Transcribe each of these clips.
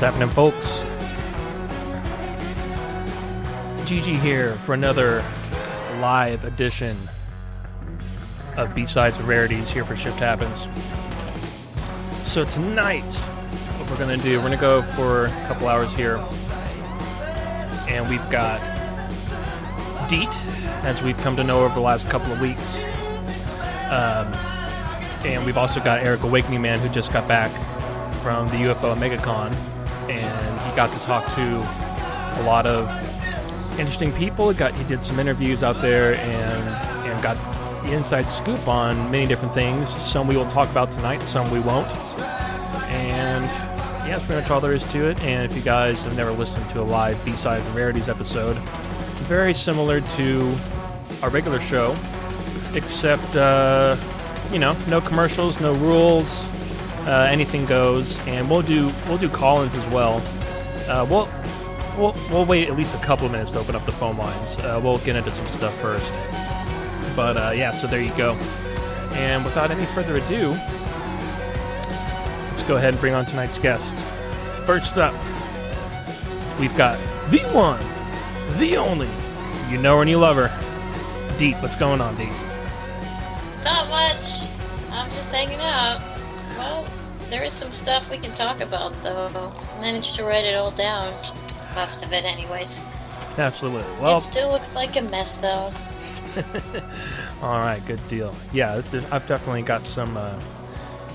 What's happening, folks? Gigi here for another live edition of B-Sides and Rarities here for Shift Happens. So tonight, what we're going to do, we're going to go for a couple hours here, and we've got D.E.E.T, as we've come to know over the last couple of weeks. And we've also got Erik Awakening Man, who just got back from the UFO MegaCon, and he got to talk to a lot of interesting people. He did some interviews out there and got the inside scoop on many different things. Some we will talk about tonight, some we won't. And yeah, that's pretty much all there is to it. And if you guys have never listened to a live B-Sides and Rarities episode, very similar to our regular show, except no commercials, no rules, anything goes, and we'll do call-ins as well. We'll wait at least a couple of minutes to open up the phone lines. We'll get into some stuff first, but so there you go. And without any further ado, let's go ahead and bring on tonight's guest. First up, we've got the one, the only, you know her and you love her, D.E.E.T. What's going on, D.E.E.T? Not much. I'm just hanging out. Well, there is some stuff we can talk about, though. I managed to write it all down. Most of it, anyways. Absolutely. Well, it still looks like a mess, though. All right, good deal. Yeah, I've definitely got some,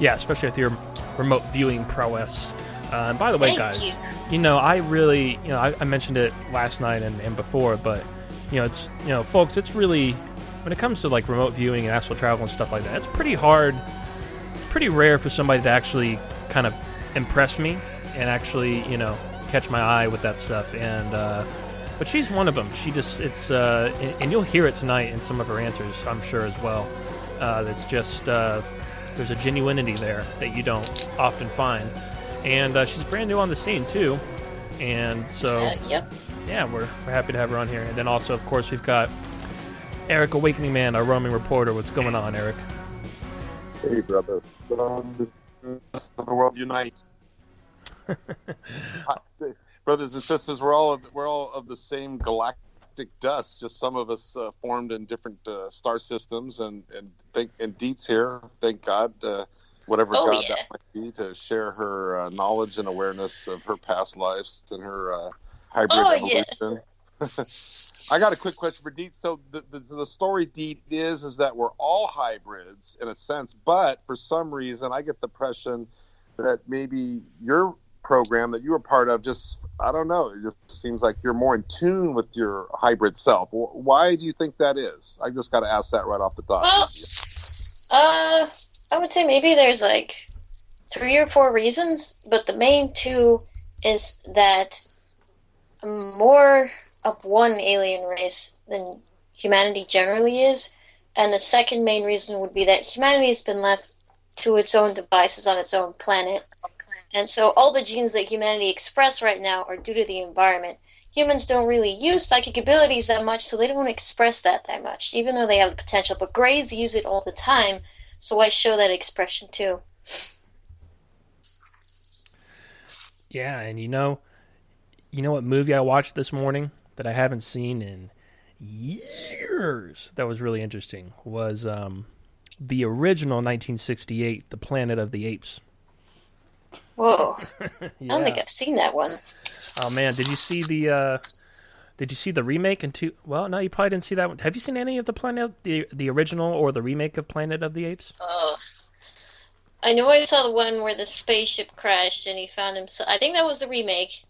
especially with your remote viewing prowess. And by the way, Thank guys, you. I really, I mentioned it last night and before, but, it's, folks, it's really, when it comes to, like, remote viewing and astral travel and stuff like that, it's pretty hard. It's pretty rare for somebody to actually kind of impress me and actually, catch my eye with that stuff. And but she's one of them. She just, and you'll hear it tonight in some of her answers, I'm sure, as well. It's just, there's a genuinity there that you don't often find. And she's brand new on the scene, too. And so, yep. Yeah, we're happy to have her on here. And then also, of course, we've got Erik Awakening Man, our roaming reporter. What's going on, Erik? Hey, brother. The world unite. Brothers and sisters, we're all of the same galactic dust. Just some of us formed in different star systems, and D.E.E.T's here. Thank God, whatever God that might be, to share her knowledge and awareness of her past lives and her hybrid evolution. Yeah. I got a quick question for D.E.E.T. So the story, D.E.E.T, is that we're all hybrids in a sense, but for some reason I get the impression that maybe your program that you were part of just, I don't know, it just seems like you're more in tune with your hybrid self. Why do you think that is? I just got to ask that right off the top. Well, I would say maybe there's like 3 or 4 reasons, but the main 2 is that I'm more of one alien race than humanity generally is, and the second main reason would be that humanity has been left to its own devices on its own planet, and so all the genes that humanity express right now are due to the environment. Humans don't really use psychic abilities that much, so they don't express that much, even though they have the potential, but Greys use it all the time, so I show that expression too. Yeah, and you know what movie I watched this morning that I haven't seen in years that was really interesting was the original 1968, The Planet of the Apes. Whoa. Yeah. I don't think I've seen that one. Oh man, did you see the remake well, no, you probably didn't see that one. Have you seen any of the original or the remake of Planet of the Apes? I know I saw the one where the spaceship crashed and he found himself. I think that was the remake.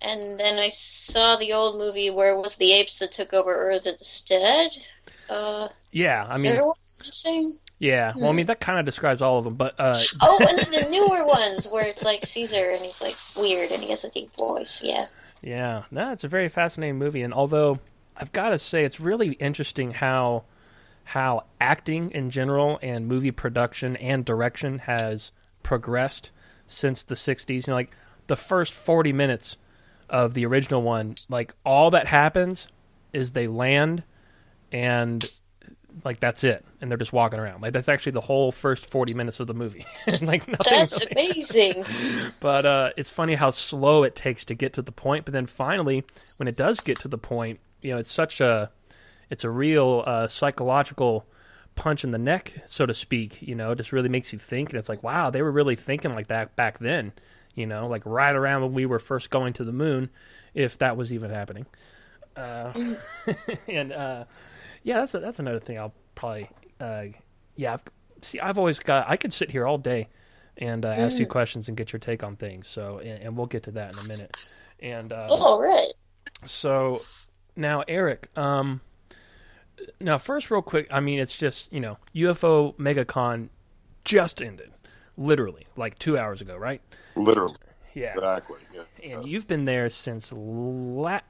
And then I saw the old movie where it was the apes that took over Earth instead. Yeah, I mean, there one missing? Yeah, well, I mean, that kind of describes all of them, but... and then the newer ones where it's like Caesar and he's like weird and he has a deep voice, yeah. Yeah, no, it's a very fascinating movie, and although I've got to say it's really interesting how acting in general and movie production and direction has progressed since the 60s. Like, the first 40 minutes of the original one, like, all that happens is they land and like that's it, and they're just walking around. Like that's actually the whole first 40 minutes of the movie. Like nothing. That's amazing. But it's funny how slow it takes to get to the point. But then finally, when it does get to the point, it's a real psychological punch in the neck, so to speak. It just really makes you think, and it's like, wow, they were really thinking like that back then. Like right around when we were first going to the moon, if that was even happening. And yeah, that's another thing I'll probably I've always got, I could sit here all day and ask you questions and get your take on things. So and we'll get to that in a minute. And all right. So now, Erik, now first, real quick, I mean, it's just UFO MegaCon just ended, literally like 2 hours ago, right? Literally. Yeah. Exactly. Yeah. And you've been there since not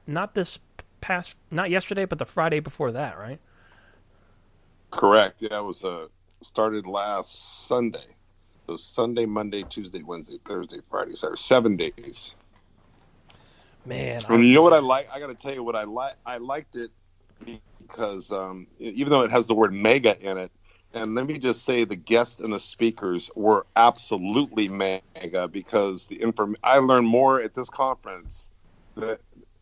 yesterday, but the Friday before that, right? Correct. Yeah, it was started last Sunday. So Sunday, Monday, Tuesday, Wednesday, Thursday, Friday, Saturday, 7 days. Man, and you know what I like? I got to tell you what I like. I liked it because even though it has the word mega in it, and let me just say the guests and the speakers were absolutely mega, because I learned more at this conference,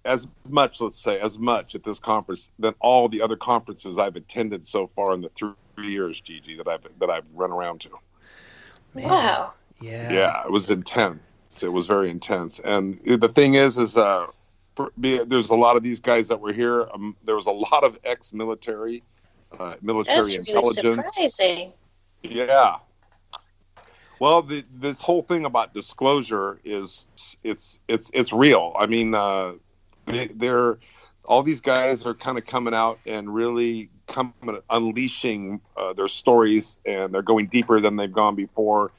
as much at this conference than all the other conferences I've attended so far in the 3 years, Gigi, that I've run around to. Man. Wow. Yeah, it was intense. It was very intense. And the thing is there's a lot of these guys that were here. There was a lot of ex-military, military That's intelligence. really surprising. Yeah. Well, this whole thing about disclosure is it's real. I mean, they're all these guys are kind of coming out and really unleashing their stories, and they're going deeper than they've gone before.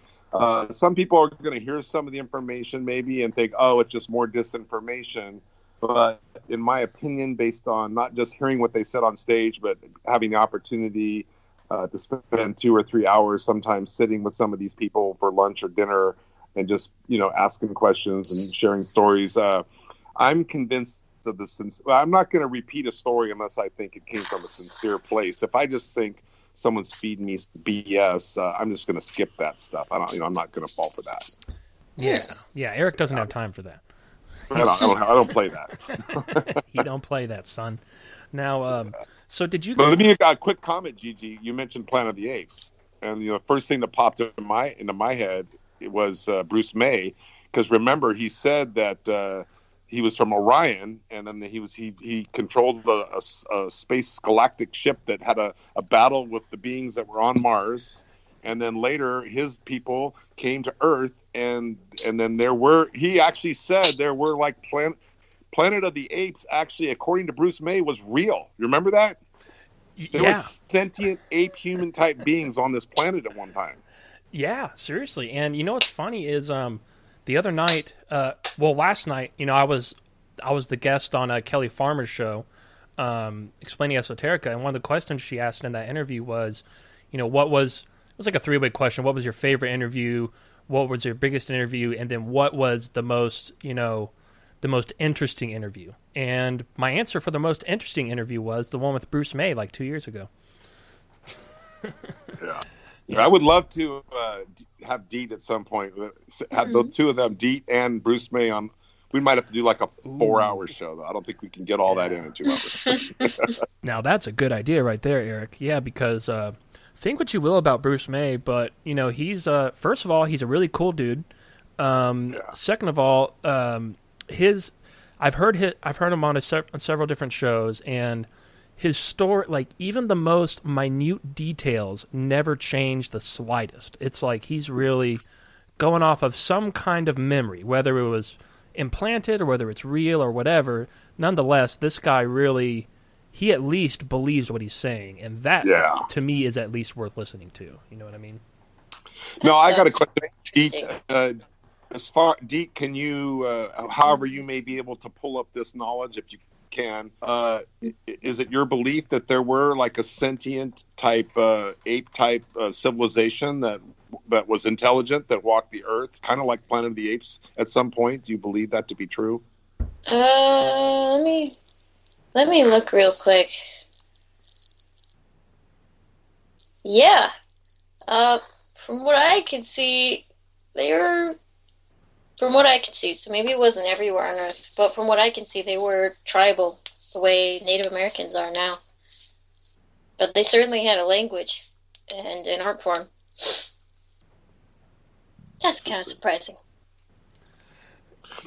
Some people are going to hear some of the information maybe and think, oh, it's just more disinformation. But in my opinion, based on not just hearing what they said on stage, but having the opportunity to spend 2 or 3 hours sometimes sitting with some of these people for lunch or dinner and just, asking questions and sharing stories, I'm convinced of the I'm not going to repeat a story unless I think it came from a sincere place. If I just think someone's feeding me BS, I'm just going to skip that stuff. I'm not going to fall for that. Yeah. Erik doesn't have time for that. I don't play that. You don't play that, son. Now, so did you? But let me make a quick comment, Gigi. You mentioned Planet of the Apes, and the first thing that popped into my head was Bruce May, because remember he said that he was from Orion, and then he controlled a space galactic ship that had a battle with the beings that were on Mars. And then later, his people came to Earth, and then he actually said there were like Planet of the Apes, actually, according to Bruce May, was real. You remember that? There were sentient ape-human type beings on this planet at one time. Yeah, seriously. And what's funny is the other night, last night, I was the guest on Kelly Farmer's show, explaining esoterica, and one of the questions she asked in that interview was, it was like a 3-way question. What was your favorite interview? What was your biggest interview? And then what was the most interesting interview? And my answer for the most interesting interview was the one with Bruce May like 2 years ago. Yeah. I would love to have D.E.E.T. at some point. Have the two of them, D.E.E.T. and Bruce May, on. We might have to do like a 4-hour show, though. I don't think we can get all that in 2 hours. Now, that's a good idea right there, Erik. Yeah, because think what you will about Bruce May, but he's first of all, he's a really cool dude. Second of all, I've heard him on several different shows, and his story, like even the most minute details, never change the slightest. It's like he's really going off of some kind of memory, whether it was implanted or whether it's real or whatever. Nonetheless, this guy really, he at least believes what he's saying, and that to me is at least worth listening to. You know what I mean? No, I got a question. D.E.E.T., can you, however you may be able to pull up this knowledge, if you can, is it your belief that there were like a sentient type, ape type civilization that was intelligent, that walked the earth, kind of like Planet of the Apes at some point? Do you believe that to be true? Let me look real quick. Yeah. From what I could see, they were. From what I could see, so maybe it wasn't everywhere on Earth, but from what I can see, they were tribal, the way Native Americans are now. But they certainly had a language and an art form. That's kind of surprising.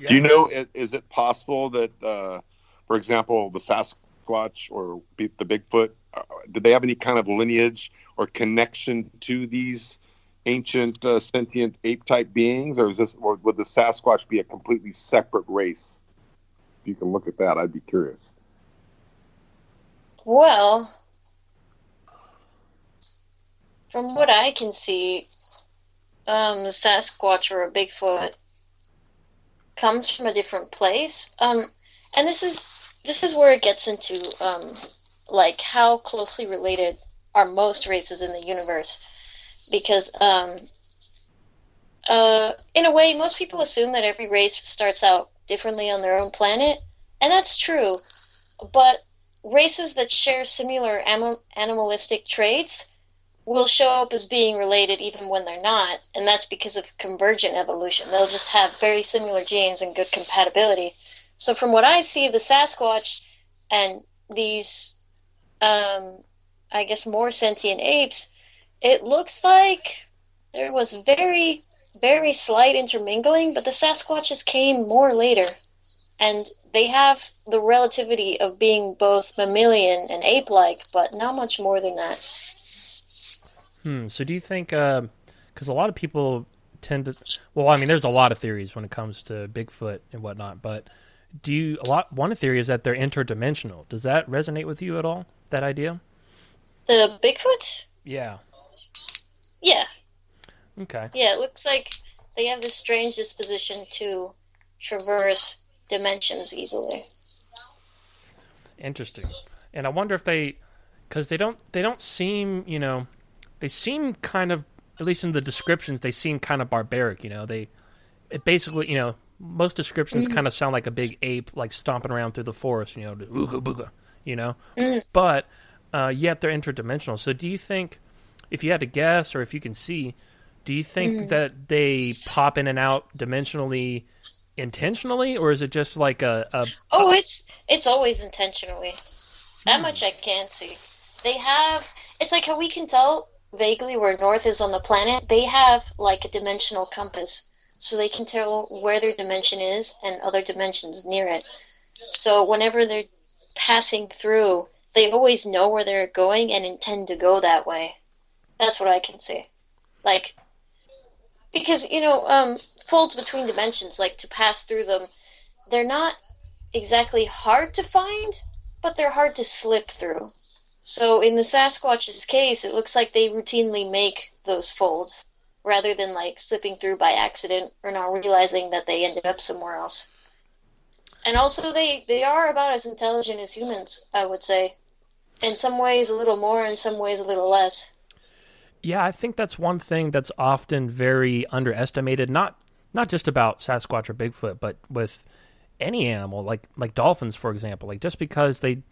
Do you know, is it possible that, for example, the Sasquatch or the Bigfoot, did they have any kind of lineage or connection to these ancient sentient ape-type beings, or would the Sasquatch be a completely separate race? If you can look at that, I'd be curious. Well, from what I can see, the Sasquatch or a Bigfoot comes from a different place. And this is where it gets into like how closely related are most races in the universe. Because in a way, most people assume that every race starts out differently on their own planet, and that's true. But races that share similar animalistic traits will show up as being related even when they're not, and that's because of convergent evolution. They'll just have very similar genes and good compatibility. So from what I see of the Sasquatch and these, I guess, more sentient apes, it looks like there was very, very slight intermingling, but the Sasquatches came more later. And they have the relativity of being both mammalian and ape-like, but not much more than that. So do you think, because a lot of people tend to, well, I mean, there's a lot of theories when it comes to Bigfoot and whatnot, but one theory is that they're interdimensional. Does that resonate with you at all, that idea? The Bigfoot? Yeah. Yeah. Okay. Yeah, it looks like they have this strange disposition to traverse dimensions easily. Interesting. And I wonder if because they don't seem, they seem kind of, at least in the descriptions, they seem kind of barbaric, it basically, most descriptions kind of sound like a big ape, like stomping around through the forest, ooga booga, but yet they're interdimensional. So do you think, if you had to guess, or if you can see, do you think that they pop in and out dimensionally intentionally, or is it just like a... Oh, it's always intentionally. That much I can see. It's like how we can tell vaguely where north is on the planet. They have like a dimensional compass, so they can tell where their dimension is and other dimensions near it. So whenever they're passing through, they always know where they're going and intend to go that way. That's what I can see. Like, because, folds between dimensions, like to pass through them, they're not exactly hard to find, but they're hard to slip through. So in the Sasquatch's case, it looks like they routinely make those folds, rather than like slipping through by accident or not realizing that they ended up somewhere else. And also they are about as intelligent as humans, I would say. In some ways a little more, in some ways a little less. Yeah, I think that's one thing that's often very underestimated, not just about Sasquatch or Bigfoot, but with any animal, like dolphins, for example. Like, just because they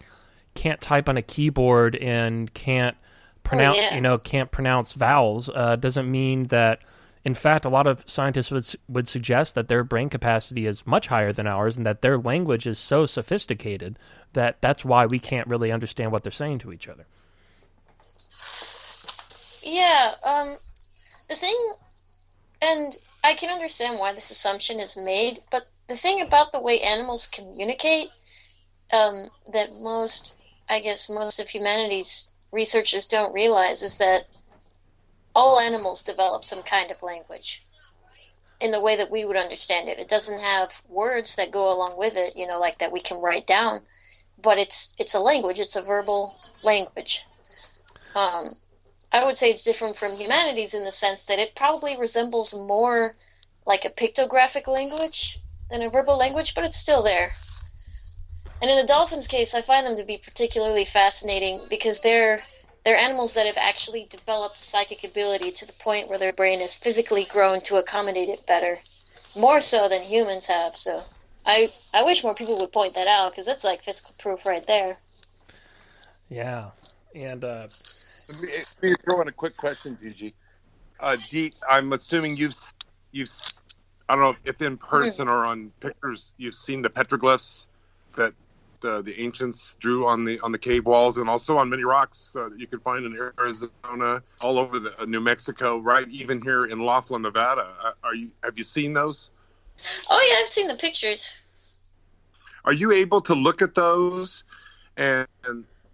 can't type on a keyboard and can't pronounce, can't pronounce vowels, doesn't mean that. In fact, a lot of scientists would suggest that their brain capacity is much higher than ours, and that their language is so sophisticated that that's why we can't really understand what they're saying to each other. Yeah, the thing, and I can understand why this assumption is made, but the thing about the way animals communicate, that most of humanity's researchers don't realize, is that all animals develop some kind of language in the way that we would understand it. It doesn't have words that go along with it, like that we can write down, but it's a language. It's a verbal language. I would say it's different from humanity's in the sense that it probably resembles more like a pictographic language than a verbal language, but it's still there. And in the dolphins' case, I find them to be particularly fascinating because they're animals that have actually developed psychic ability to the point where their brain is physically grown to accommodate it better, more so than humans have. So I wish more people would point that out, because that's like physical proof right there. Yeah, and Let me throw in a quick question, PG. Dee, I'm assuming you've I don't know if in person or on pictures you've seen the petroglyphs that the ancients drew on the cave walls, and also on many rocks that you can find in Arizona, all over New Mexico, right? Even here in Laughlin, Nevada. Have you seen those? Oh yeah, I've seen the pictures. Are you able to look at those and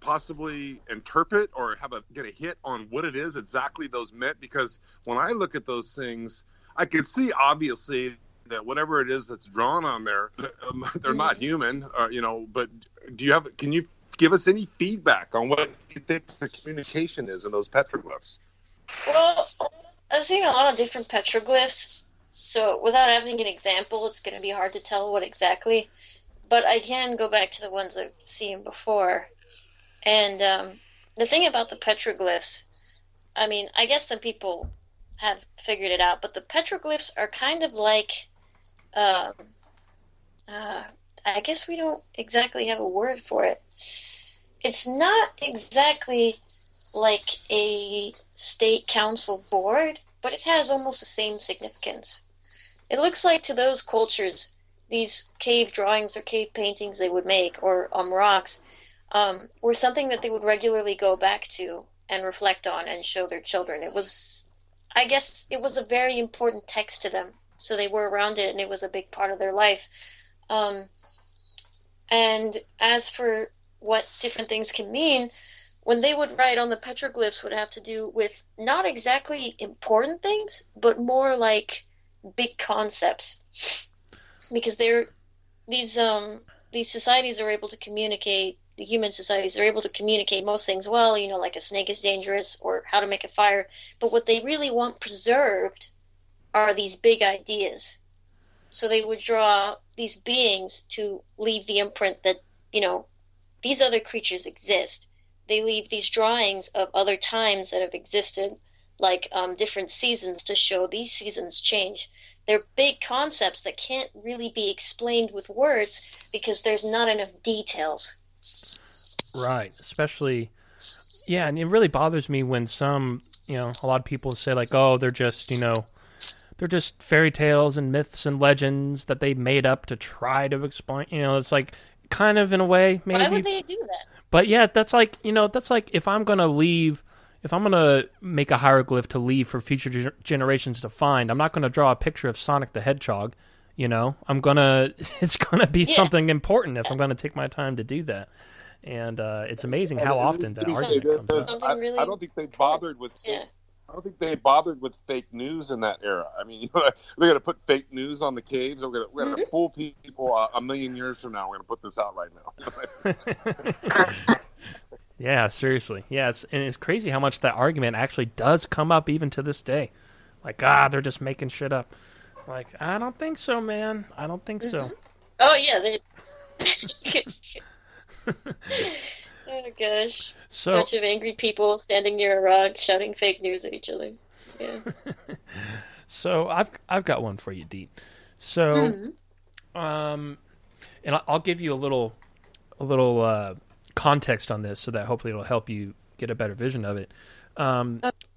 possibly interpret or get a hit on what it is exactly those meant? Because when I look at those things, I can see obviously that whatever it is that's drawn on there, they're not human, but can you give us any feedback on what you think the communication is in those petroglyphs? Well, I've seen a lot of different petroglyphs, so without having an example, it's going to be hard to tell what exactly, but I can go back to the ones I've seen before. And the thing about the petroglyphs, I mean, I guess some people have figured it out, but the petroglyphs are kind of like, I guess we don't exactly have a word for it. It's not exactly like a state council board, but it has almost the same significance. It looks like to those cultures, these cave drawings or cave paintings they would make, or rocks, were something that they would regularly go back to and reflect on and show their children. I guess it was a very important text to them, so they were around it, and it was a big part of their life. And as for what different things can mean, when they would write on the petroglyphs would have to do with not exactly important things, but more like big concepts. Because these societies are able to communicate, the human societies are able to communicate most things well, like a snake is dangerous or how to make a fire. But what they really want preserved are these big ideas. So they would draw these beings to leave the imprint that, these other creatures exist. They leave these drawings of other times that have existed, like different seasons, to show these seasons change. They're big concepts that can't really be explained with words because there's not enough details. Right, especially, yeah, and it really bothers me when some, a lot of people say like, oh, they're just fairy tales and myths and legends that they made up to try to explain, it's like, kind of in a way, maybe. Why would they do that? But yeah, that's like if I'm going to make a hieroglyph to leave for future generations to find, I'm not going to draw a picture of Sonic the Hedgehog, it's going to be something important if I'm going to take my time to do that. And it's amazing how often that argument comes up. I don't think they bothered with. Yeah. I don't think they bothered with fake news in that era. I mean, they're going to put fake news on the caves. We're going to fool people a million years from now. We're going to put this out right now. Yeah, seriously. Yeah, it's crazy how much that argument actually does come up even to this day. Like, they're just making shit up. Like, I don't think so, man. I don't think so. Oh, yeah. Oh gosh! So, bunch of angry people standing near a rock shouting fake news at each other. Yeah. So I've got one for you, Dee. So, and I'll give you a little context on this so that hopefully it'll help you get a better vision of it.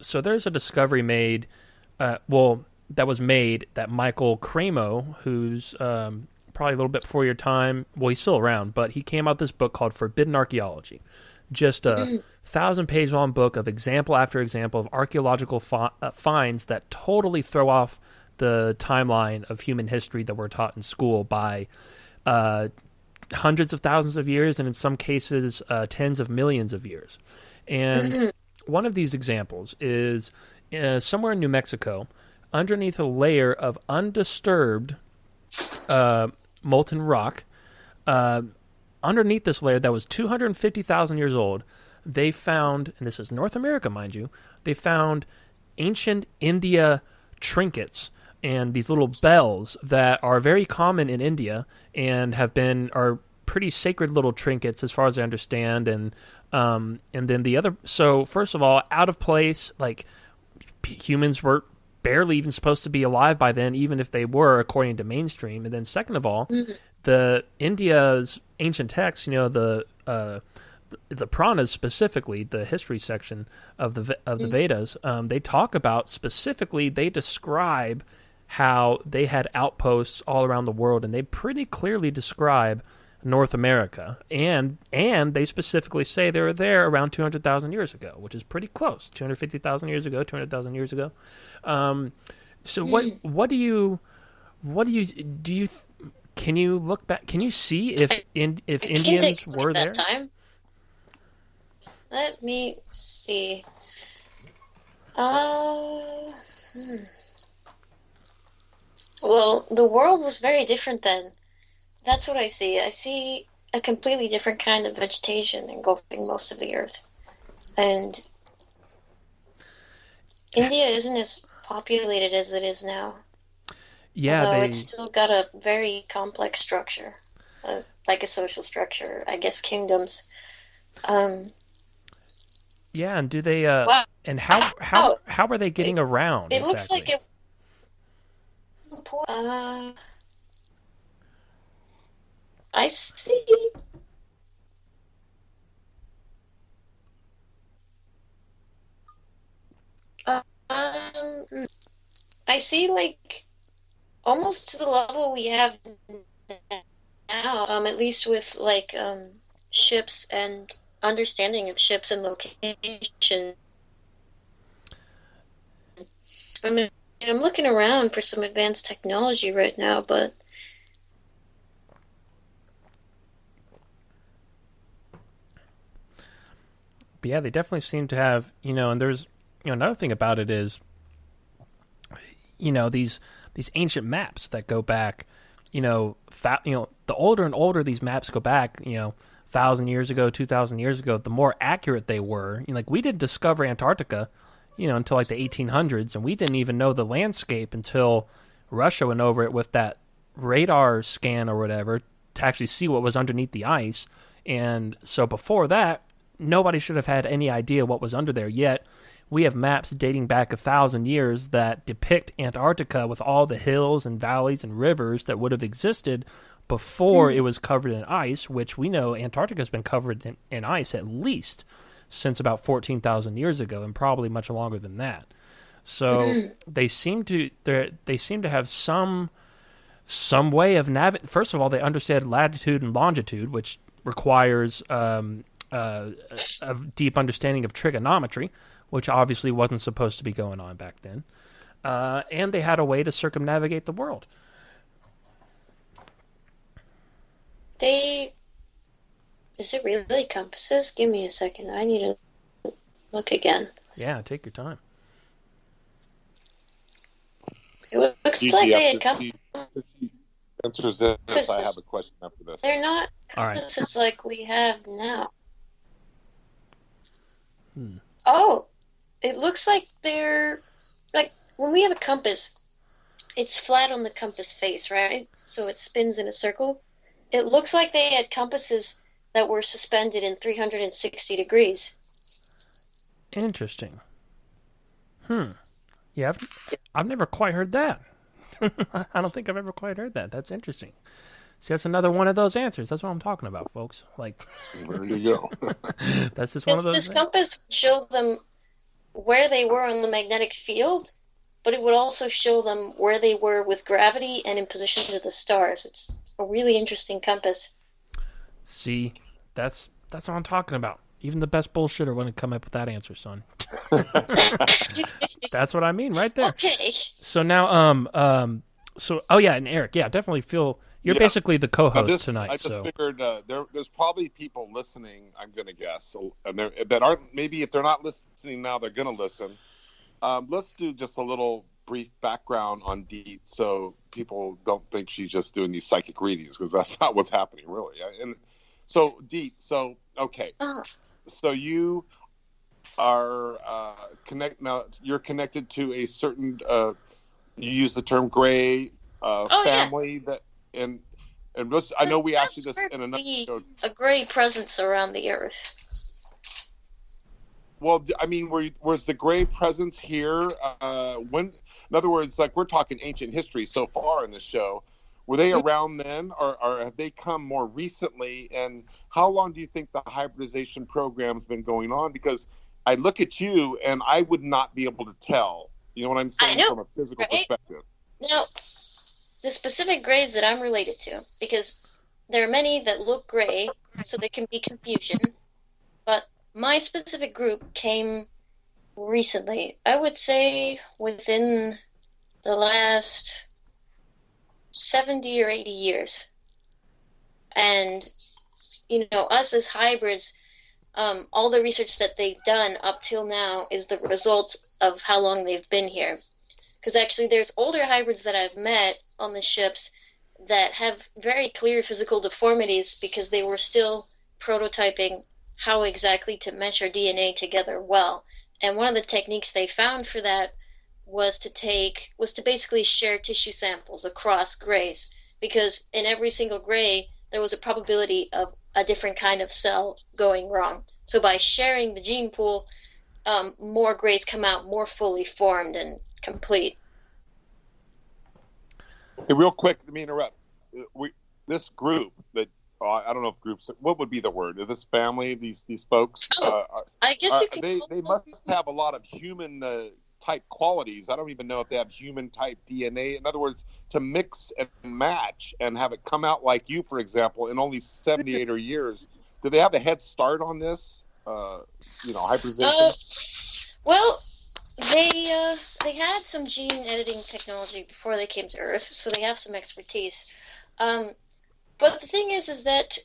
So there's a discovery made, that was made that Michael Cremo, who's probably a little bit before your time. Well, he's still around, but he came out with this book called Forbidden Archaeology. Just a 1,000-page long book of example after example of archaeological finds that totally throw off the timeline of human history that we're taught in school by hundreds of thousands of years, and in some cases, tens of millions of years. And one of these examples is somewhere in New Mexico, underneath a layer of undisturbed molten rock. Underneath this layer that was 250,000 years old, they found, and this is North America, mind you, they found ancient India trinkets and these little bells that are very common in India and are pretty sacred little trinkets as far as I understand. And then the other, so first of all, out of place, like humans were barely even supposed to be alive by then, even if they were, according to mainstream. And then second of all, the India's ancient texts, the the Puranas specifically, the history section of the Vedas, they talk about specifically. They describe how they had outposts all around the world, and they pretty clearly describe North America, and they specifically say they were there around 200,000 years ago, which is pretty close. 250,000 years ago, 200,000 years ago. So what do you can you look back? Can you see if Indians were there? Time. Let me see. Well, the world was very different then. That's what I see. I see a completely different kind of vegetation engulfing most of the earth. And India isn't as populated as it is now. Yeah, although it's still got a very complex structure, like a social structure, I guess kingdoms. Yeah, and do they? Wow. And how are they getting around? It exactly? looks like it. I see. I see, like, almost to the level we have now, at least with, like, ships and understanding of ships and location. I mean, I'm looking around for some advanced technology right now, but yeah, they definitely seem to have, and there's, another thing about it is, these ancient maps that go back, the older and older these maps go back, 1,000 years ago, 2,000 years ago, the more accurate they were. Like, we didn't discover Antarctica, until like the 1800s, and we didn't even know the landscape until Russia went over it with that radar scan or whatever to actually see what was underneath the ice. And so before that, nobody should have had any idea what was under there. Yet we have maps dating back 1,000 years that depict Antarctica with all the hills and valleys and rivers that would have existed before it was covered in ice, which we know Antarctica has been covered in ice at least since about 14,000 years ago, and probably much longer than that. So they seem to have some way of navigating. First of all, they understand latitude and longitude, which requires a deep understanding of trigonometry, which obviously wasn't supposed to be going on back then. And they had a way to circumnavigate the world. Is it really compasses? Give me a second. I need to look again. Yeah, take your time. It looks like they had Answers this. I have a question after this. They're not All compasses like we have now. right. Oh, it looks like they're like when we have a compass, it's flat on the compass face, right? So it spins in a circle. It looks like they had compasses that were suspended in 360 degrees. Interesting. Yeah, I've never quite heard that. I don't think I've ever quite heard that. That's interesting. See, that's another one of those answers. That's what I'm talking about, folks. Like, there you go. That's just one of those. This compass would show them where they were on the magnetic field, but it would also show them where they were with gravity and in position to the stars. It's a really interesting compass. See, that's what I'm talking about. Even the best bullshitter wouldn't come up with that answer, son. That's what I mean right there. Okay. So now, oh yeah, and Eric, yeah, definitely feel you're basically the co-host tonight. I just so figured there's probably people listening, I'm going to guess, and that aren't, maybe if they're not listening now, they're going to listen. Let's do just a little brief background on D.E.E.T. so people don't think she's just doing these psychic readings, because that's not what's happening, really. And so, D.E.E.T., so, okay. So you are you're connected to a certain, you use the term gray family, that, and I know we asked you this in another show. A gray presence around the earth. Well, I mean, was the gray presence here when? In other words, like, we're talking ancient history so far in this show. Were they around then, or have they come more recently? And how long do you think the hybridization program's been going on? Because I look at you and I would not be able to tell. You know what I'm I saying, know, from a physical right? perspective. Now, the specific grays that I'm related to, because there are many that look gray, so there can be confusion, but my specific group came recently. I would say within the last 70 or 80 years. And, us as hybrids, all the research that they've done up till now is the result of how long they've been here. Because actually there's older hybrids that I've met on the ships that have very clear physical deformities because they were still prototyping how exactly to measure DNA together well. And one of the techniques they found for that was to basically share tissue samples across grays, because in every single gray there was a probability of a different kind of cell going wrong. So by sharing the gene pool, more grays come out more fully formed and complete. Hey, real quick, let me interrupt. This group that I don't know if groups. What would be the word? This family, these folks. I guess you can. They must have a lot of human type qualities. I don't even know if they have human type DNA. In other words, to mix and match and have it come out like you, for example, in only 78 or years. Do they have a head start on this? Hybridization. Well, they had some gene editing technology before they came to Earth, so they have some expertise. But the thing is that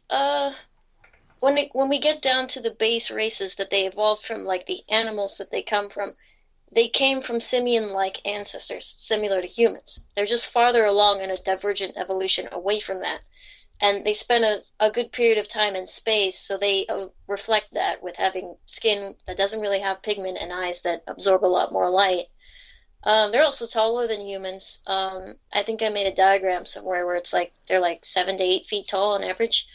when we get down to the base races that they evolved from, like the animals that they came from simian-like ancestors, similar to humans. They're just farther along in a divergent evolution away from that. And they spend a good period of time in space, so they reflect that with having skin that doesn't really have pigment and eyes that absorb a lot more light. They're also taller than humans. I think I made a diagram somewhere where it's like they're like 7 to 8 feet tall on average.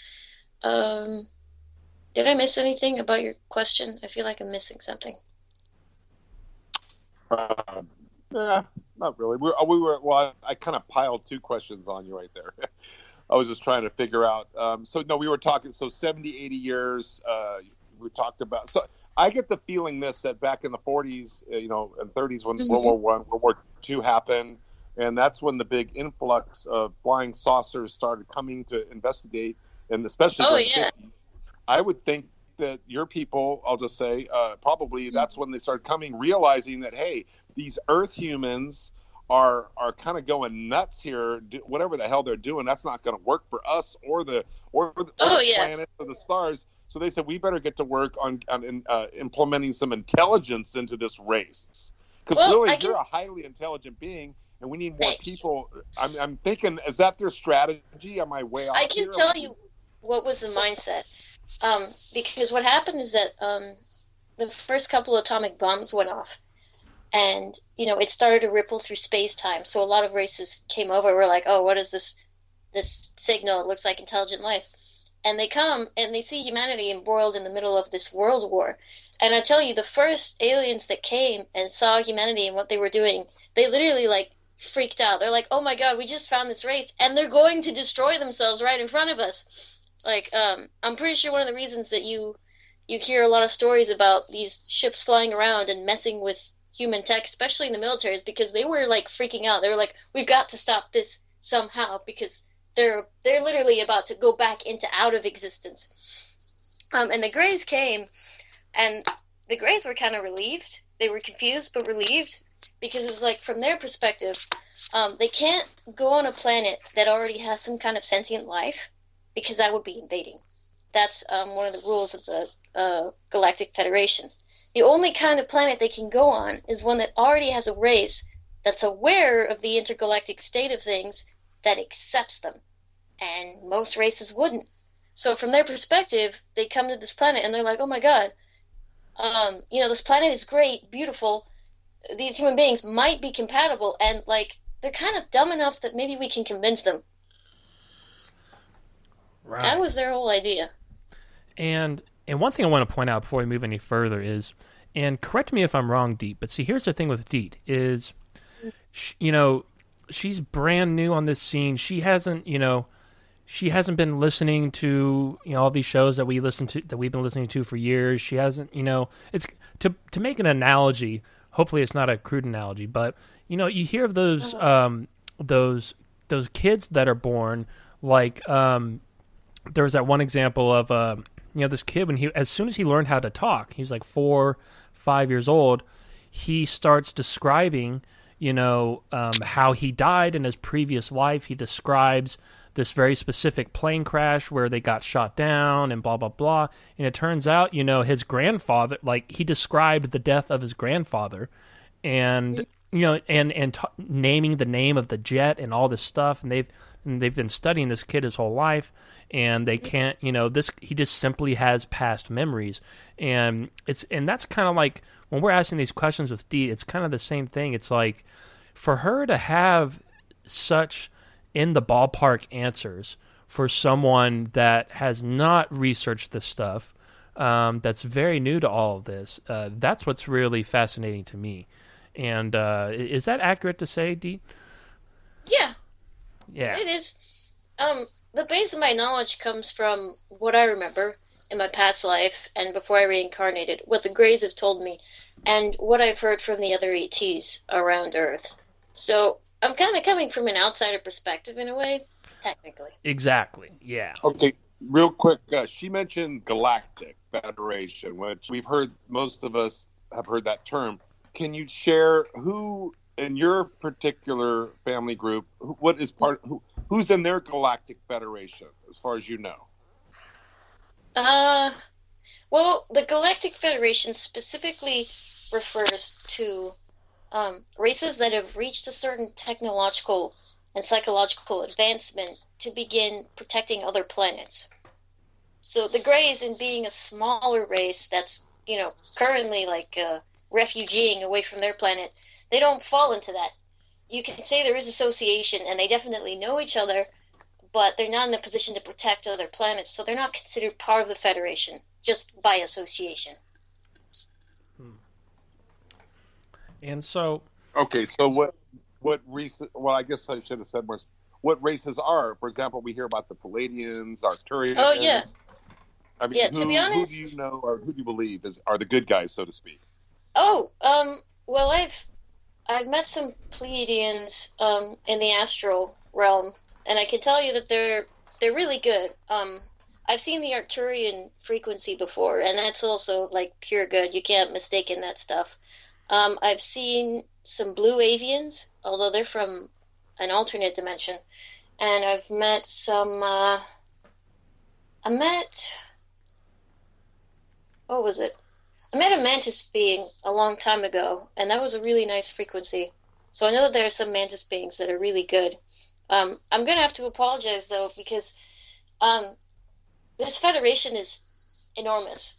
Did I miss anything about your question? I feel like I'm missing something. Not really. I kind of piled two questions on you right there. I was just trying to figure out. We were talking. So 70, 80 years. We talked about. So I get the feeling that back in the 40s, and 30s, when World War I, World War II happened, and that's when the big influx of flying saucers started coming to investigate, and especially during the 50s. I would think that your people, I'll just say, probably that's when they started coming, realizing that, hey, these Earth humans are kind of going nuts here. Whatever the hell they're doing, that's not going to work for us or the planet or the stars. So they said we better get to work on implementing some intelligence into this race, because you're a highly intelligent being, and we need more people. I'm thinking, is that their strategy? Am I way off? I can tell you what was the mindset, because what happened is that the first couple atomic bombs went off. And, it started to ripple through space-time. So a lot of races came over. We're like, oh, what is this signal? It looks like intelligent life. And they come and they see humanity embroiled in the middle of this world war. And I tell you, the first aliens that came and saw humanity and what they were doing, they literally, freaked out. They're like, oh, my God, we just found this race. And they're going to destroy themselves right in front of us. I'm pretty sure one of the reasons that you hear a lot of stories about these ships flying around and messing with human tech, especially in the military, is because they were freaking out. They were like, we've got to stop this somehow, because they're literally about to go back into out of existence. And the Greys came, and the Greys were kind of relieved. They were confused but relieved, because it was like, from their perspective, they can't go on a planet that already has some kind of sentient life, because that would be invading. That's one of the rules of the Galactic Federation. The only kind of planet they can go on is one that already has a race that's aware of the intergalactic state of things, that accepts them. And most races wouldn't. So from their perspective, they come to this planet and they're like, oh my God, this planet is great, beautiful. These human beings might be compatible, and they're kind of dumb enough that maybe we can convince them. Right. That was their whole idea. And one thing I want to point out before we move any further is, and correct me if I'm wrong, D.E.E.T, but see, here's the thing with D.E.E.T is, she's brand new on this scene. She hasn't, she hasn't been listening to all these shows that we've been listening to for years. She hasn't, it's to make an analogy. Hopefully, it's not a crude analogy, but you hear of those kids that are born like there was that one example of this kid when as soon as he learned how to talk, he was like 4, 5 years old. He starts describing how he died in his previous life. He describes this very specific plane crash where they got shot down and blah, blah, blah. And it turns out, his grandfather, like he described the death of his grandfather and, naming the name of the jet and all this stuff. And they've been studying this kid his whole life, and they can't, he just simply has past memories. And that's kind of like when we're asking these questions with Dee, it's kind of the same thing. It's like for her to have such in the ballpark answers for someone that has not researched this stuff, that's very new to all of this. That's what's really fascinating to me. And is that accurate to say, Dee? Yeah. Yeah. It is. The base of my knowledge comes from what I remember in my past life and before I reincarnated, what the Greys have told me, and what I've heard from the other ETs around Earth. So I'm kind of coming from an outsider perspective in a way, technically. Exactly, yeah. Okay, real quick, she mentioned Galactic Federation, which we've heard, most of us have heard that term. Can you share who in your particular family group, who's in their Galactic Federation, as far as you know? Well, the Galactic Federation specifically refers to races that have reached a certain technological and psychological advancement to begin protecting other planets. So the Greys, in being a smaller race that's, currently like refugeeing away from their planet, they don't fall into that. You can say there is association, and they definitely know each other, but they're not in a position to protect other planets, so they're not considered part of the Federation, just by association. And so... Okay, so what race... Well, I guess I should have said more. What races are? For example, we hear about the Palladians, Arcturians. Oh, yeah. I mean, to be honest... who do you know, or who do you believe are the good guys, so to speak? Oh, well, I've met some Pleiadians in the astral realm, and I can tell you that they're really good. I've seen the Arcturian frequency before, and that's also like pure good. You can't mistake in that stuff. I've seen some blue avians, although they're from an alternate dimension, and I've met some. What was it? I met a mantis being a long time ago, and that was a really nice frequency. So I know that there are some mantis beings that are really good. I'm going to have to apologize, though, because this federation is enormous.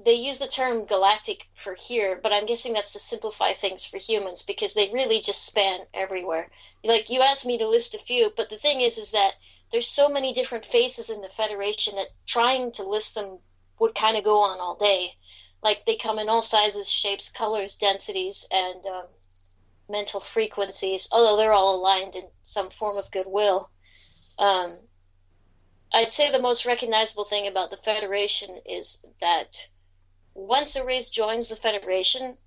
They use the term galactic for here, but I'm guessing that's to simplify things for humans, because they really just span everywhere. Like, you asked me to list a few, but the thing is that there's so many different faces in the federation that trying to list them would kind of go on all day. Like, they come in all sizes, shapes, colors, densities, and mental frequencies, although they're all aligned in some form of goodwill. I'd say the most recognizable thing about the Federation is that once a race joins the Federation,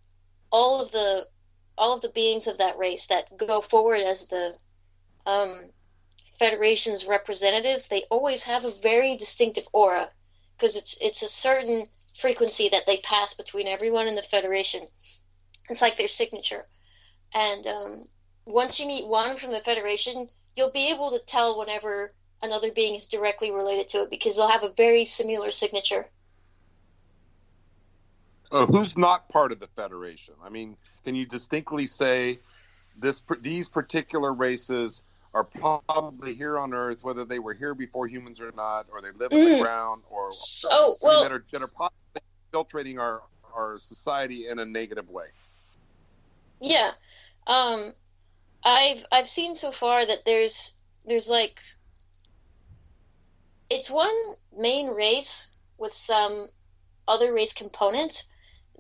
all of the beings of that race that go forward as the Federation's representatives, they always have a very distinctive aura, because it's a certain frequency that they pass between everyone in the Federation. It's like their signature. And once you meet one from the Federation, you'll be able to tell whenever another being is directly related to it, because they'll have a very similar signature. Who's not part of the Federation? I mean, can you distinctly say these particular races are probably here on Earth, whether they were here before humans or not, or they live in the ground, or that are possibly infiltrating our society in a negative way? Yeah, I've seen so far that there's like, it's one main race with some other race components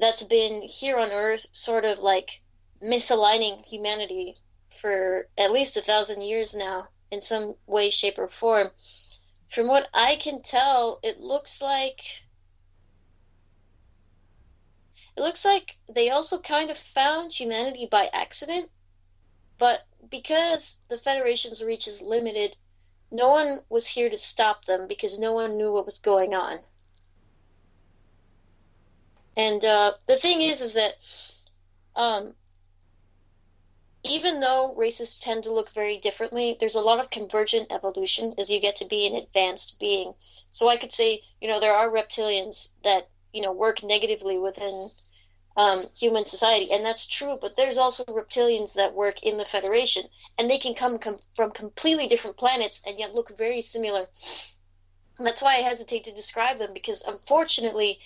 that's been here on Earth, sort of like misaligning humanity for at least 1,000 years now in some way, shape, or form. From what I can tell, it looks like they also kind of found humanity by accident, but because the Federation's reach is limited, no one was here to stop them because no one knew what was going on. And the thing is that even though races tend to look very differently, there's a lot of convergent evolution as you get to be an advanced being. So I could say, there are reptilians that, work negatively within human society, and that's true, but there's also reptilians that work in the Federation, and they can come from completely different planets and yet look very similar. And that's why I hesitate to describe them, because unfortunately,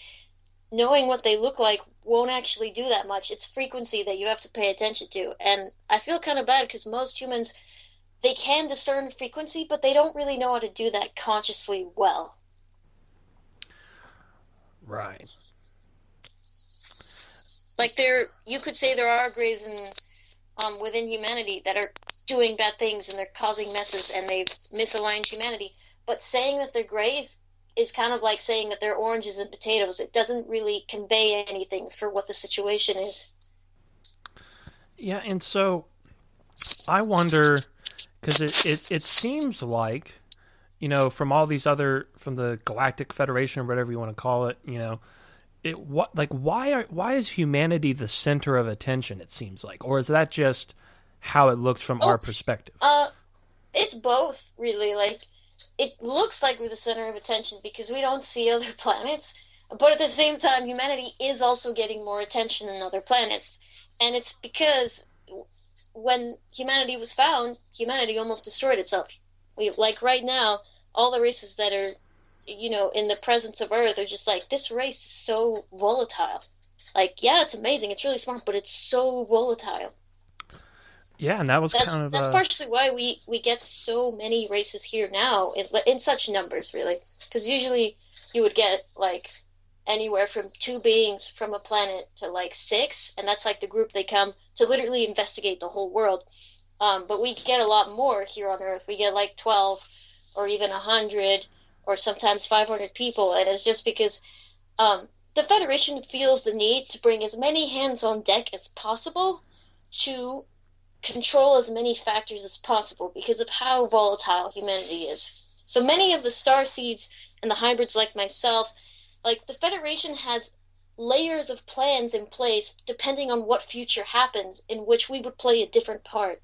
knowing what they look like won't actually do that much. It's frequency that you have to pay attention to, and I feel kind of bad because most humans, they can discern frequency, but they don't really know how to do that consciously well. Right. Like you could say there are grays within humanity that are doing bad things and they're causing messes and they've misaligned humanity. But saying that they're grays is kind of like saying that they're oranges and potatoes. It doesn't really convey anything for what the situation is. Yeah, and so I wonder, because it seems like, from all these from the Galactic Federation or whatever you want to call it, why is humanity the center of attention, it seems like? Or is that just how it looks from our perspective? It's both, really. Like, it looks like we're the center of attention because we don't see other planets, but at the same time, humanity is also getting more attention than other planets. And it's because when humanity was found, humanity almost destroyed itself. Like right now, all the races that are in the presence of Earth are just like, this race is so volatile. Like, yeah, it's amazing, it's really smart, but it's so volatile. Yeah, and that's partially why we get so many races here now in such numbers, really. Because usually you would get like anywhere from 2 beings from a planet to like 6, and that's like the group they come to literally investigate the whole world. But we get a lot more here on Earth. We get like 12 or even 100 or sometimes 500 people, and it's just because the Federation feels the need to bring as many hands on deck as possible to control as many factors as possible because of how volatile humanity is. So many of the starseeds and the hybrids like myself, like the Federation has layers of plans in place depending on what future happens in which we would play a different part.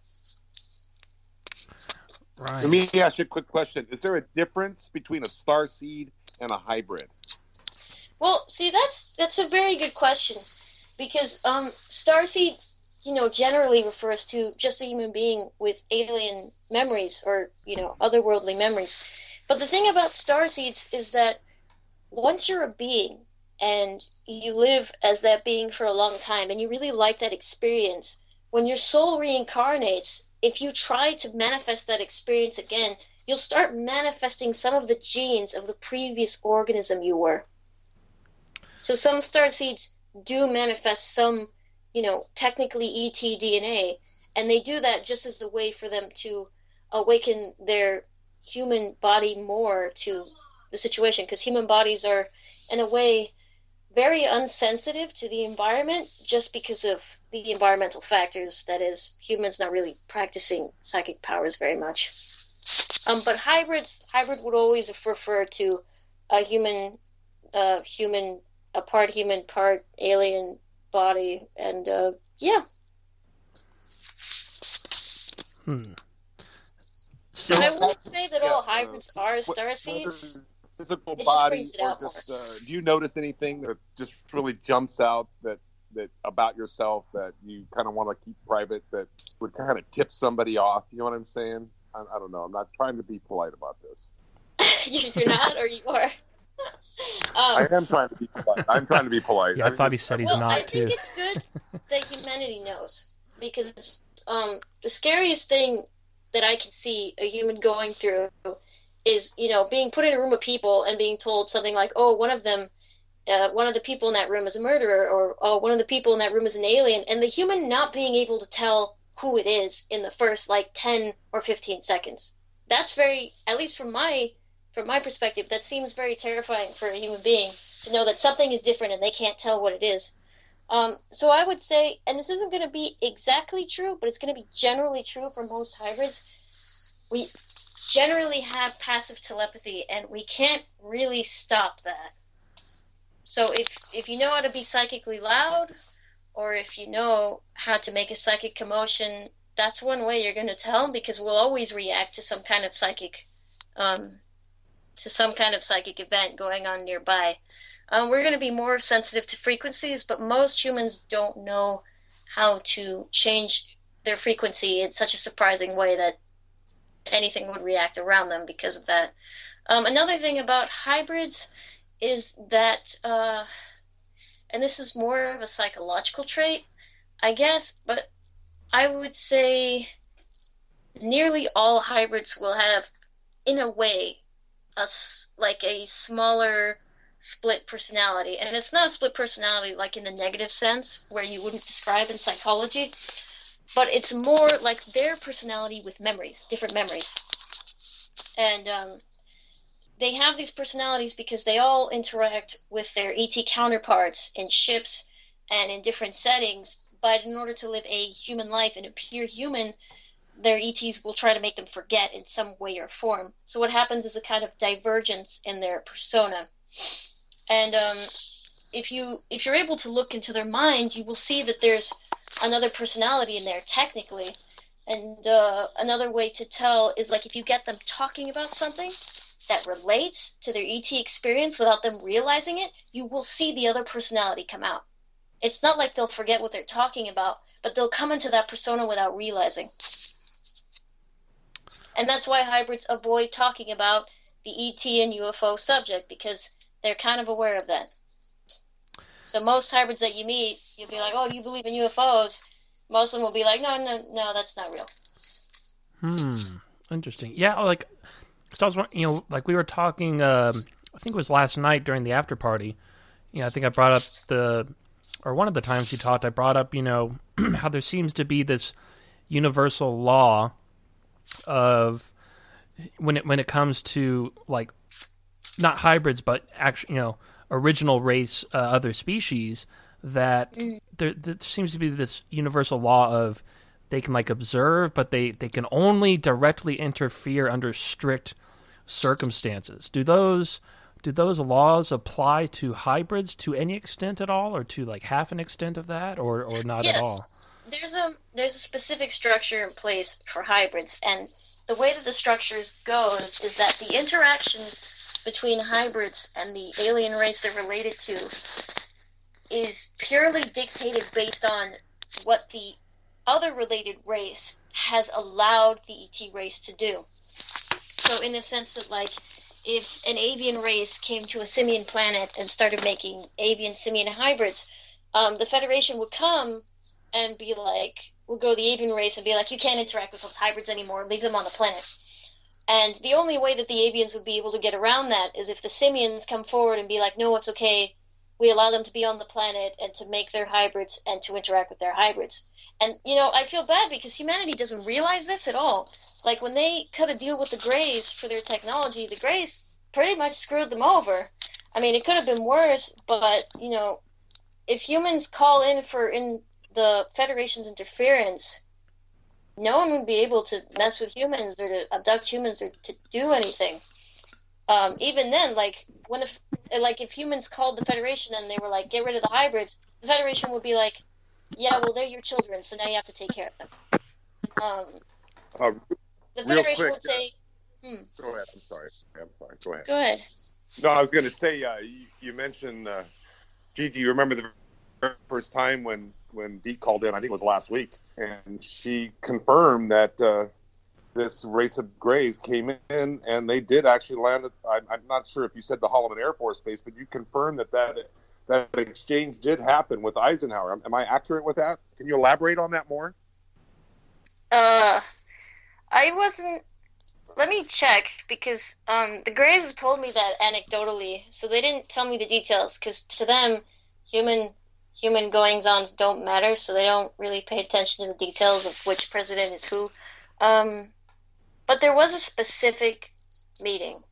Right. Let me ask you a quick question. Is there a difference between a starseed and a hybrid? Well, see, that's a very good question, because starseed, generally refers to just a human being with alien memories or, otherworldly memories. But the thing about starseeds is that once you're a being and you live as that being for a long time and you really like that experience, when your soul reincarnates, if you try to manifest that experience again, you'll start manifesting some of the genes of the previous organism you were. So some starseeds do manifest some, technically E.T. DNA, and they do that just as a way for them to awaken their human body more to the situation, because human bodies are, in a way, very unsensitive to the environment just because of the environmental factors. That is, humans not really practicing psychic powers very much. But hybrid would always refer to a human, a part human, part alien body, and yeah. So, and I won't say that all hybrids are starseeds. Physical body, or just do you notice anything that just really jumps out that about yourself that you kind of want to keep private, that would kind of tip somebody off? You know what I'm saying? I don't know. I'm not trying to be polite about this. You're not, or you are? I am trying to be polite. I'm trying to be polite. Yeah, I thought he said he's not too. I think it's good that humanity knows, because the scariest thing that I can see a human going through is, being put in a room of people and being told something like, oh, one of the people in that room is a murderer, or oh, one of the people in that room is an alien, and the human not being able to tell who it is in the first like 10 or 15 seconds. That's very, at least from my perspective, that seems very terrifying for a human being to know that something is different and they can't tell what it is. So I would say, and this isn't going to be exactly true, but it's going to be generally true for most hybrids, we generally have passive telepathy, and we can't really stop that. So if you know how to be psychically loud, or if you know how to make a psychic commotion, that's one way you're going to tell, because we'll always react to some kind of psychic event going on nearby. We're going to be more sensitive to frequencies, but most humans don't know how to change their frequency in such a surprising way that anything would react around them because of that. Another thing about hybrids is that, and this is more of a psychological trait, I guess, but I would say nearly all hybrids will have, in a way, a smaller split personality. And it's not a split personality like in the negative sense, where you wouldn't describe in psychology, but it's more like their personality with memories, different memories. And they have these personalities because they all interact with their ET counterparts in ships and in different settings, but in order to live a human life and appear human, their ETs will try to make them forget in some way or form. So what happens is a kind of divergence in their persona. And if you're able to look into their mind, you will see that there's another personality in there, technically. And another way to tell is like if you get them talking about something that relates to their ET experience without them realizing it, you will see the other personality come out. It's not like they'll forget what they're talking about, but they'll come into that persona without realizing. And that's why hybrids avoid talking about the ET and UFO subject, because they're kind of aware of that. So most hybrids that you meet, you'll be like, oh, do you believe in UFOs? Most of them will be like, no, that's not real. Interesting. Yeah, like, cause I was, like we were talking, I think it was last night during the after party. I think I brought up one of the times you talked, I brought up, how there seems to be this universal law of when it comes to like not hybrids, but actually, original race, other species, that there seems to be this universal law of they can like observe, but they can only directly interfere under strict circumstances. Do those laws apply to hybrids to any extent at all, or to like half an extent of that, or not Yes. at all? There's a specific structure in place for hybrids, and the way that the structures goes is that the interaction between hybrids and the alien race they're related to is purely dictated based on what the other related race has allowed the ET race to do. So in the sense that, like, if an avian race came to a simian planet and started making avian-simian hybrids, the Federation would come and be like, we'll go to the avian race and be like, you can't interact with those hybrids anymore, leave them on the planet. And the only way that the avians would be able to get around that is if the simians come forward and be like, no, it's okay, we allow them to be on the planet and to make their hybrids and to interact with their hybrids. And, I feel bad because humanity doesn't realize this at all. Like, when they cut a deal with the Greys for their technology, the Greys pretty much screwed them over. I mean, it could have been worse, but, if humans call in the Federation's interference, no one would be able to mess with humans or to abduct humans or to do anything. Even then, like, if humans called the Federation and they were like, get rid of the hybrids, the Federation would be like, yeah, well, they're your children, so now you have to take care of them. The Federation would say... Go ahead. I'm sorry. Go ahead. Go ahead. No, I was going to say, you mentioned, Gigi, you remember the very first time when D.E.E.T called in, I think it was last week, and she confirmed that this race of Greys came in and they did actually land at, I'm not sure if you said the Holloman Air Force Base, but you confirmed that exchange did happen with Eisenhower. Am I accurate with that? Can you elaborate on that more? I wasn't... Let me check, because the Greys have told me that anecdotally, so they didn't tell me the details, because to them, human human goings-ons don't matter, so they don't really pay attention to the details of which president is who. But there was a specific meeting.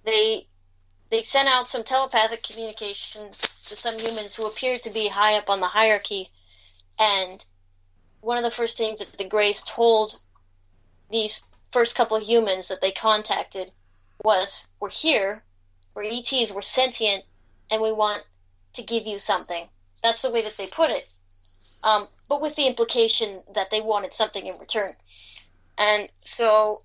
They sent out some telepathic communication to some humans who appeared to be high up on the hierarchy, and one of the first things that the Greys told these first couple of humans that they contacted was, we're here, we're ETs, we're sentient, and we want to give you something. That's the way that they put it. But with the implication that they wanted something in return. And so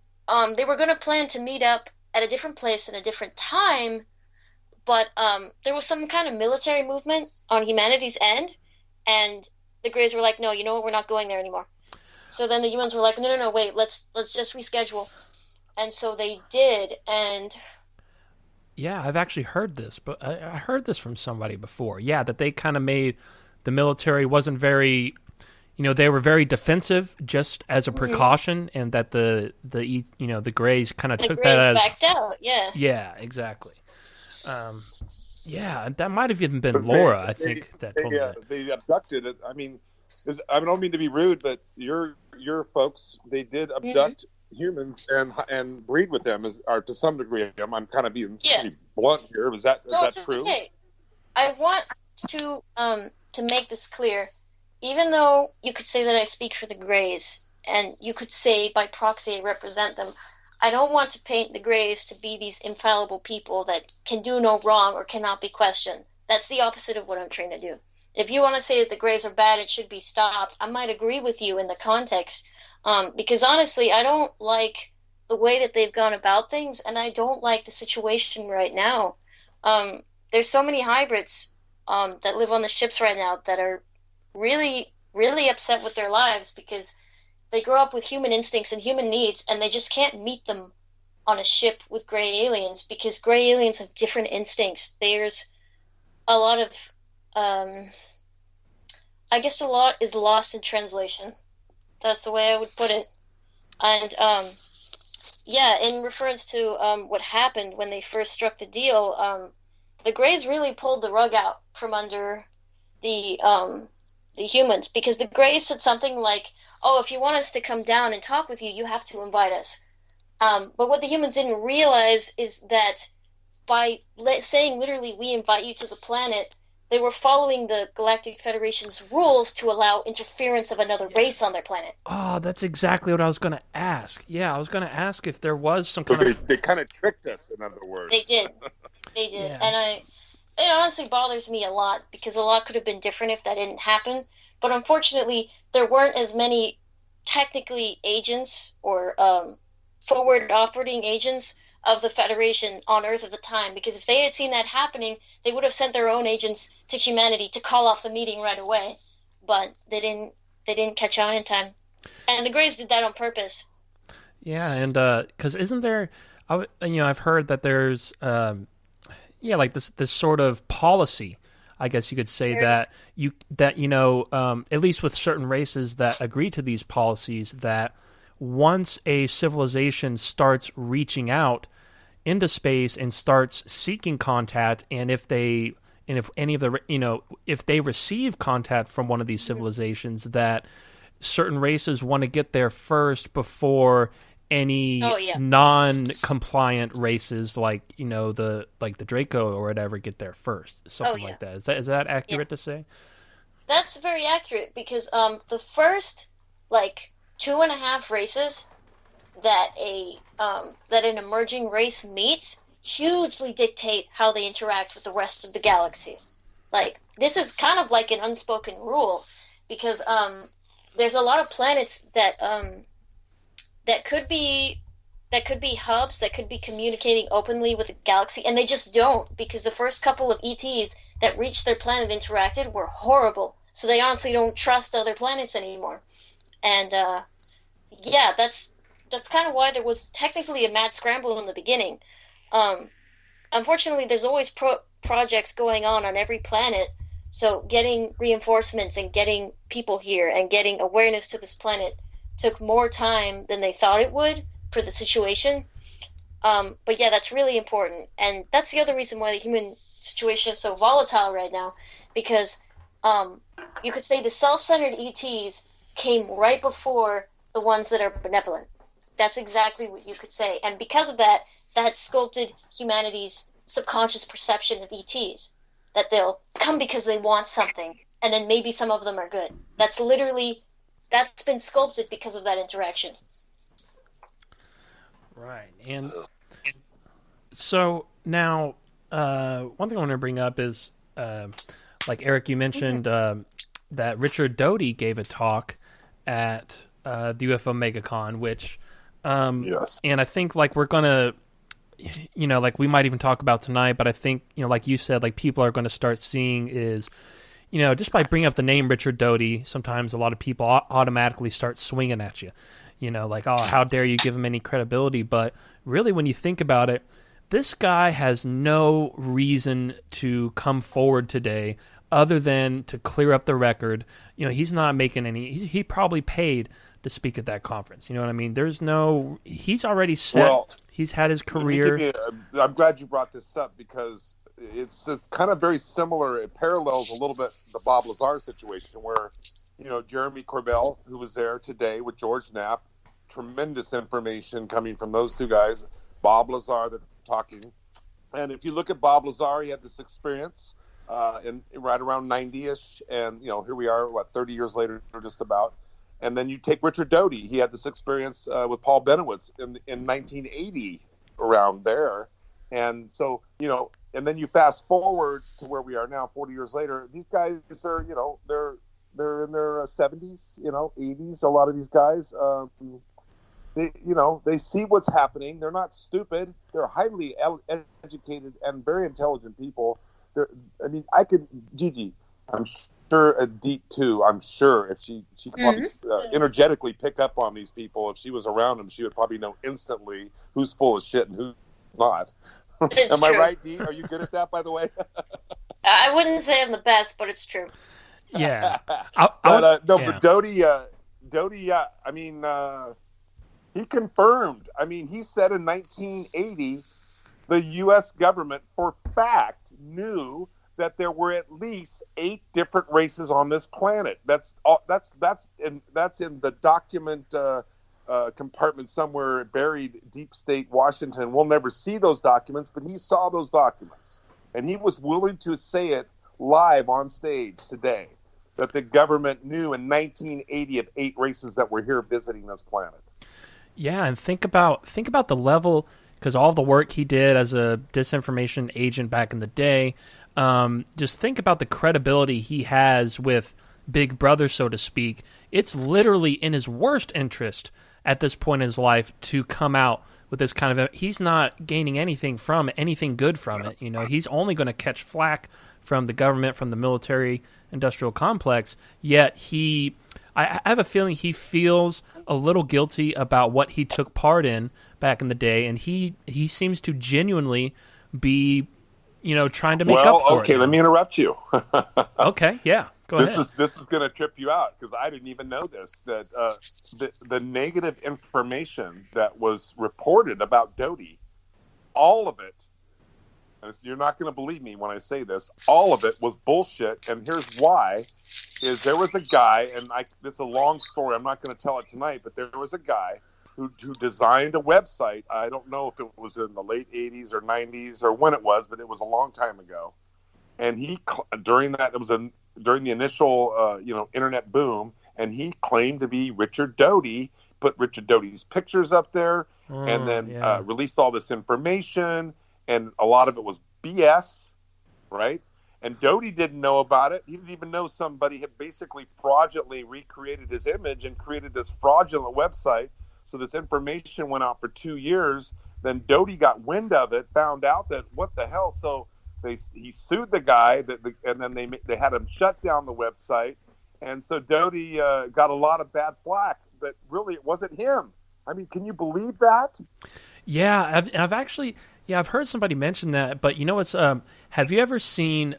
they were going to plan to meet up at a different place and a different time, but there was some kind of military movement on humanity's end, and the Greys were like, no, you know what, we're not going there anymore. So then the humans were like, no, wait, let's just reschedule. And so they did, and... Yeah, I've actually heard this, but I heard this from somebody before. Yeah, that they kind of made the military wasn't very, they were very defensive just as a precaution, and that the Greys kind of took that as backed out. Yeah. Yeah, exactly. Yeah, that might have even been Laura. I think that told me that. They abducted it. I mean, I don't mean to be rude, but your folks, they did abduct humans and breed with them, or to some degree. I'm kind of being pretty blunt here. Is that true? Okay. I want to make this clear. Even though you could say that I speak for the Greys, and you could say by proxy I represent them, I don't want to paint the Greys to be these infallible people that can do no wrong or cannot be questioned. That's the opposite of what I'm trying to do. If you want to say that the Greys are bad, it should be stopped, I might agree with you in the context. Because honestly, I don't like the way that they've gone about things, and I don't like the situation right now. There's so many hybrids that live on the ships right now that are really, really upset with their lives because they grow up with human instincts and human needs, and they just can't meet them on a ship with gray aliens because gray aliens have different instincts. There's a lot of, I guess a lot is lost in translation. That's the way I would put it. And, in reference to what happened when they first struck the deal, the Greys really pulled the rug out from under the humans, because the Greys said something like, oh, if you want us to come down and talk with you, you have to invite us. But what the humans didn't realize is that by saying literally, we invite you to the planet, they were following the Galactic Federation's rules to allow interference of another race on their planet. Oh, that's exactly what I was going to ask. Yeah, I was going to ask if there was some kind of... They kind of tricked us, in other words. They did. Yeah. And it honestly bothers me a lot, because a lot could have been different if that didn't happen. But unfortunately, there weren't as many technically agents or forward operating agents of the Federation on Earth at the time, because if they had seen that happening, they would have sent their own agents to humanity to call off the meeting right away. But they didn't catch on in time. And the Greys did that on purpose. Yeah, and because isn't there, I've heard that there's, like this sort of policy, I guess you could say, that at least with certain races that agree to these policies, that once a civilization starts reaching out into space and starts seeking contact, and if they receive contact from one of these civilizations, that certain races want to get there first before any non-compliant races like the Draco or whatever get there first, something like that. Is that accurate to say? That's very accurate, because the first 2.5 races that an emerging race meets hugely dictate how they interact with the rest of the galaxy. This is kind of like an unspoken rule, because there's a lot of planets that could be hubs that could be communicating openly with the galaxy, and they just don't, because the first couple of ETs that reached their planet interacted were horrible. So they honestly don't trust other planets anymore. And that's kind of why there was technically a mad scramble in the beginning. Unfortunately, there's always projects going on every planet, so getting reinforcements and getting people here and getting awareness to this planet took more time than they thought it would for the situation. But yeah, that's really important. And that's the other reason why the human situation is so volatile right now, because you could say the self-centered ETs came right before the ones that are benevolent. That's exactly what you could say. And because of that, that sculpted humanity's subconscious perception of ETs. That they'll come because they want something, and then maybe some of them are good. That's been sculpted because of that interaction. Right. And so now, one thing I want to bring up is, like Eric, you mentioned that Richard Doty gave a talk at the UFO MegaCon, which, Yes. and I think like we're gonna, like we might even talk about tonight, but I think like you said, like people are going to start seeing is, just by bringing up the name Richard Doty, sometimes a lot of people automatically start swinging at you, like, oh, how dare you give him any credibility? But really, when you think about it, this guy has no reason to come forward today other than to clear up the record. He's not making any. He probably paid to speak at that conference. You know what I mean? He's already set. Well, he's had his career. I'm glad you brought this up because it's kind of very similar. It parallels a little bit the Bob Lazar situation where, Jeremy Corbell, who was there today with George Knapp, tremendous information coming from those two guys. Bob Lazar, they're talking. And if you look at Bob Lazar, he had this experience in right around 90-ish. And, here we are, 30 years later, just about. And then you take Richard Doty. He had this experience with Paul Benowitz in 1980 around there. And so, and then you fast forward to where we are now, 40 years later. These guys are, they're in their 70s, 80s, a lot of these guys. They see what's happening. They're not stupid. They're highly educated and very intelligent people. Gigi, I'm sure a D.E.E.T too. I'm sure if she could probably energetically pick up on these people. If she was around them, she would probably know instantly who's full of shit and who's not. Am I right, Dee? Are you good at that, by the way? I wouldn't say I'm the best, but it's true. Yeah. But Doty, he confirmed. He said in 1980, the U.S. government, for fact, knew that there were at least 8 different races on this planet. That's in the document compartment somewhere buried deep state Washington. We'll never see those documents, but he saw those documents, and he was willing to say it live on stage today that the government knew in 1980 of 8 races that were here visiting this planet. Yeah, and think about the level, because all the work he did as a disinformation agent back in the day. Just think about the credibility he has with Big Brother, so to speak. It's literally in his worst interest at this point in his life to come out with this kind of. He's not gaining anything good from it. He's only going to catch flack from the government, from the military-industrial complex. Yet I have a feeling he feels a little guilty about what he took part in back in the day, and he seems to genuinely be, trying to make up for it. Okay, let me interrupt you. Okay, yeah, go ahead. This is going to trip you out because I didn't even know this. That the negative information that was reported about Doty, all of it, and you're not going to believe me when I say this, all of it was bullshit. And here's why: is there was a guy, and it's a long story. I'm not going to tell it tonight, but there was a guy who designed a website. I don't know if it was in the late 80s or 90s or when it was, but it was a long time ago. And during the initial internet boom, and he claimed to be Richard Doty, put Richard Doty's pictures up there, and then released all this information, and a lot of it was BS, right? And Doty didn't know about it. He didn't even know somebody had basically fraudulently recreated his image and created this fraudulent website. So this information went out for 2 years. Then Doty got wind of it, found out that what the hell. So he sued the guy, and then they had him shut down the website. And so Doty got a lot of bad flack, but really it wasn't him. Can you believe that? Yeah, I've heard somebody mention that. But have you ever seen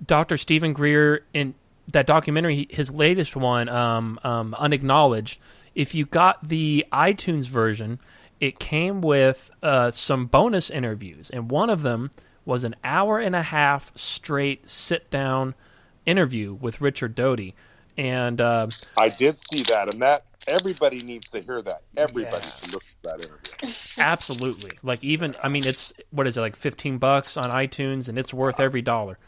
Dr. Stephen Greer in that documentary, his latest one, Unacknowledged? If you got the iTunes version, it came with some bonus interviews, and one of them was an hour and a half straight sit-down interview with Richard Doty. And I did see that, and that everybody needs to hear that. Everybody Yeah. should listen to that interview. Absolutely. Like, even, I mean, it's, what is it, like $15 on iTunes, and it's worth every dollar.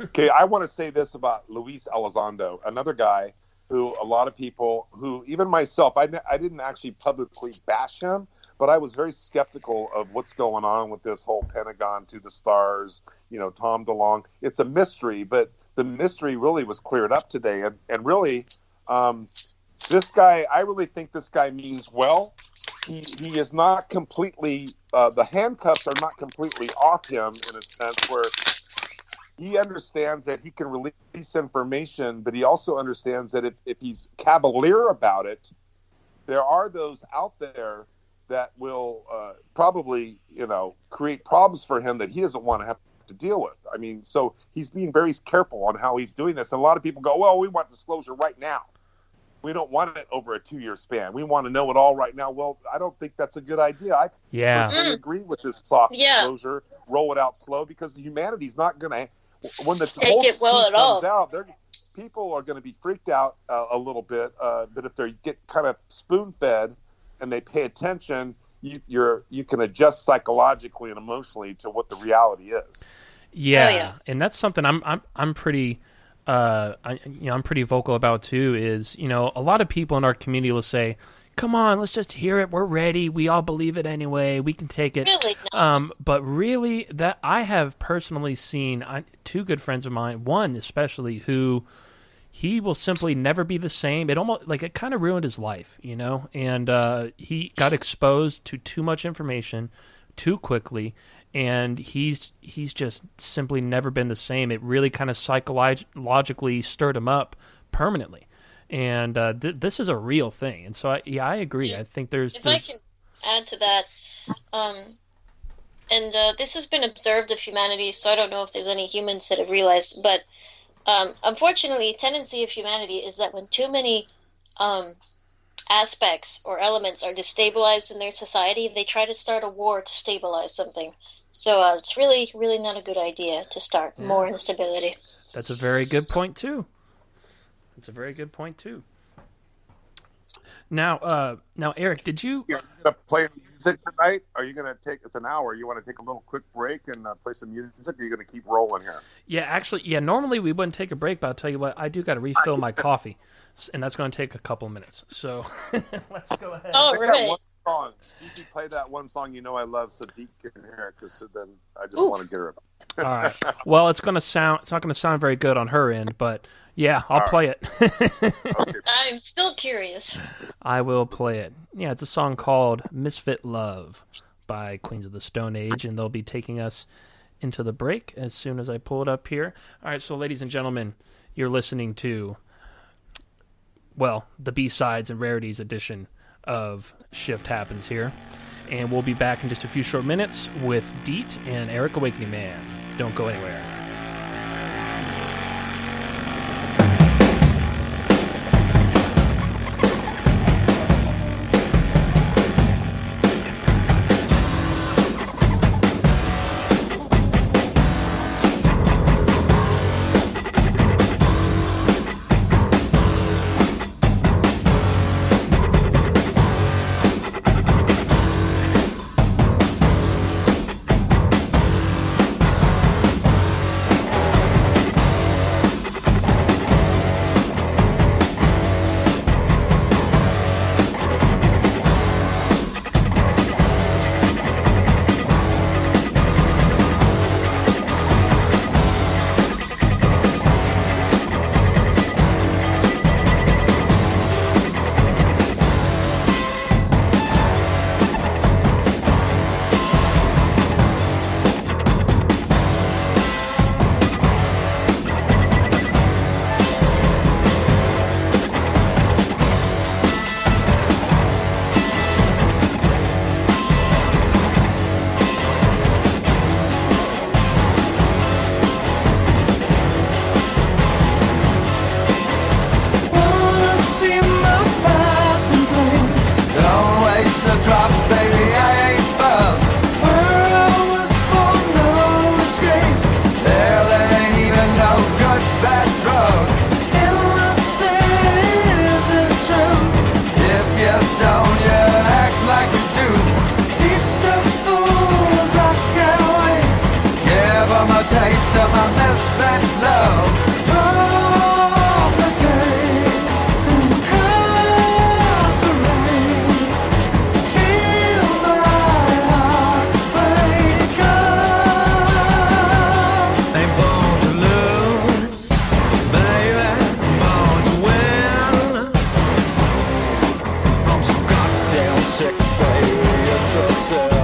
Okay, I want to say this about Luis Elizondo, another guy who a lot of people, who even myself, I didn't actually publicly bash him, but I was very skeptical of what's going on with this whole Pentagon to the stars, Tom DeLonge. It's a mystery, but the mystery really was cleared up today. And really, this guy, I really think this guy means well. He is not completely, the handcuffs are not completely off him in a sense where he understands that he can release information, but he also understands that if he's cavalier about it, there are those out there that will probably, create problems for him that he doesn't want to have to deal with. I mean, so he's being very careful on how he's doing this. And a lot of people go, well, we want disclosure right now. We don't want it over a 2-year span. We want to know it all right now. Well, I don't think that's a good idea. I personally agree with this soft disclosure. Roll it out slow, because humanity's not going to, when the whole it well truth at all. comes out, people are going to be freaked out a little bit. But if they get kind of spoon-fed and they pay attention, you can adjust psychologically and emotionally to what the reality is. Yeah, and that's something I'm pretty I'm pretty vocal about too. Is a lot of people in our community will say, "Come on, let's just hear it. We're ready. We all believe it anyway. We can take it." Really not. But really, that I have personally seen two good friends of mine, one especially, who he will simply never be the same. It almost it kind of ruined his life, and he got exposed to too much information too quickly. And he's just simply never been the same. It really kind of psychologically stirred him up permanently. And this is a real thing. And so, I agree. I think there's... I can add to that, this has been observed of humanity, so I don't know if there's any humans that have realized, but unfortunately, a tendency of humanity is that when too many aspects or elements are destabilized in their society, they try to start a war to stabilize something. So it's really, really not a good idea to start more instability. That's a very good point, too. Now, Eric, did you... You're going to play music tonight? Are you going to take... It's an hour. You want to take a little quick break and play some music? Or are you going to keep rolling here? Yeah, actually, normally we wouldn't take a break, but I'll tell you what, I do got to refill my coffee, and that's going to take a couple minutes. So let's go ahead. Oh, right. One song. You can play that one song I love so D.E.E.T can hear it, because then I just want to get her. All right. Well, it's not going to sound very good on her end, but yeah, I'll play it. Okay. I'm still curious. I will play it. Yeah, it's a song called Misfit Love by Queens of the Stone Age, and they'll be taking us into the break as soon as I pull it up here. All right, so ladies and gentlemen, you're listening to, the B-Sides and Rarities edition of Shift Happens here. And we'll be back in just a few short minutes with D.E.E.T and Erik Awakening Man. Don't go anywhere. of my misspent love. From the pain incarcerate, feel my heart break up. Ain't born to lose, baby, born to win. I'm so goddamn sick, baby, it's so sad.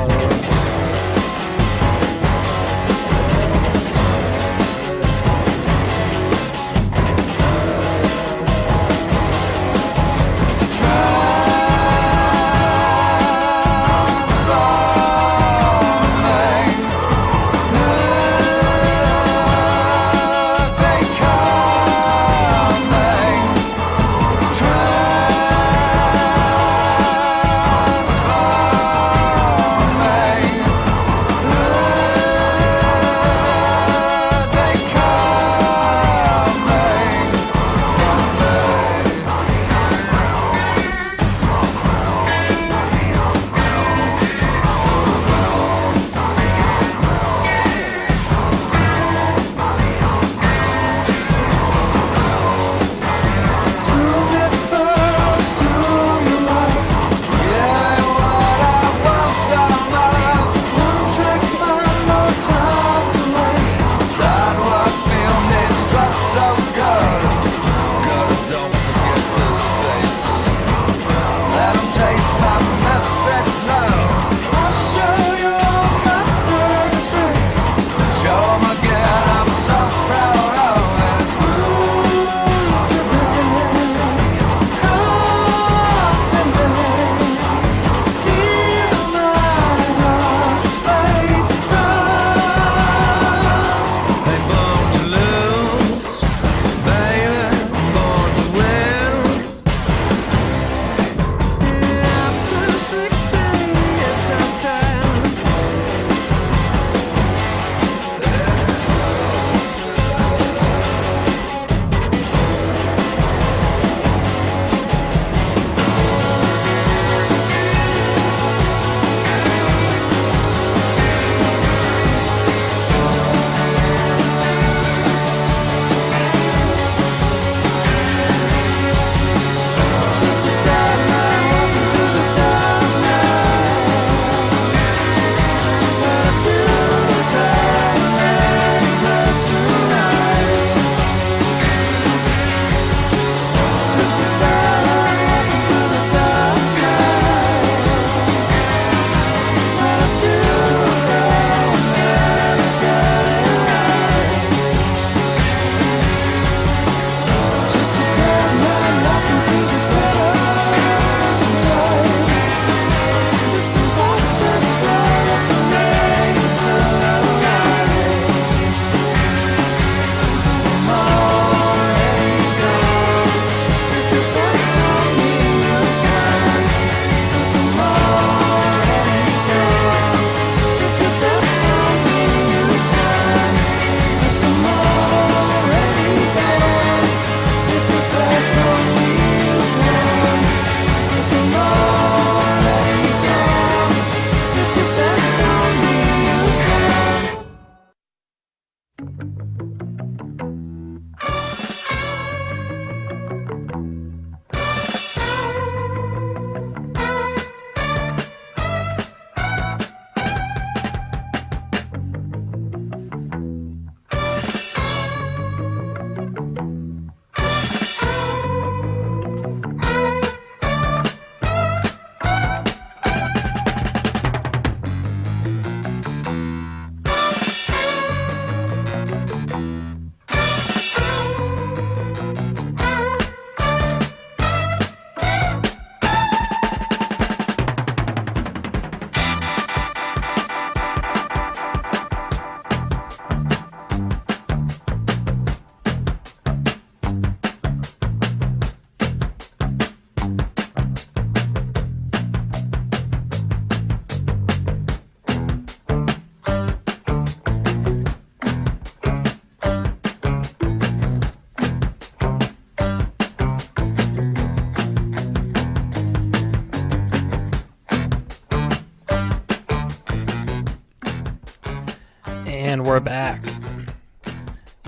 And we're back.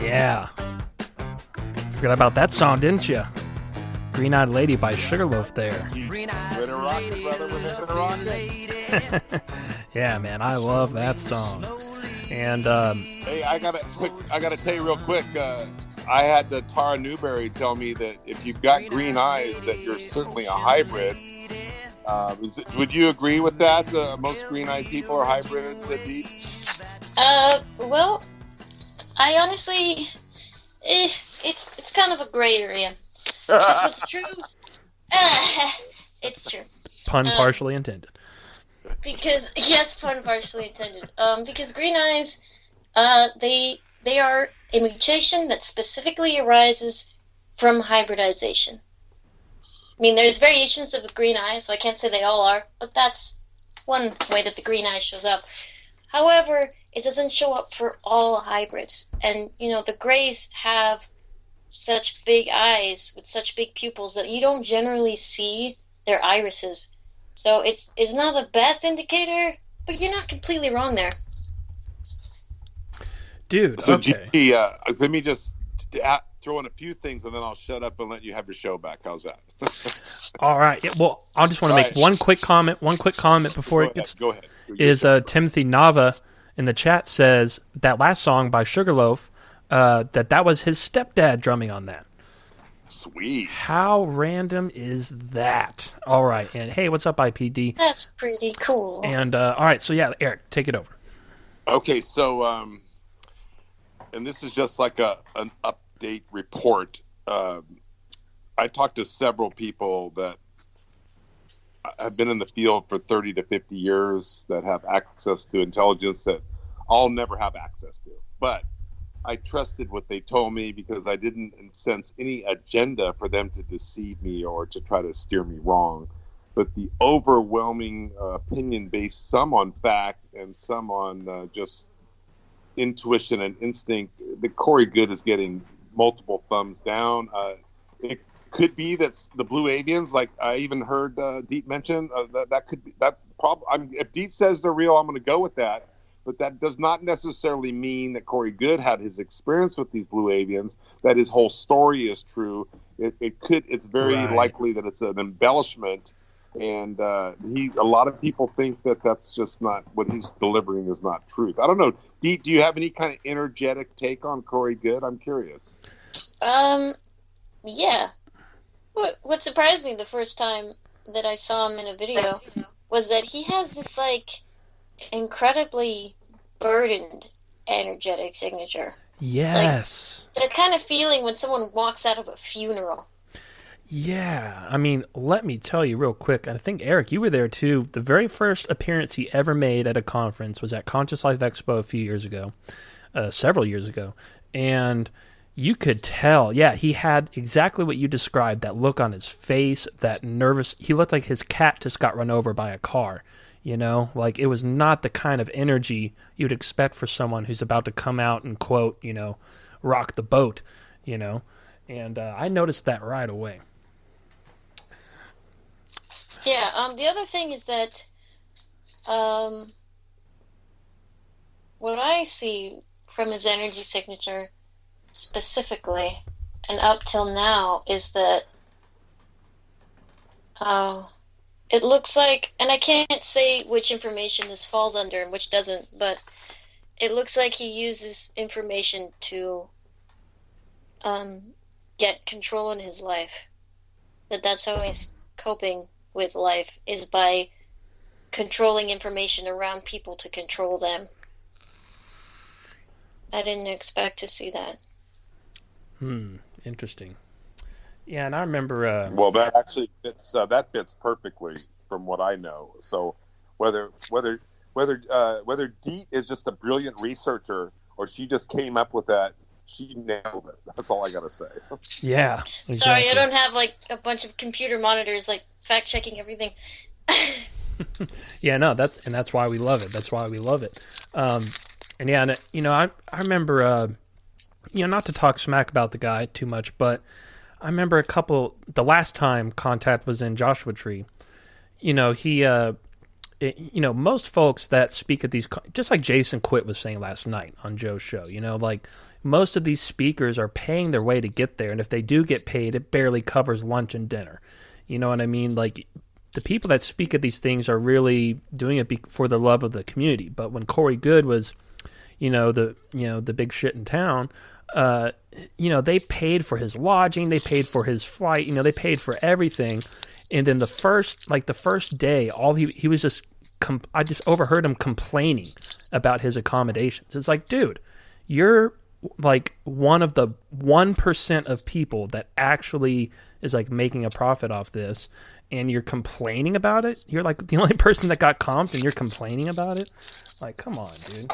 Yeah. Forgot about that song, didn't you? Green Eyed Lady by Sugarloaf there. Way to rock it, brother. Way to rock it. Yeah, man, I love that song. And Hey, I gotta tell you real quick. I had Tara Newberry tell me that if you've got green eyes, that you're certainly a hybrid. Would you agree with that? Most green-eyed people are hybrids at D.E.E.T. Well, I honestly, it's kind of a gray area. Because what's true, it's true. pun partially intended. Because yes, pun partially intended. Because green eyes, they are a mutation that specifically arises from hybridization. I mean, there's variations of the green eye, so I can't say they all are, but that's one way that the green eye shows up. However, it doesn't show up for all hybrids. And, the grays have such big eyes with such big pupils that you don't generally see their irises. So it's not the best indicator, but you're not completely wrong there. Dude, so okay. G, let me just throw in a few things, and then I'll shut up and let you have your show back. How's that? All right. Yeah, well, I just want to make one quick comment before it gets... Go ahead. Is Timothy Nava in the chat says that last song by Sugarloaf, that was his stepdad drumming on that. Sweet. How random is that? All right. And hey, what's up, IPD? That's pretty cool. And all right. So yeah, Eric, take it over. Okay. So, and this is just like an update report. I talked to several people that have been in the field for 30 to 50 years that have access to intelligence that I'll never have access to. But I trusted what they told me because I didn't sense any agenda for them to deceive me or to try to steer me wrong. But the overwhelming opinion based some on fact and some on just intuition and instinct, that Corey Good is getting multiple thumbs down. It could be that's the blue avians, like I even heard D.E.E.T mention. That could be that problem. I mean, if D.E.E.T says they're real, I'm going to go with that. But that does not necessarily mean that Corey Good had his experience with these blue avians, that his whole story is true. It's very likely that it's an embellishment. And a lot of people think that that's just not what he's delivering is not truth. I don't know. D, do you have any kind of energetic take on Corey Good? I'm curious. Yeah. What surprised me the first time that I saw him in a video was that he has this incredibly burdened energetic signature. Yes. That kind of feeling when someone walks out of a funeral. Yeah. I mean, let me tell you real quick. I think, Eric, you were there too. The very first appearance he ever made at a conference was at Conscious Life Expo a few years ago, several years ago. And you could tell, he had exactly what you described, that look on his face, that nervous. He looked like his cat just got run over by a car. Like it was not the kind of energy you'd expect for someone who's about to come out and quote, rock the boat, and I noticed that right away. Yeah. The other thing is that, what I see from his energy signature specifically and up till now is that, it looks like, and I can't say which information this falls under and which doesn't, but it looks like he uses information to get control in his life. That's how he's coping with life, is by controlling information around people to control them. I didn't expect to see that. Interesting. Yeah, and I remember. Well, that actually that fits perfectly from what I know. So whether Dee is just a brilliant researcher or she just came up with that, she nailed it. That's all I gotta say. Yeah. Exactly. Sorry, I don't have a bunch of computer monitors fact checking everything. Yeah, no, that's why we love it. That's why we love it. And yeah, and I remember not to talk smack about the guy too much, but I remember the last time Contact was in Joshua Tree, he most folks that speak at these, just like Jason Quitt was saying last night on Joe's show, like most of these speakers are paying their way to get there. And if they do get paid, it barely covers lunch and dinner. You know what I mean? Like the people that speak at these things are really doing it for the love of the community. But when Corey Good was, the big shit in town, they paid for his lodging, they paid for his flight, they paid for everything. And then the first day, he was just, I just overheard him complaining about his accommodations. It's like, dude, you're like one of the 1% of people that actually is like making a profit off this, and you're complaining about it. You're like the only person that got comped, and you're complaining about it. Like, come on, dude.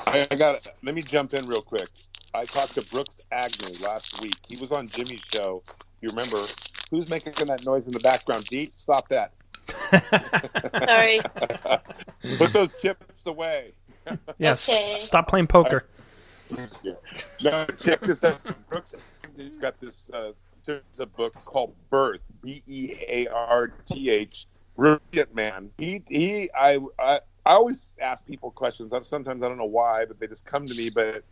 Let me jump in real quick. I talked to Brooks Agnew last week. He was on Jimmy's show. You remember? Who's making that noise in the background? D.E.E.T, stop that. Sorry. Put those chips away. Yes. Okay. Stop playing poker. Yeah. No, check this out. Brooks Agnew's got this series of books called Birth, B-E-A-R-T-H. Brilliant man. I always ask people questions. Sometimes I don't know why, but they just come to me. But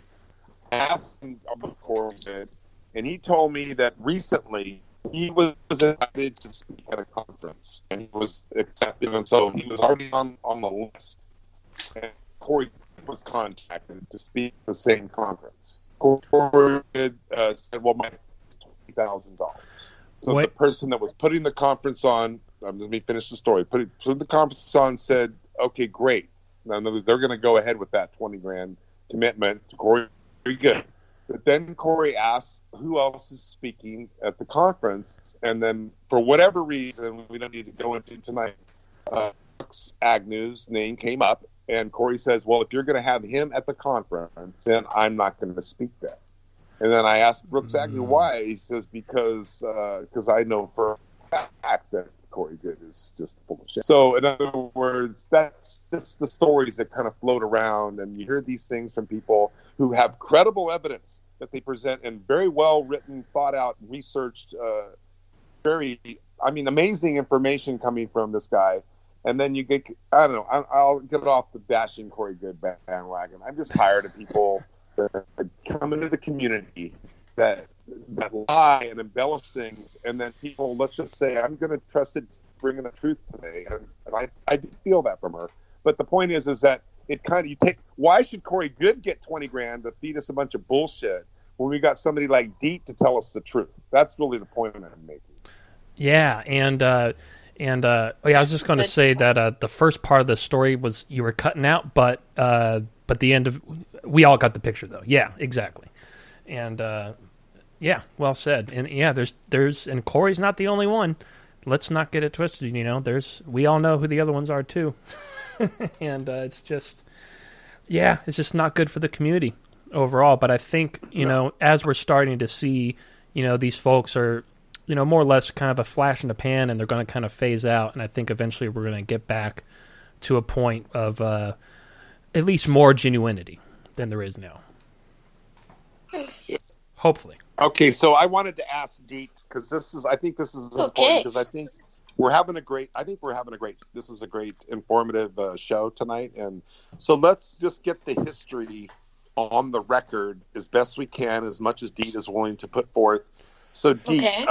I asked him about Corbett, and he told me that recently he was invited to speak at a conference, and he was accepted, and so he was already on the list. And Corey was contacted to speak at the same conference. Corey said, "Well, my $20,000." So the person that was putting the conference on, let me finish the story. Put the conference on, said, "Okay, great." Now they're going to go ahead with that $20,000 commitment to Corey. Very good. But then Corey asked who else is speaking at the conference, and then for whatever reason, we don't need to go into tonight, Brooks Agnew's name came up, and Corey says, "Well, if you're going to have him at the conference, then I'm not going to speak there." And then I asked Brooks Agnew why. He says, because I know for a fact that Corey Good is just full of shit. So in other words, that's just the stories that kind of float around, and you hear these things from people who have credible evidence that they present in very well written, thought out, researched, amazing information coming from this guy. And then you get, I don't know, I'll get off the bashing Corey Good bandwagon. I'm just tired of people that come into the community that lie and embellish things, and then people, let's just say, I'm going to trust it bringing the truth today. And I do feel that from her. But the point is that it kind of, why should Corey Good get $20,000 to feed us a bunch of bullshit when we got somebody like D.E.E.T to tell us the truth? That's really the point I'm making. Yeah, I was just going to say that the first part of the story was you were cutting out, but the end of, we all got the picture though. Yeah, exactly. And yeah, well said. And yeah, there's and Corey's not the only one. Let's not get it twisted. We all know who the other ones are too. And it's just not good for the community overall. But I think, as we're starting to see, these folks are, more or less kind of a flash in the pan, and they're going to kind of phase out. And I think eventually we're going to get back to a point of at least more genuinity than there is now. Hopefully. Okay, so I wanted to ask D.E.E.T, because I think this is important, because I think we're having a great, this is a great informative show tonight. And so let's just get the history on the record as best we can, as much as D.E.E.T is willing to put forth. So D.E.E.T,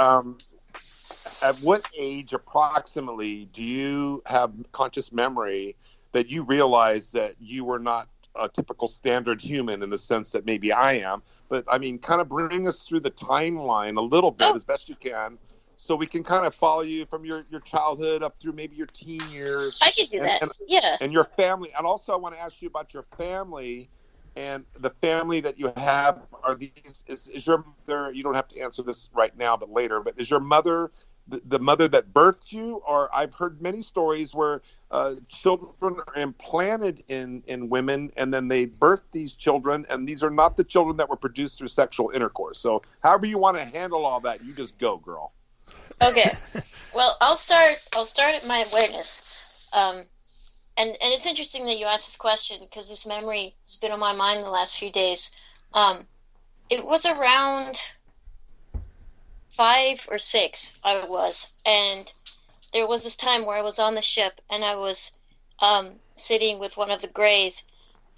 at what age approximately do you have conscious memory that you realized that you were not a typical standard human in the sense that maybe I am? But I mean, kind of bring us through the timeline a little bit as best you can, so we can kind of follow you from your childhood up through maybe your teen years. I could do that. And your family. And also I want to ask you about your family and the family that you have. Are these, is your mother, you don't have to answer this right now, but later, but is your mother the mother that birthed you? Or I've heard many stories where children are implanted in women, and then they birth these children, and these are not the children that were produced through sexual intercourse. So however you want to handle all that, you just go, girl. Okay. Well, I'll start at my awareness. And it's interesting that you asked this question, because this memory has been on my mind the last few days. It was around 5 or 6 I was, and there was this time where I was on the ship, and I was sitting with one of the Greys,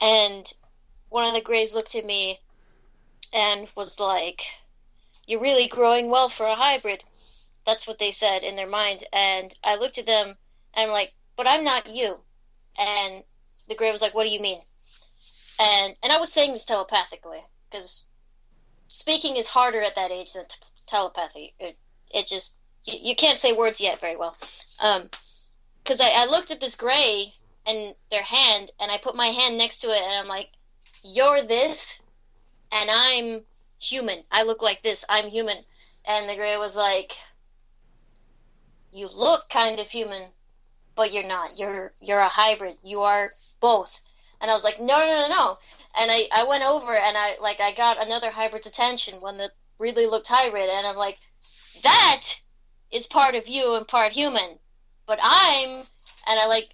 and one of the Greys looked at me and was like, "You're really growing well for a hybrid." That's what they said in their mind. And I looked at them and I'm like, "But I'm not you." And the Grey was like, "What do you mean?" And I was saying this telepathically, because speaking is harder at that age than telepathy. It just, you can't say words yet very well. Because I looked at this Grey and their hand, and I put my hand next to it, and I'm like, "You're this, and I'm human. I look like this. I'm human." And the Grey was like, "You look kind of human, but you're not. You're a hybrid. You are both." And I was like, no. And I went over and I got another hybrid's attention, one that really looked hybrid, and I'm like, "That is part of you and part human. But and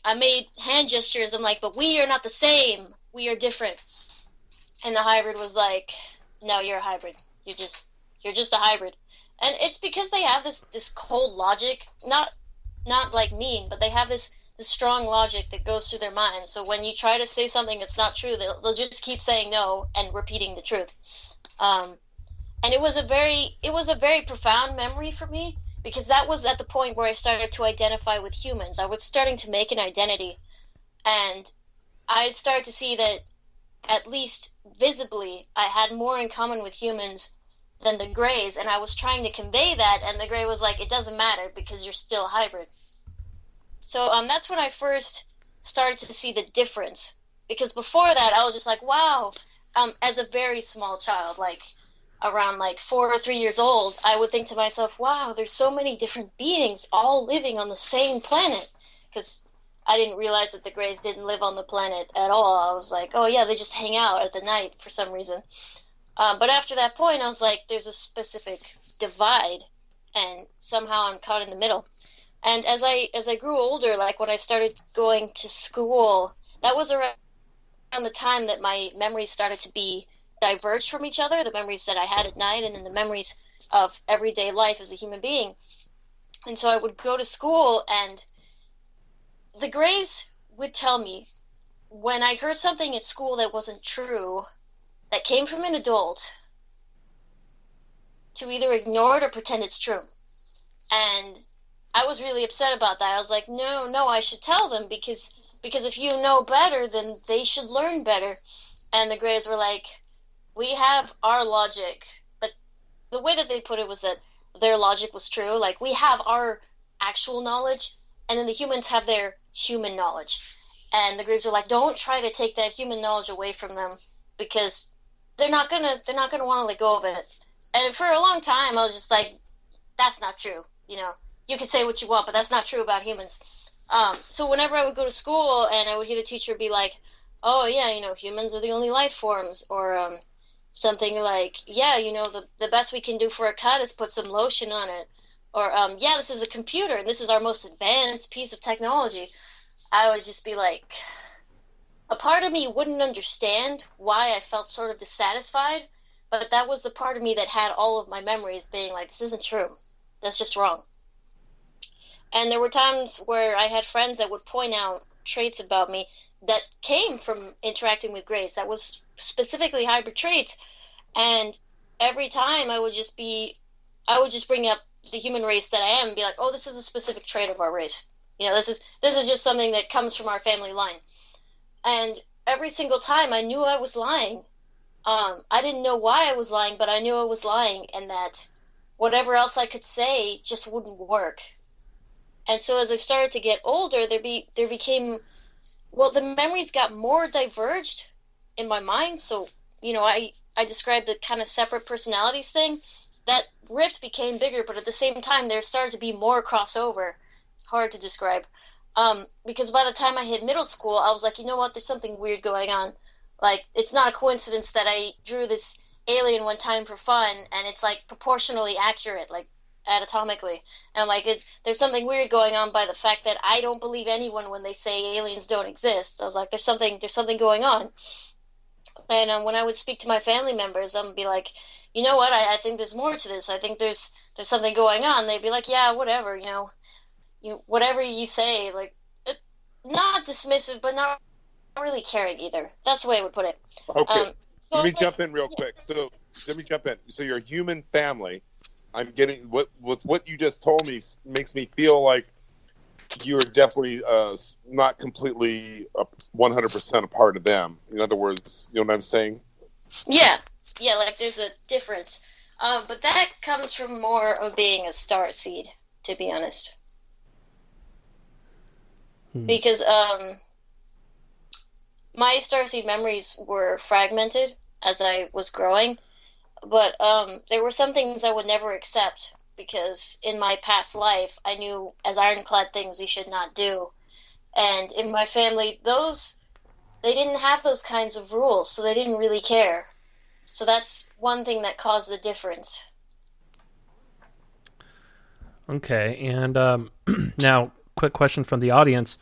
I made hand gestures. I'm like, "But we are not the same. We are different." And the hybrid was like, "No, you're a hybrid. You're just a hybrid." And it's because they have this cold logic, not like mean, but they have this strong logic that goes through their mind. So when you try to say something that's not true, they'll just keep saying no and repeating the truth. And it was a very profound memory for me, because that was at the point where I started to identify with humans. I was starting to make an identity, and I had started to see that, at least visibly, I had more in common with humans than the Greys, and I was trying to convey that, and the Grey was like, "It doesn't matter because you're still a hybrid." So that's when I first started to see the difference, because before that I was just like, wow, as a very small child, like around like 4 or 3 years old, I would think to myself, wow, there's so many different beings all living on the same planet, because I didn't realize that the Greys didn't live on the planet at all. I was like, oh yeah, they just hang out at the night for some reason. But after that point, I was like, there's a specific divide, and somehow I'm caught in the middle. And as I grew older, like when I started going to school, that was around the time that my memories started to be diverged from each other, the memories that I had at night and then the memories of everyday life as a human being. And so I would go to school, and the Greys would tell me when I heard something at school that wasn't true, that came from an adult, to either ignore it or pretend it's true. And I was really upset about that. I was like, no, I should tell them, because if you know better, then they should learn better. And the Greys were like, we have our logic, but the way that they put it was that their logic was true. Like, we have our actual knowledge, and then the humans have their human knowledge. And the Greys were like, don't try to take that human knowledge away from them, because they're not gonna want to let go of it. And for a long time, I was just like, that's not true. You can say what you want, but that's not true about humans. So whenever I would go to school and I would hear the teacher be like, oh yeah, humans are the only life forms, or something like, yeah, the best we can do for a cut is put some lotion on it, or yeah, this is a computer and this is our most advanced piece of technology, I would just be like, a part of me wouldn't understand why I felt sort of dissatisfied, but that was the part of me that had all of my memories being like, this isn't true, that's just wrong. And there were times where I had friends that would point out traits about me that came from interacting with Greys, that was specifically hybrid traits. And every time I would just bring up the human race that I am and be like, oh, this is a specific trait of our race. This is just something that comes from our family line. And every single time I knew I was lying. I didn't know why I was lying, but I knew I was lying, and that whatever else I could say just wouldn't work. And so as I started to get older, there became, well, the memories got more diverged in my mind. So, I described the kind of separate personalities thing. That rift became bigger, but at the same time, there started to be more crossover. It's hard to describe. Because by the time I hit middle school, I was like, you know what, there's something weird going on. Like, it's not a coincidence that I drew this alien one time for fun, and it's, like, proportionally accurate, like, anatomically. And I'm like, there's something weird going on by the fact that I don't believe anyone when they say aliens don't exist. I was like, there's something going on. And when I would speak to my family members, I would be like, you know what, I think there's more to this. I think there's something going on. They'd be like, yeah, whatever, whatever you say, like, not dismissive, but not really caring either. That's the way I would put it. Okay. So Let me like, jump in real quick. So let me jump in. So your human family, I'm getting what you just told me makes me feel like you're definitely not completely 100% a part of them. In other words, you know what I'm saying? Yeah, like there's a difference. But that comes from more of being a star seed, to be honest. Because my starseed memories were fragmented as I was growing, but there were some things I would never accept because in my past life I knew as ironclad things we should not do, and in my family they didn't have those kinds of rules, so they didn't really care. So that's one thing that caused the difference. Okay, and now, quick question from the audience.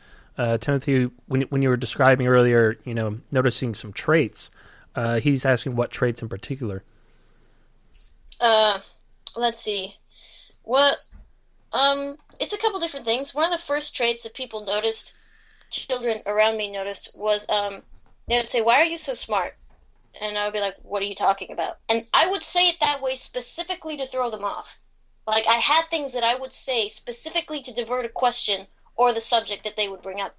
Timothy, when you were describing earlier, noticing some traits, he's asking what traits in particular. Let's see. It's a couple different things. One of the first traits that people noticed, children around me noticed, was they would say, "Why are you so smart?" And I would be like, "What are you talking about?" And I would say it that way specifically to throw them off. Like, I had things that I would say specifically to divert a question or the subject that they would bring up.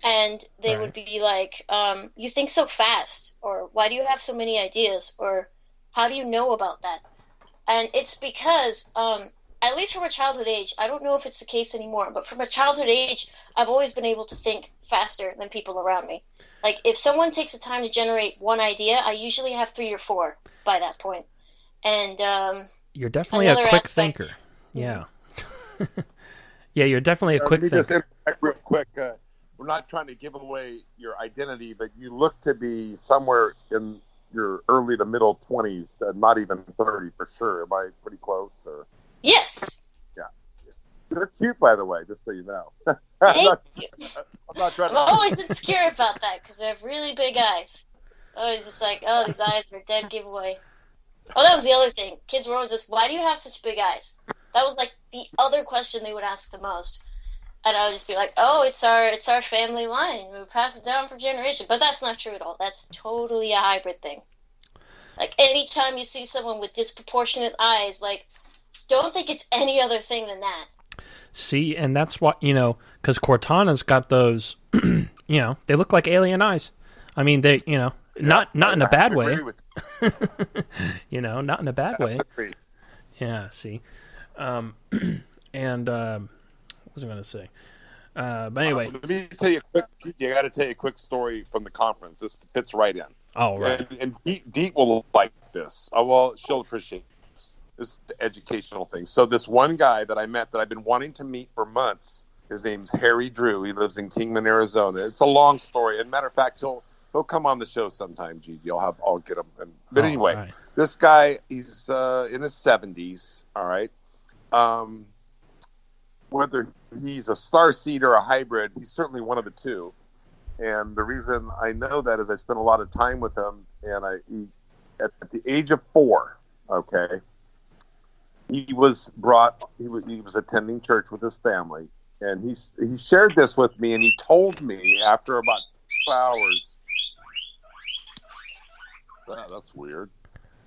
And they would be like, you think so fast, or why do you have so many ideas, or how do you know about that? And it's because, at least from a childhood age, I don't know if it's the case anymore, but from a childhood age, I've always been able to think faster than people around me. Like, if someone takes the time to generate one idea, I usually have 3 or 4 by that point. And you're definitely a quick thinker. Yeah. Yeah, you're definitely a quick thinker. Just interject real quick. We're not trying to give away your identity, but you look to be somewhere in your early to middle 20s, not even 30 for sure. Am I pretty close? Or? Yes. Yeah. You're cute, by the way, just so you know. Thank you. I'm always insecure about that because I have really big eyes. Always just like, oh, these eyes are a dead giveaway. Oh, that was the other thing. Kids were always just, why do you have such big eyes? That was like the other question they would ask the most. And I would just be like, oh, it's our family line. We pass it down for generation. But that's not true at all. That's totally a hybrid thing. Like, anytime you see someone with disproportionate eyes, like, don't think it's any other thing than that. See, and that's what, because Cortana's got those, they look like alien eyes. I mean, they, not in a bad way. Not in a bad way. Yeah, see. And what was I going to say? But anyway. Let me tell you you got to tell you a quick story from the conference. This fits right in. Oh, right. And D.E.E.T will like this. Oh, well, she'll appreciate this. This is the educational thing. So this one guy that I met that I've been wanting to meet for months, his name's Harry Drew. He lives in Kingman, Arizona. It's a long story. As a matter of fact, he'll come on the show sometime, Gigi. I'll get him. But anyway, right. This guy, he's in his 70s, all right? Whether he's a starseed or a hybrid, he's certainly one of the two. And the reason I know that is I spent a lot of time with him, and at the age of 4, okay, he was attending church with his family, and he shared this with me, and he told me after about 2 hours. Oh, that's weird.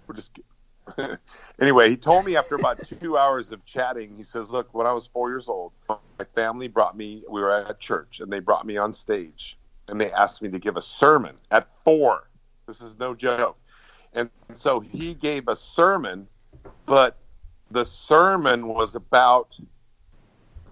We're just. Anyway, he told me after about 2 hours of chatting, he says, look, when I was 4 years old, my family brought me, we were at church, and they brought me on stage, and they asked me to give a sermon at 4. This is no joke. And so he gave a sermon, but the sermon was about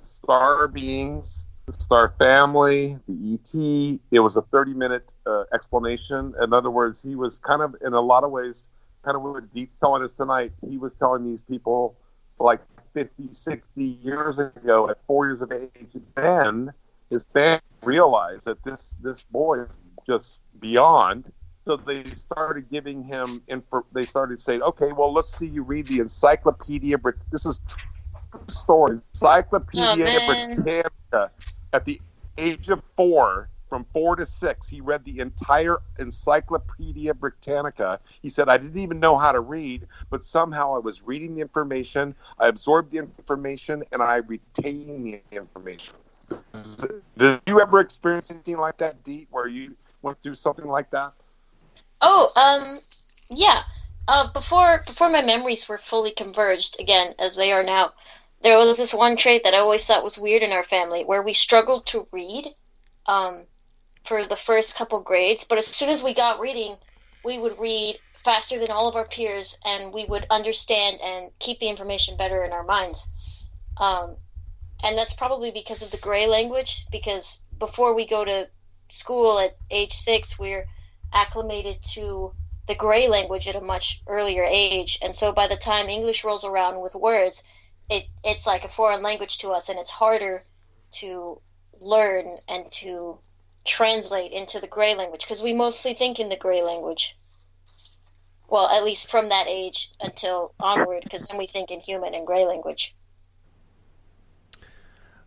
star beings, the star family, the E.T. It was a 30-minute explanation. In other words, he was kind of, in a lot of ways, kind of what D.E.E.T's telling us tonight. He was telling these people like 50, 60 years ago at 4 years of age. Then his family realized that this boy is just beyond. So they started giving him they started saying, okay, well, let's see you read the Encyclopedia. This is true story. Encyclopedia Britannica. At the age of 4, from 4 to 6, he read the entire Encyclopedia Britannica. He said, I didn't even know how to read, but somehow I was reading the information, I absorbed the information, and I retained the information. Did you ever experience anything like that, Dee, where you went through something like that? Oh, yeah. Before my memories were fully converged again, as they are now, there was this one trait that I always thought was weird in our family, where we struggled to read, for the first couple grades. But as soon as we got reading, we would read faster than all of our peers, and we would understand and keep the information better in our minds. And that's probably because of the gray language, because before we go to school at age 6, we're acclimated to the gray language at a much earlier age. And so by the time English rolls around with words, it's like a foreign language to us, and it's harder to learn and to translate into the gray language, because we mostly think in the gray language. Well, at least from that age until onward, because then we think in human and gray language.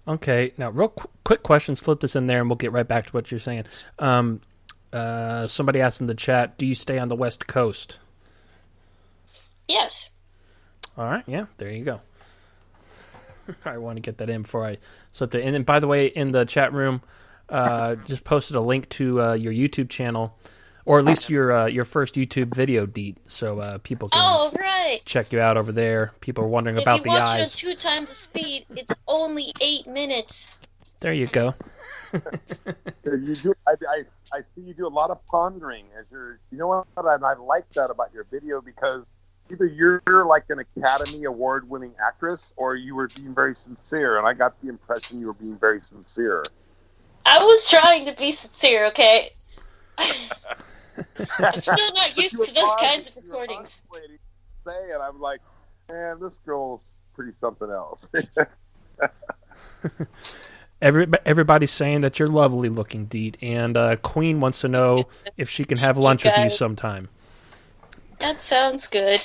Okay, now real quick question, slip this in there and we'll get right back to what you're saying. Somebody asked in the chat, do you stay on the West Coast? Yes. All right, yeah, there you go. I want to get that in before I slipped it. And then, by the way, in the chat room, just posted a link to your YouTube channel, or at least your first YouTube video, D.E.E.T, so people can check you out over there. People are wondering about the eyes. If you watch it at 2 times the speed, it's only 8 minutes. There you go. You do. I see you do a lot of pondering as you're. You know what? And I like that about your video, because either you're like an Academy Award-winning actress, or you were being very sincere. And I got the impression you were being very sincere. I was trying to be sincere, okay? I'm still not used to those kinds of recordings. And I'm like, man, this girl's pretty something else. Everybody's saying that you're lovely looking, D.E.E.T, and Queen wants to know if she can have lunch with you sometime. That sounds good.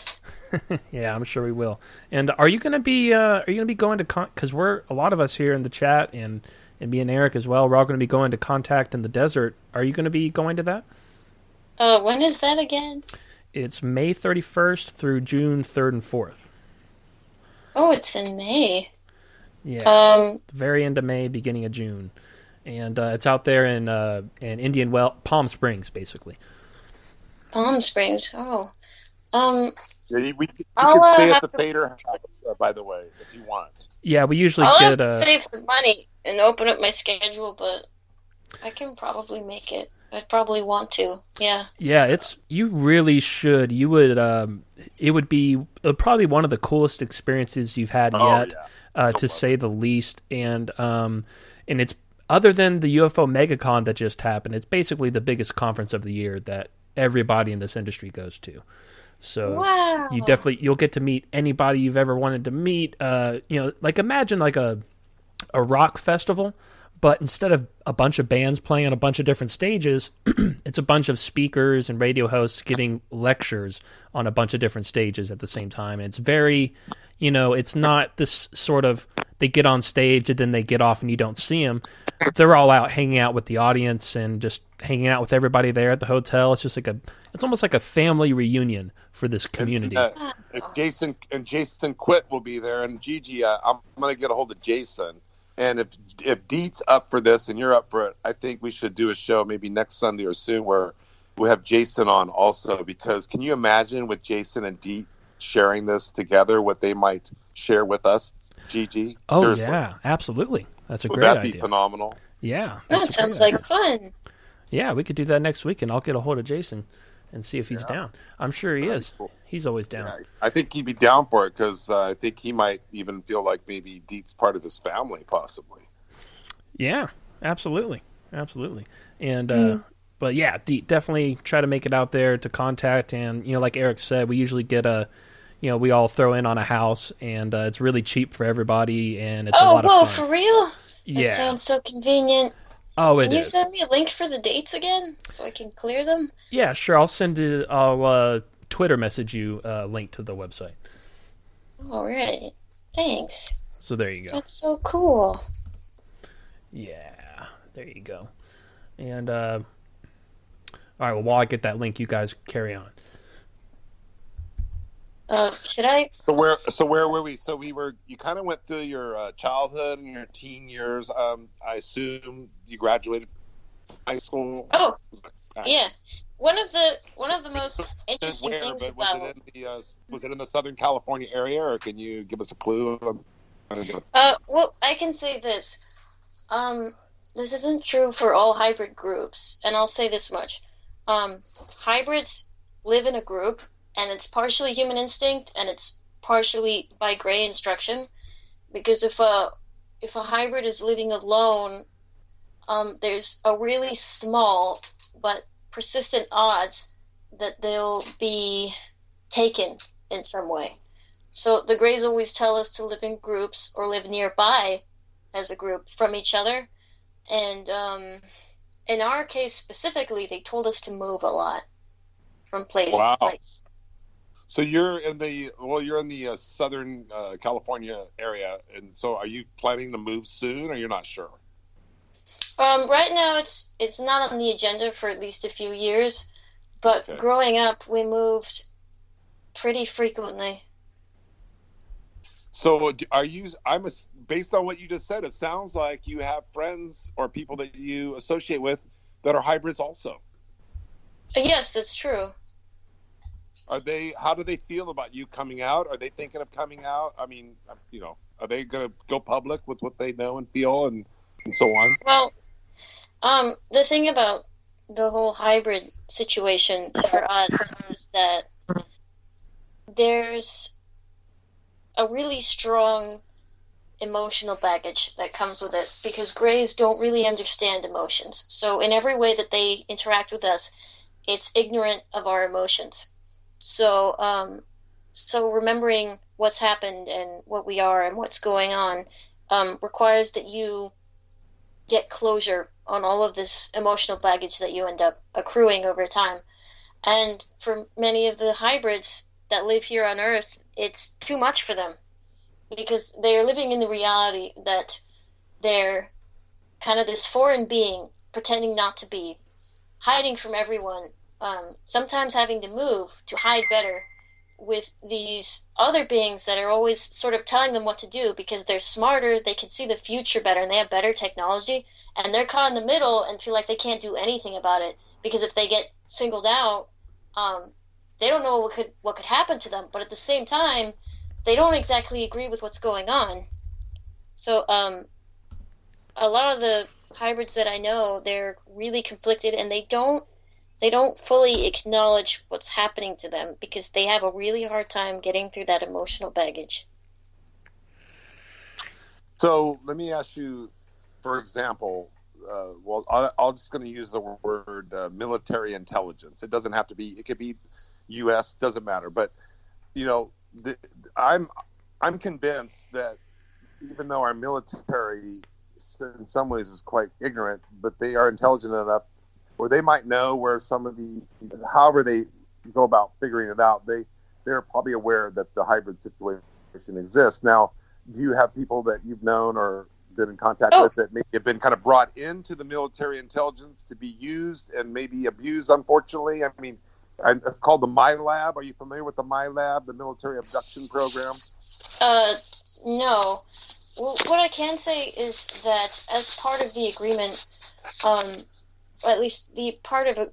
Yeah, I'm sure we will. And are you going to be going to because we're a lot of us here in the chat, and me and Eric as well. We're all going to be going to Contact in the Desert. Are you going to be going to that? When is that again? It's May 31st through June 3rd and 4th. Oh, it's in May. Yeah, very end of May, beginning of June, and it's out there in Indian Palm Springs, basically. Palm Springs. Oh, we can stay at the Fader house, by the way, if you want. Yeah, we usually I'll get have to save some money and open up my schedule, but I can probably make it. I'd probably want to. Yeah. Yeah, you really should. You would. It would be probably one of the coolest experiences you've had yet. Yeah. To say the least, and it's other than the UFO MegaCon that just happened, it's basically the biggest conference of the year that everybody in this industry goes to. So you'll get to meet anybody you've ever wanted to meet. Like imagine like a rock festival, but instead of a bunch of bands playing on a bunch of different stages, it's a bunch of speakers and radio hosts giving lectures on a bunch of different stages at the same time. And it's very, it's not this sort of, they get on stage and then they get off and you don't see them. They're all out hanging out with the audience and just hanging out with everybody there at the hotel. It's just like it's almost like a family reunion for this community. Jason Quitt will be there, and Gigi, I'm going to get a hold of Jason. And if D.E.E.T's up for this and you're up for it, I think we should do a show maybe next Sunday or soon where we have Jason on also, because can you imagine with Jason and D.E.E.T sharing this together, what they might share with us, Gigi? Oh, seriously. Yeah, absolutely. That's a great idea. That'd be phenomenal. Yeah. That sounds like fun. Yeah, we could do that next week, and I'll get a hold of Jason and see if he's down. I'm sure he is. Cool. He's always down. Yeah, I think he'd be down for it, because I think he might even feel like maybe D.E.E.T's part of his family, possibly. Yeah, absolutely. And but yeah, definitely try to make it out there to Contact, and like Eric said, we usually get we all throw in on a house, and it's really cheap for everybody, and it's a lot of fun. For real? Yeah. That sounds so convenient. Oh, Can you send me a link for the dates again so I can clear them? Yeah, sure. I'll Twitter message you a link to the website. All right. Thanks. So there you go. That's so cool. Yeah, there you go. And all right, well, while I get that link, you guys carry on. Should I? So where were we? So you kind of went through your childhood and your teen years. I assume you graduated from high school. Oh, yeah. One of the most interesting Where? things But about was it in the Southern California area, or can you give us a clue? well, I can say this. This isn't true for all hybrid groups, and I'll say this much. Hybrids live in a group, and it's partially human instinct, and it's partially by gray instruction. Because if a hybrid is living alone, there's a really small but persistent odds that they'll be taken in some way. So the Greys always tell us to live in groups or live nearby as a group from each other. And in our case specifically, they told us to move a lot from place to place. So you're in the Southern California area, and so are you planning to move soon, or you're not sure? Right now, it's not on the agenda for at least a few years, but Okay. Growing up, we moved pretty frequently. So based on what you just said, it sounds like you have friends or people that you associate with that are hybrids also. Yes, that's true. How do they feel about you coming out? Are they thinking of coming out? I mean, are they going to go public with what they know and feel and so on? Well, the thing about the whole hybrid situation for us is that there's a really strong emotional baggage that comes with it because Greys don't really understand emotions. So in every way that they interact with us, it's ignorant of our emotions. So remembering what's happened and what we are and what's going on requires that you get closure on all of this emotional baggage that you end up accruing over time. And for many of the hybrids that live here on Earth, it's too much for them because they are living in the reality that they're kind of this foreign being pretending not to be, hiding from everyone, sometimes having to move to hide better with these other beings that are always sort of telling them what to do because they're smarter, they can see the future better, and they have better technology, and they're caught in the middle and feel like they can't do anything about it because if they get singled out, they don't know what could happen to them, but at the same time, they don't exactly agree with what's going on. So a lot of the hybrids that I know, they're really conflicted, and they don't fully acknowledge what's happening to them because they have a really hard time getting through that emotional baggage. So let me ask you, for example, I'm just going to use the word military intelligence. It doesn't have to be, it could be U.S., doesn't matter. But, I'm convinced that even though our military in some ways is quite ignorant, but they are intelligent enough or they might know where some of however they go about figuring it out, they're probably aware that the hybrid situation exists. Now, do you have people that you've known or been in contact with that maybe have been kind of brought into the military intelligence to be used and maybe abused, unfortunately? I mean, it's called the My Lab. Are you familiar with the My Lab, the military abduction program? No. Well, what I can say is that as part of the agreement, or at least the part of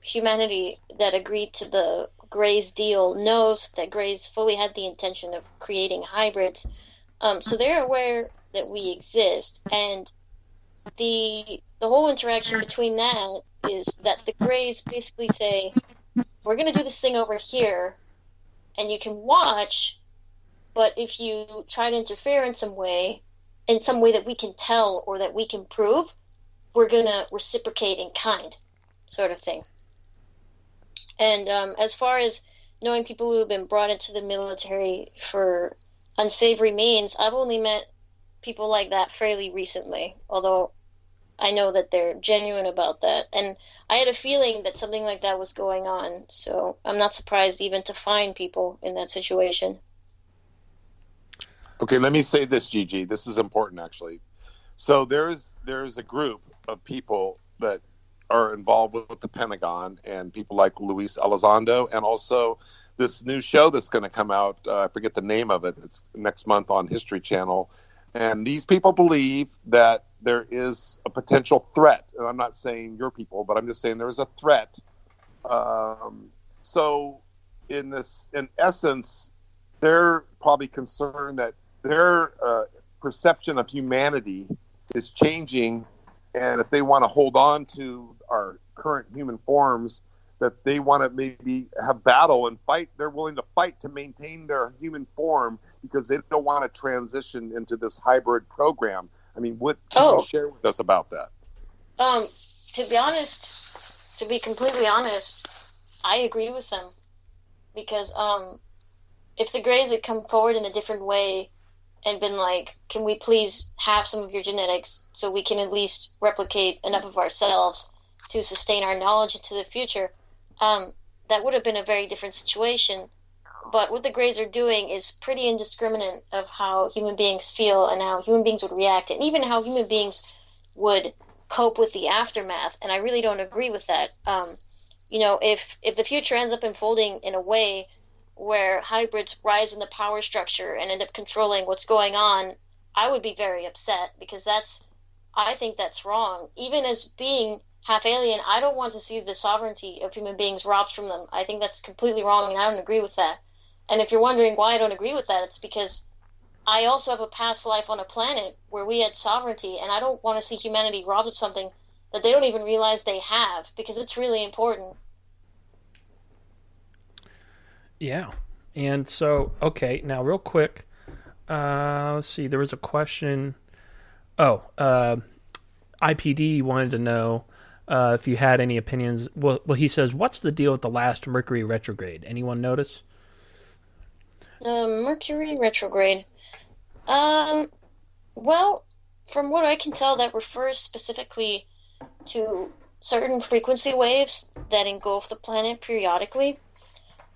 humanity that agreed to the Greys deal knows that Greys fully had the intention of creating hybrids. So they're aware that we exist, and the whole interaction between that is that the Greys basically say, we're going to do this thing over here, and you can watch, but if you try to interfere in some way that we can tell or that we can prove, we're going to reciprocate in kind, sort of thing. And as far as knowing people who have been brought into the military for unsavory means, I've only met people like that fairly recently, although I know that they're genuine about that. And I had a feeling that something like that was going on, so I'm not surprised even to find people in that situation. Okay, let me say this, Gigi. This is important, actually. So there's a group of people that are involved with the Pentagon and people like Luis Elizondo and also this new show that's going to come out. I forget the name of it. It's next month on History Channel. And these people believe that there is a potential threat. And I'm not saying your people, but I'm just saying there is a threat. So in essence, they're probably concerned that their perception of humanity is changing. And if they want to hold on to our current human forms, that they want to maybe have battle and fight. They're willing to fight to maintain their human form because they don't want to transition into this hybrid program. I mean, what can you share with us about that? To be completely honest, I agree with them. Because if the Greys had come forward in a different way and been like, can we please have some of your genetics so we can at least replicate enough of ourselves to sustain our knowledge into the future, that would have been a very different situation. But what the Greys are doing is pretty indiscriminate of how human beings feel and how human beings would react, and even how human beings would cope with the aftermath. And I really don't agree with that. If the future ends up unfolding in a way where hybrids rise in the power structure and end up controlling what's going on, I would be very upset, because I think that's wrong. Even as being half alien, I don't want to see the sovereignty of human beings robbed from them. I think that's completely wrong, and I don't agree with that. And if you're wondering why I don't agree with that, it's because I also have a past life on a planet where we had sovereignty, and I don't want to see humanity robbed of something that they don't even realize they have, because it's really important. Yeah. And so, okay, now real quick, let's see, there was a question. IPD wanted to know if you had any opinions. Well, he says, what's the deal with the last Mercury retrograde? Anyone notice? The Mercury retrograde. Well, from what I can tell, that refers specifically to certain frequency waves that engulf the planet periodically.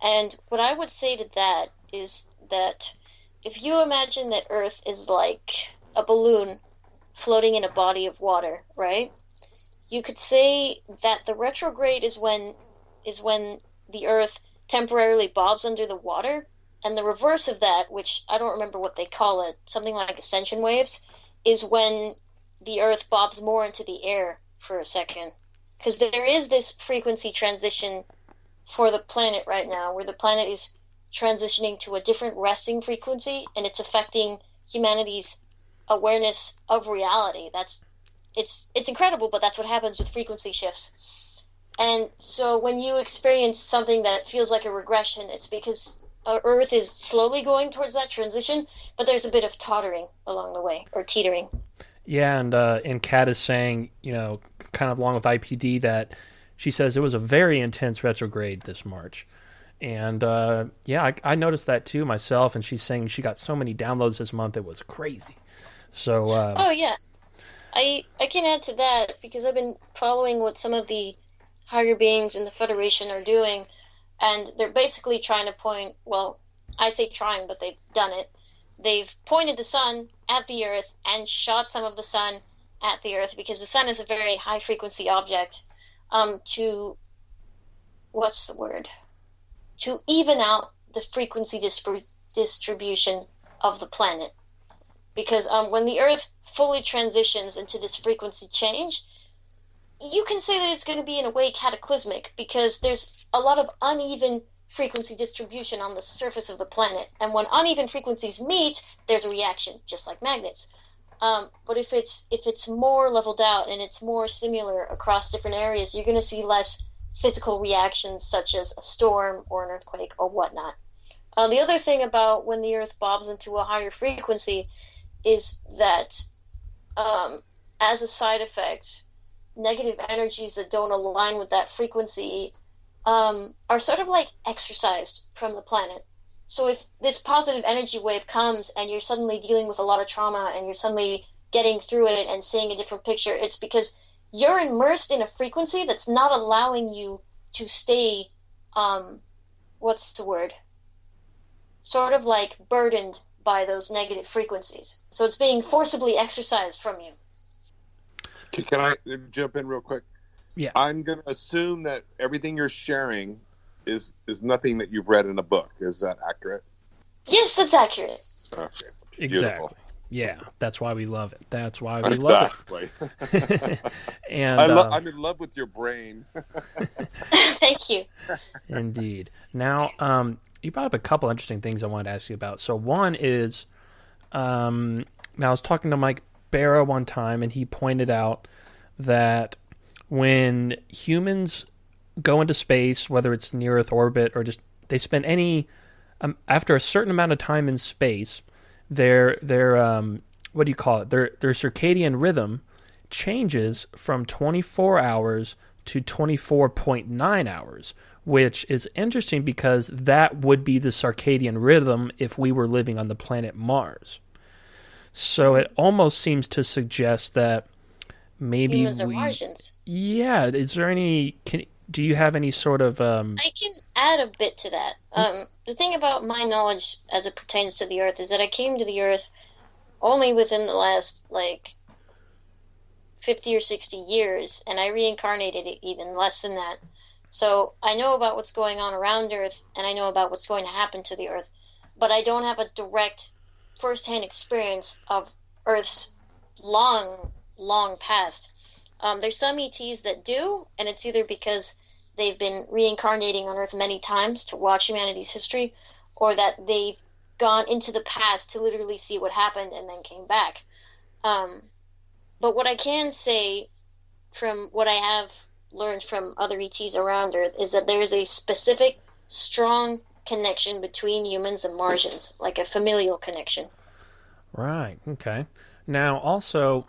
And what I would say to that is that if you imagine that Earth is like a balloon floating in a body of water, right? You could say that the retrograde is when the Earth temporarily bobs under the water, and the reverse of that, which I don't remember what they call it, something like ascension waves, is when the Earth bobs more into the air for a second. Because there is this frequency transition for the planet right now, where the planet is transitioning to a different resting frequency, and it's affecting humanity's awareness of reality. It's incredible, but that's what happens with frequency shifts. And so when you experience something that feels like a regression, it's because Earth is slowly going towards that transition, but there's a bit of tottering along the way, or teetering. Yeah, and Kat is saying, kind of along with IPD, that she says it was a very intense retrograde this March. And I noticed that too myself, and she's saying she got so many downloads this month, it was crazy. So oh yeah, I can add to that, because I've been following what some of the higher beings in the Federation are doing, and they're basically trying to point, well, I say trying, but they've done it. They've pointed the sun at the Earth and shot some of the sun at the Earth, because the sun is a very high frequency object, to even out the frequency distribution of the planet. Because when the Earth fully transitions into this frequency change, you can say that it's going to be in a way cataclysmic, because there's a lot of uneven frequency distribution on the surface of the planet. And when uneven frequencies meet, there's a reaction, just like magnets. But if it's more leveled out and it's more similar across different areas, you're going to see less physical reactions, such as a storm or an earthquake or whatnot. The other thing about when the Earth bobs into a higher frequency is that, as a side effect, negative energies that don't align with that frequency are sort of like exorcised from the planet. So if this positive energy wave comes and you're suddenly dealing with a lot of trauma and you're suddenly getting through it and seeing a different picture, it's because you're immersed in a frequency that's not allowing you to stay, sort of like burdened by those negative frequencies. So it's being forcibly exorcised from you. Can I jump in real quick? Yeah. I'm going to assume that everything you're sharing is nothing that you've read in a book. Is that accurate? Yes, that's accurate. Okay. Exactly. Beautiful. Yeah, that's why we love it. That's why we love Exactly. it. And I'm in love with your brain. Thank you. indeed. Now, you brought up a couple interesting things I wanted to ask you about. So one is, now I was talking to Mike Barra one time, and he pointed out that when humans go into space, whether it's near Earth orbit or just they spend any after a certain amount of time in space, their what do you call it? Their circadian rhythm changes from 24 hours to 24.9 hours, which is interesting because that would be the circadian rhythm if we were living on the planet Mars. So it almost seems to suggest that maybe Humans are Martians. Yeah, is there any? Do you have any sort of? I can add a bit to that. The thing about my knowledge as it pertains to the Earth is that I came to the Earth only within the last, 50 or 60 years, and I reincarnated even less than that. So I know about what's going on around Earth, and I know about what's going to happen to the Earth, but I don't have a direct first-hand experience of Earth's long past. There's some ETs that do, and it's either because they've been reincarnating on Earth many times to watch humanity's history, or that they've gone into the past to literally see what happened and then came back. But what I can say from what I have learned from other ETs around Earth is that there is a specific, strong connection between humans and Martians, like a familial connection. Right. Okay. Now, also,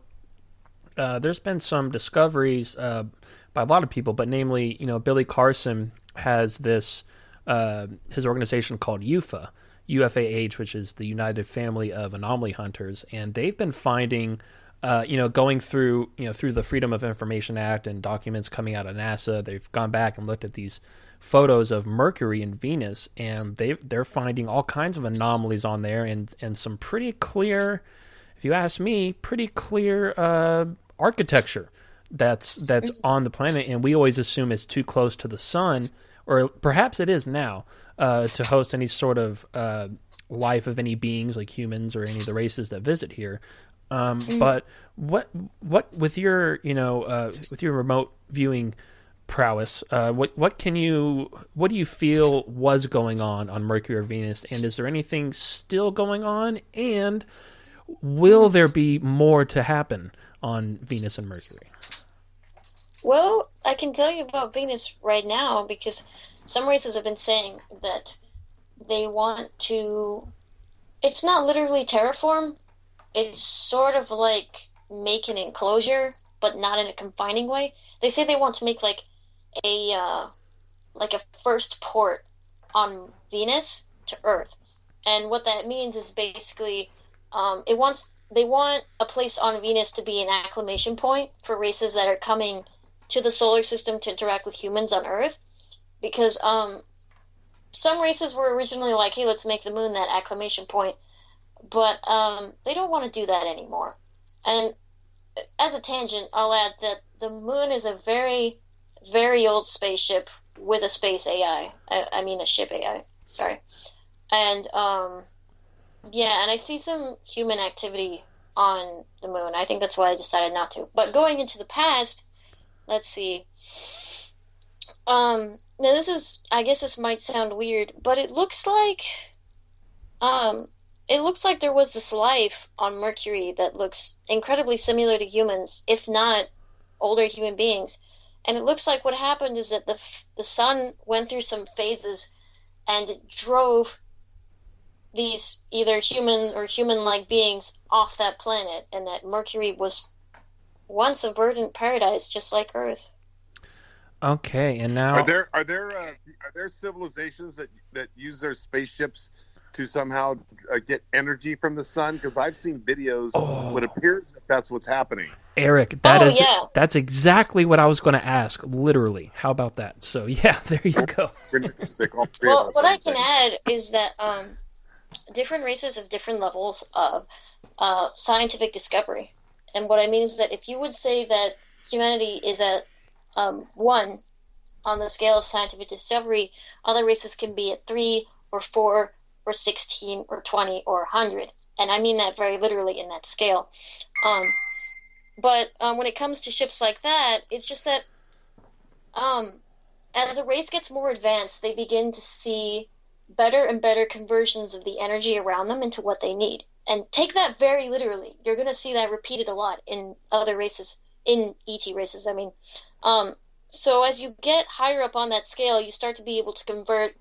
there's been some discoveries by a lot of people, but namely, Billy Carson has this his organization called UFAH, which is the United Family of Anomaly Hunters, and they've been finding, going through the Freedom of Information Act and documents coming out of NASA. They've gone back and looked at these photos of Mercury and Venus, and they're finding all kinds of anomalies on there, and some pretty clear, if you ask me, pretty clear architecture that's on the planet, and we always assume it's too close to the sun, or perhaps it is now, to host any sort of life of any beings like humans or any of the races that visit here. But what with your with your remote viewing prowess, what do you feel was going on Mercury or Venus, and is there anything still going on, and will there be more to happen on Venus and Mercury? Well, I can tell you about Venus right now because some races have been saying that they want to. It's not literally terraform. It's sort of like make an enclosure, but not in a confining way. They say they want to make like a first port on Venus to Earth, and what that means is basically they want a place on Venus to be an acclimation point for races that are coming to the solar system to interact with humans on Earth, because some races were originally like, hey, let's make the moon that acclimation point, but they don't want to do that anymore. And as a tangent, I'll add that the moon is a very, very old spaceship with a space AI. I mean a ship AI, sorry. And yeah, and I see some human activity on the moon. I think that's why I decided not to. But going into the past, let's see. Now I guess this might sound weird, but it looks like there was this life on Mercury that looks incredibly similar to humans, if not older human beings. And it looks like what happened is that the sun went through some phases and it drove these either human or human-like beings off that planet, and that Mercury was once a verdant paradise, just like Earth. Okay, and now Are there civilizations that use their spaceships to somehow get energy from the sun? Because I've seen videos. What appears that that's what's happening. Eric, that's exactly what I was going to ask. Literally, how about that? So yeah, there you go. Well, what I can add is that different races have different levels of scientific discovery, and what I mean is that if you would say that humanity is at 1, on the scale of scientific discovery, other races can be at 3 or 4 or 16 or 20 or 100. And I mean that very literally in that scale. But when it comes to ships like that, it's just that as a race gets more advanced, they begin to see better and better conversions of the energy around them into what they need. And take that very literally. You're going to see that repeated a lot in other races, in ET races, I mean. So as you get higher up on that scale, you start to be able to convert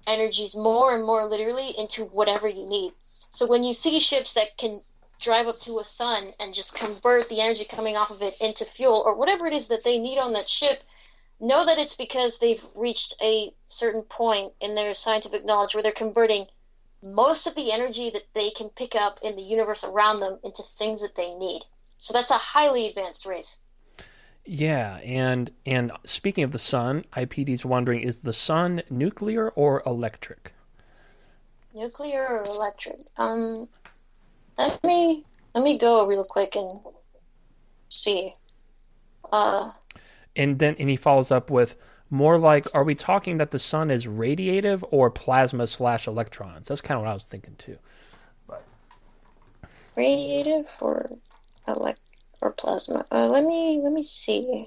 energies more and more literally into whatever you need. So when you see ships that can drive up to a sun and just convert the energy coming off of it into fuel or whatever it is that they need on that ship, know that it's because they've reached a certain point in their scientific knowledge where they're converting most of the energy that they can pick up in the universe around them into things that they need. So that's a highly advanced race. Yeah, and speaking of the sun, IPD's wondering, is the sun nuclear or electric? Nuclear or electric? Let me go real quick and see. And he follows up with, more like, are we talking that the sun is radiative or plasma/electrons? That's kind of what I was thinking too. But radiative or plasma? Let me see.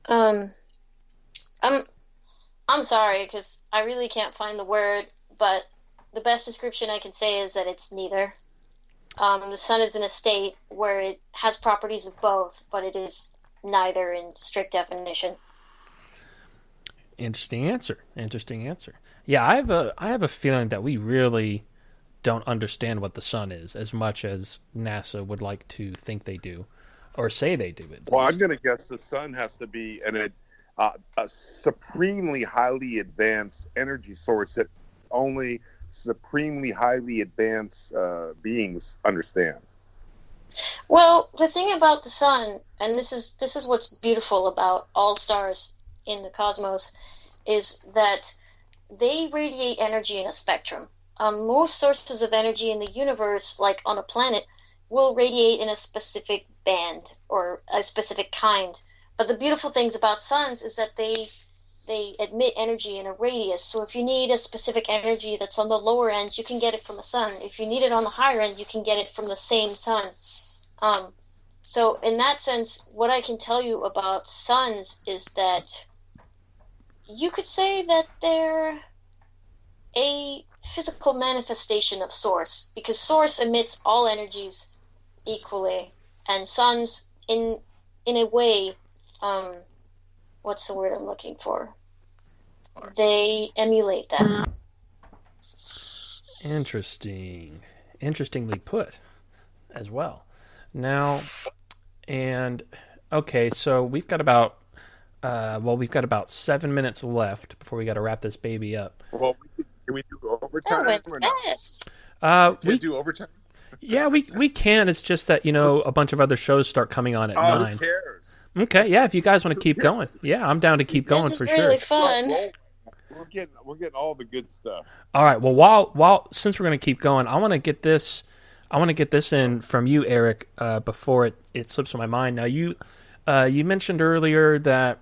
I'm sorry because I really can't find the word, but the best description I can say is that it's neither. The sun is in a state where it has properties of both, but it is neither in strict definition. Interesting answer. Yeah, I have a feeling that we really don't understand what the sun is as much as NASA would like to think they do, or say they do it. Well, I'm going to guess the sun has to be a supremely highly advanced energy source that only supremely highly advanced beings understand. Well, the thing about the sun, and this is what's beautiful about all stars in the cosmos, is that they radiate energy in a spectrum. Most sources of energy in the universe, like on a planet, will radiate in a specific band or a specific kind. But the beautiful things about suns is that they emit energy in a radius. So if you need a specific energy that's on the lower end, you can get it from the sun. If you need it on the higher end, you can get it from the same sun. So in that sense, what I can tell you about suns is that you could say that they're a physical manifestation of source, because source emits all energies equally, and suns in a way, what's the word I'm looking for? They emulate that. Interestingly put as well. Now, and okay, so we've got about 7 minutes left before we got to wrap this baby up. Well, can we do overtime or not? Yes. We do overtime. Yeah, we can. It's just that a bunch of other shows start coming on at 9. Who cares? Okay, yeah. If you guys want to keep going, yeah, I'm down to keep going for sure. This is really fun. Well, we're getting all the good stuff. All right. Well, since we're going to keep going, I want to get this in from you, Erik, before it slips from my mind. Now, you mentioned earlier that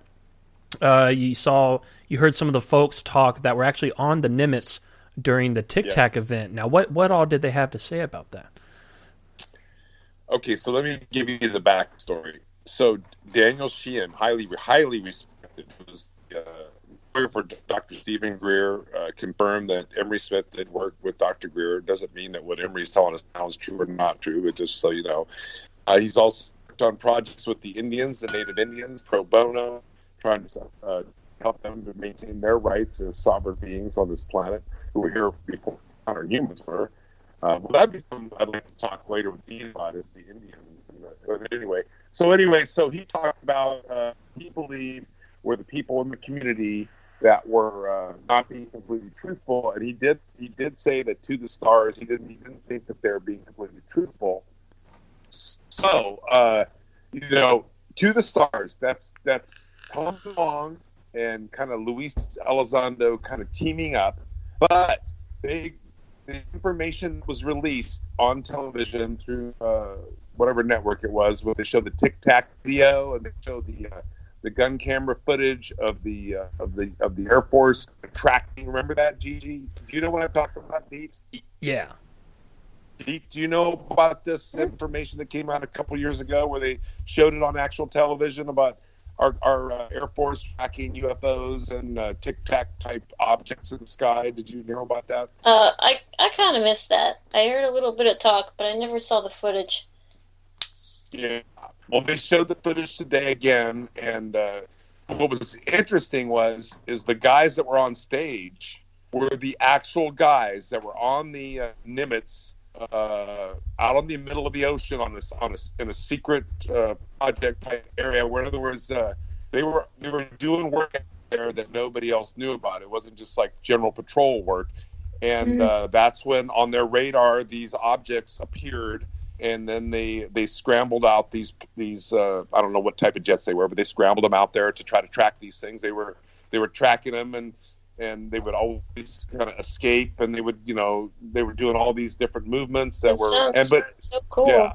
you heard some of the folks talk that were actually on the Nimitz during the Tic Tac event. Now, what all did they have to say about that? Okay, so let me give you the backstory. So Daniel Sheehan, highly respected, was lawyer for Dr. Stephen Greer, confirmed that Emery Smith did work with Dr. Greer. Doesn't mean that what Emery's telling us now is true or not true, but just so you know. He's also worked on projects with the Indians, the Native Indians, pro bono, trying to help them to maintain their rights as sovereign beings on this planet who were here before our humans were. Well, that'd be something I'd like to talk later with Dean about, is the Indians. So he talked about he believed were the people in the community that were not being completely truthful, and he did say that to the stars, he didn't think that they were being completely truthful. So to the stars, that's Tom DeLonge and kind of Luis Elizondo kind of teaming up, but the information was released on television through whatever network it was, where they showed the Tic Tac video and they showed the gun camera footage of the Air Force tracking. Remember that, Gigi? Do you know what I'm talking about, D.E.E.T? Yeah. Do you know about this information that came out a couple years ago where they showed it on actual television about our Air Force tracking UFOs and tic-tac type objects in the sky? Did you know about that? I kind of missed that. I heard a little bit of talk, but I never saw the footage. Yeah. Well, they showed the footage today again, and what was interesting is the guys that were on stage were the actual guys that were on the Nimitz out on the middle of the ocean in a secret project type area. Where, in other words, they were doing work there that nobody else knew about. It wasn't just like general patrol work, and that's when on their radar these objects appeared. And then they scrambled out these I don't know what type of jets they were, but they scrambled them out there to try to track these things. They were tracking them, and they would always kind of escape, and they would, they were doing all these different movements that so cool. Yeah,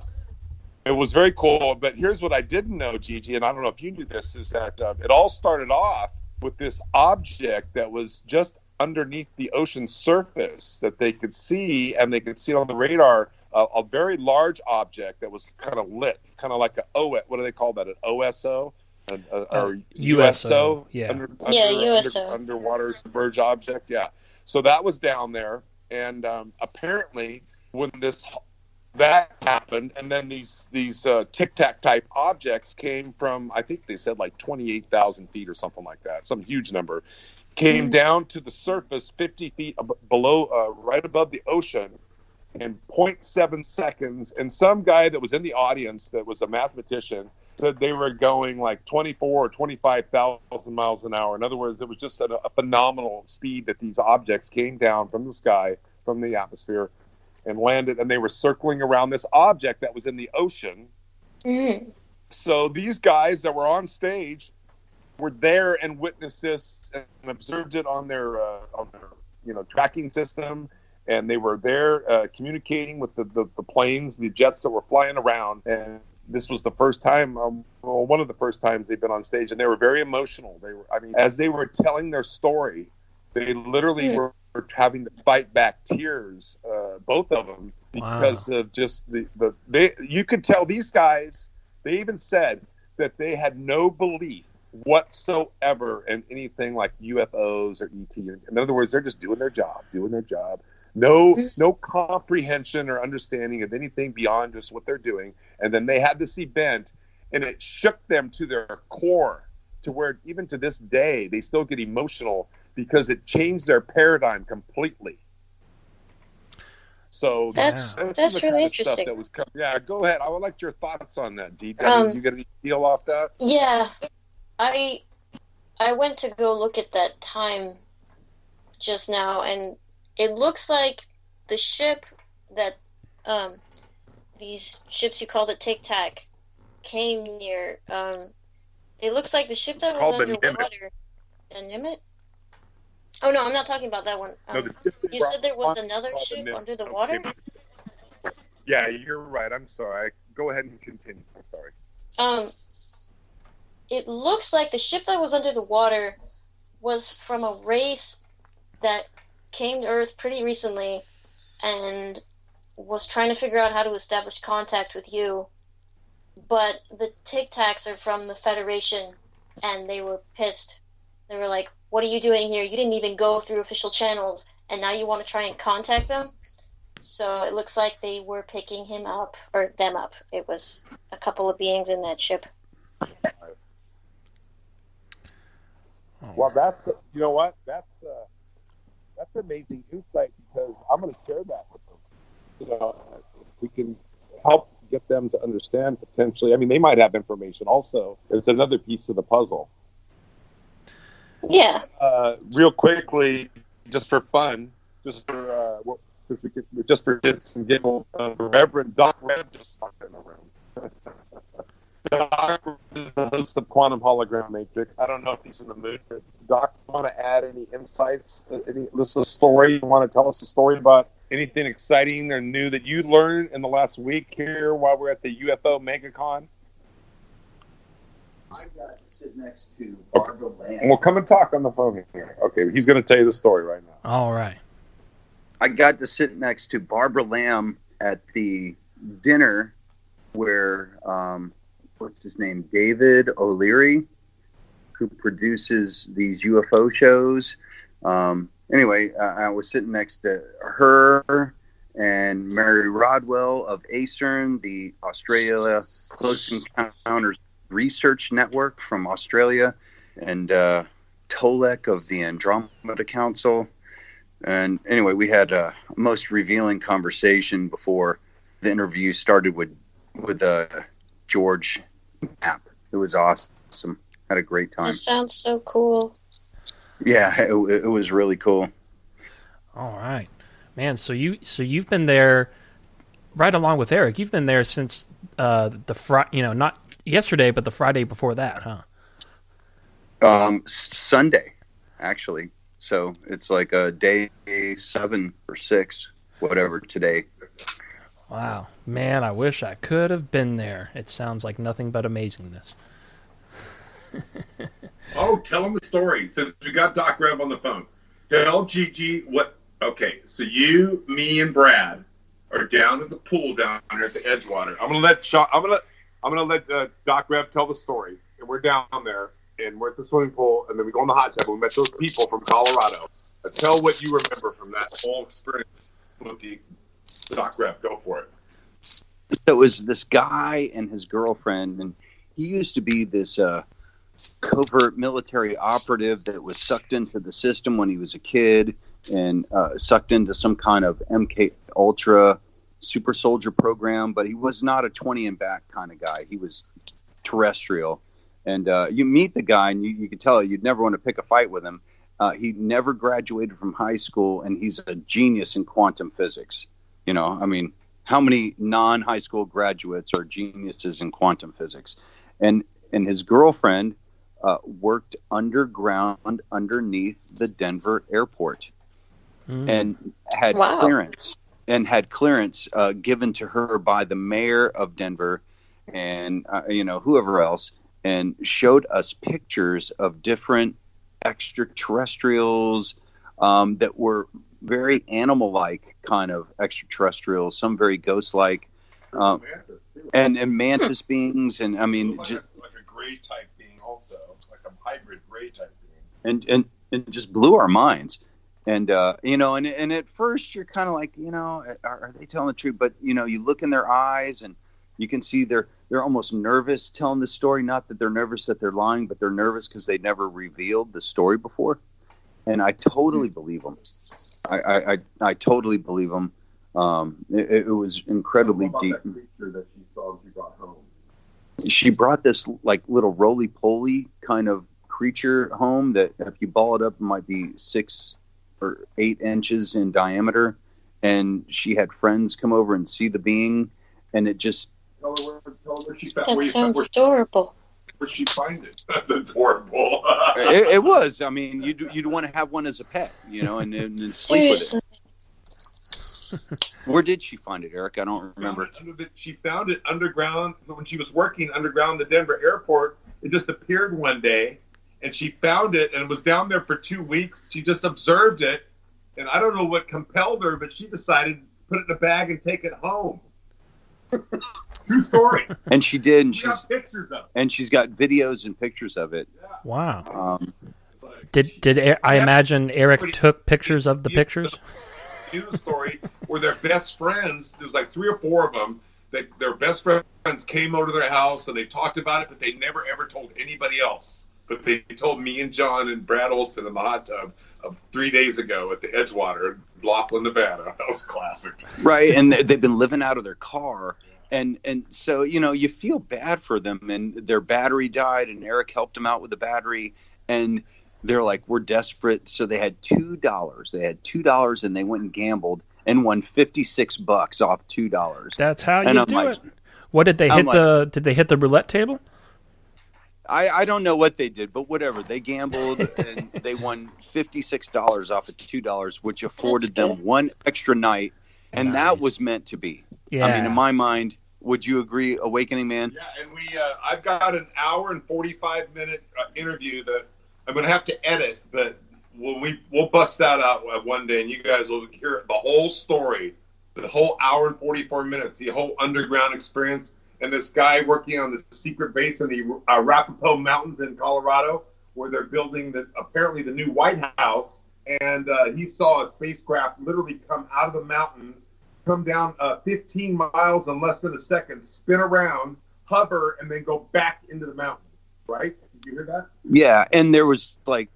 it was very cool. But here's what I didn't know, Gigi, and I don't know if you knew this, is that it all started off with this object that was just underneath the ocean surface that they could see, and they could see it on the radar. A very large object that was kind of lit, kind of like what do they call that? An OSO? Or USO? Yeah. USO. Underwater submerged object, yeah. So that was down there, and apparently when that happened, and then these tic-tac type objects came from, I think they said like 28,000 feet or something like that, some huge number, came down to the surface 50 feet below, right above the ocean, in 0.7 seconds, and some guy that was in the audience that was a mathematician said they were going like 24 or 25,000 miles an hour. In other words, it was just a phenomenal speed that these objects came down from the sky, from the atmosphere, and landed, and they were circling around this object that was in the ocean. So these guys that were on stage were there and witnessed this and observed it on their tracking system. And they were there communicating with the planes, the jets that were flying around. And this was the first time, one of the first times they've been on stage. And they were very emotional. As they were telling their story, they literally were having to fight back tears, both of them, because of just you could tell these guys, they even said that they had no belief whatsoever in anything like UFOs or ET. In other words, they're just doing their job. No comprehension or understanding of anything beyond just what they're doing. And then they had this event, and it shook them to their core, to where even to this day, they still get emotional because it changed their paradigm completely. So that's really interesting. That was go ahead. I would like your thoughts on that, Dee. You get any feel off that? Yeah. I went to go look at that time just now, and it looks like the ship that these ships you called it Tic-Tac came near. It looks like the ship that was underwater. The Nimitz? Oh no, I'm not talking about that one. You said there was another ship under the water? Yeah, you're right. I'm sorry. Go ahead and continue. I'm sorry. It looks like the ship that was under the water was from a race that came to Earth pretty recently and was trying to figure out how to establish contact with you. But the Tic Tacs are from the Federation, and they were pissed. They were like, what are you doing here? You didn't even go through official channels, and now you want to try and contact them? So it looks like they were picking him up, or them up. It was a couple of beings in that ship. Well, that's you know what? That's amazing insight, because I'm going to share that with them. If we can help get them to understand potentially. I mean, they might have information also. It's another piece of the puzzle. Yeah. Real quickly, just for fun, just for shits and giggles, Reverend Doc Red just walked in the room. Doc is the host of Quantum Hologram Matrix. I don't know if he's in the mood, but Doc, want to add any insights? This is a story. You want to tell us a story about anything exciting or new that you learned in the last week here while we're at the UFO MegaCon? Lance. I got to sit next to Okay. Barbara Lamb. We'll come and talk on the phone here. Okay, he's going to tell you the story right now. All right. I got to sit next to Barbara Lamb at the dinner where, what's his name? David O'Leary, who produces these UFO shows. Anyway, I was sitting next to her and Mary Rodwell of ACERN, the Australia Close Encounters Research Network from Australia, and Tolek of the Andromeda Council. And anyway, we had a most revealing conversation before the interview started with George Knapp. It was awesome. Had a great time. That sounds so cool. Yeah, it was really cool. All right, man. So you've been there right along with Eric. You've been there since not yesterday, but the Friday before that, huh? Sunday, actually. So it's like a day 7 or 6, whatever today. Wow, man. I wish I could have been there. It sounds like nothing but amazingness. Oh, tell him the story. Since we got Doc Rev on the phone, tell Gigi what. Okay, so you, me, and Brad are down at the pool down here at the Edgewater. I'm gonna let Doc Rev tell the story. And we're down there, and we're at the swimming pool, and then we go in the hot tub. And we met those people from Colorado. Tell what you remember from that whole experience with the Doc Rev. Go for it. So it was this guy and his girlfriend, and he used to be this covert military operative that was sucked into the system when he was a kid, and sucked into some kind of MK Ultra super soldier program. But he was not a 20 and back kind of guy. He was terrestrial. And you meet the guy, and you can tell you'd never want to pick a fight with him. He never graduated from high school, and he's a genius in quantum physics. You know, I mean, how many non-high school graduates are geniuses in quantum physics? And his girlfriend worked underground underneath the Denver airport, and had clearance given to her by the mayor of Denver, and whoever else, and showed us pictures of different extraterrestrials that were very animal-like kind of extraterrestrials, some very ghost-like, and mantis beings, and I mean, like a gray type being, also like a hybrid gray type being, and just blew our minds. And and at first you're kind of like, are they telling the truth? But you look in their eyes, and you can see they're almost nervous telling the story. Not that they're nervous that they're lying, but they're nervous because they never revealed the story before. And I totally believe them. I totally believe them. It was incredibly deep. That creature that she saw she brought home. She brought this like little roly-poly kind of creature home that if you ball it up, it might be 6 or 8 inches in diameter. And she had friends come over and see the being, and it just... Tell her where she found. That sounds adorable. Where she find it? That's adorable. it was. I mean, you'd want to have one as a pet, and sleep with it. Where did she find it, Eric? I don't remember. She found it underground when she was working underground the Denver airport. It just appeared one day, and she found it, and it was down there for 2 weeks. She just observed it, and I don't know what compelled her, but she decided to put it in a bag and take it home. True story. And she did, and she's got pictures of it. And she's got videos and pictures of it. Yeah. Wow. Did I imagine Eric took pictures of the pictures? News story where their best friends, there was like 3 or 4 of them, their best friends came over to their house and they talked about it, but they never ever told anybody else. But they told me and John and Brad Olson in the hot tub of 3 days ago at the Edgewater in Laughlin, Nevada. That was classic. Right, and they've been living out of their car. And so, you feel bad for them, and their battery died, and Eric helped them out with the battery, and they're like, we're desperate. So they had $2. They had $2, and they went and gambled and won $56 off $2. That's how you do it. What did they hit did they hit the roulette table? I don't know what they did, but whatever. They gambled, and they won $56 off of $2, which afforded them one extra night, and that was meant to be. Yeah. I mean, in my mind, Would you agree, Awakening Man? Yeah, and I've got an hour and 45-minute interview that I'm going to have to edit, but we'll bust that out one day, and you guys will hear the whole story, the whole hour and 44 minutes, the whole underground experience, and this guy working on this secret base in the Arapaho Mountains in Colorado, where they're building apparently the new White House, and he saw a spacecraft literally come out of the mountain, come down 15 miles in less than a second, spin around, hover, and then go back into the mountain. Right? Did you hear that? Yeah, and there was like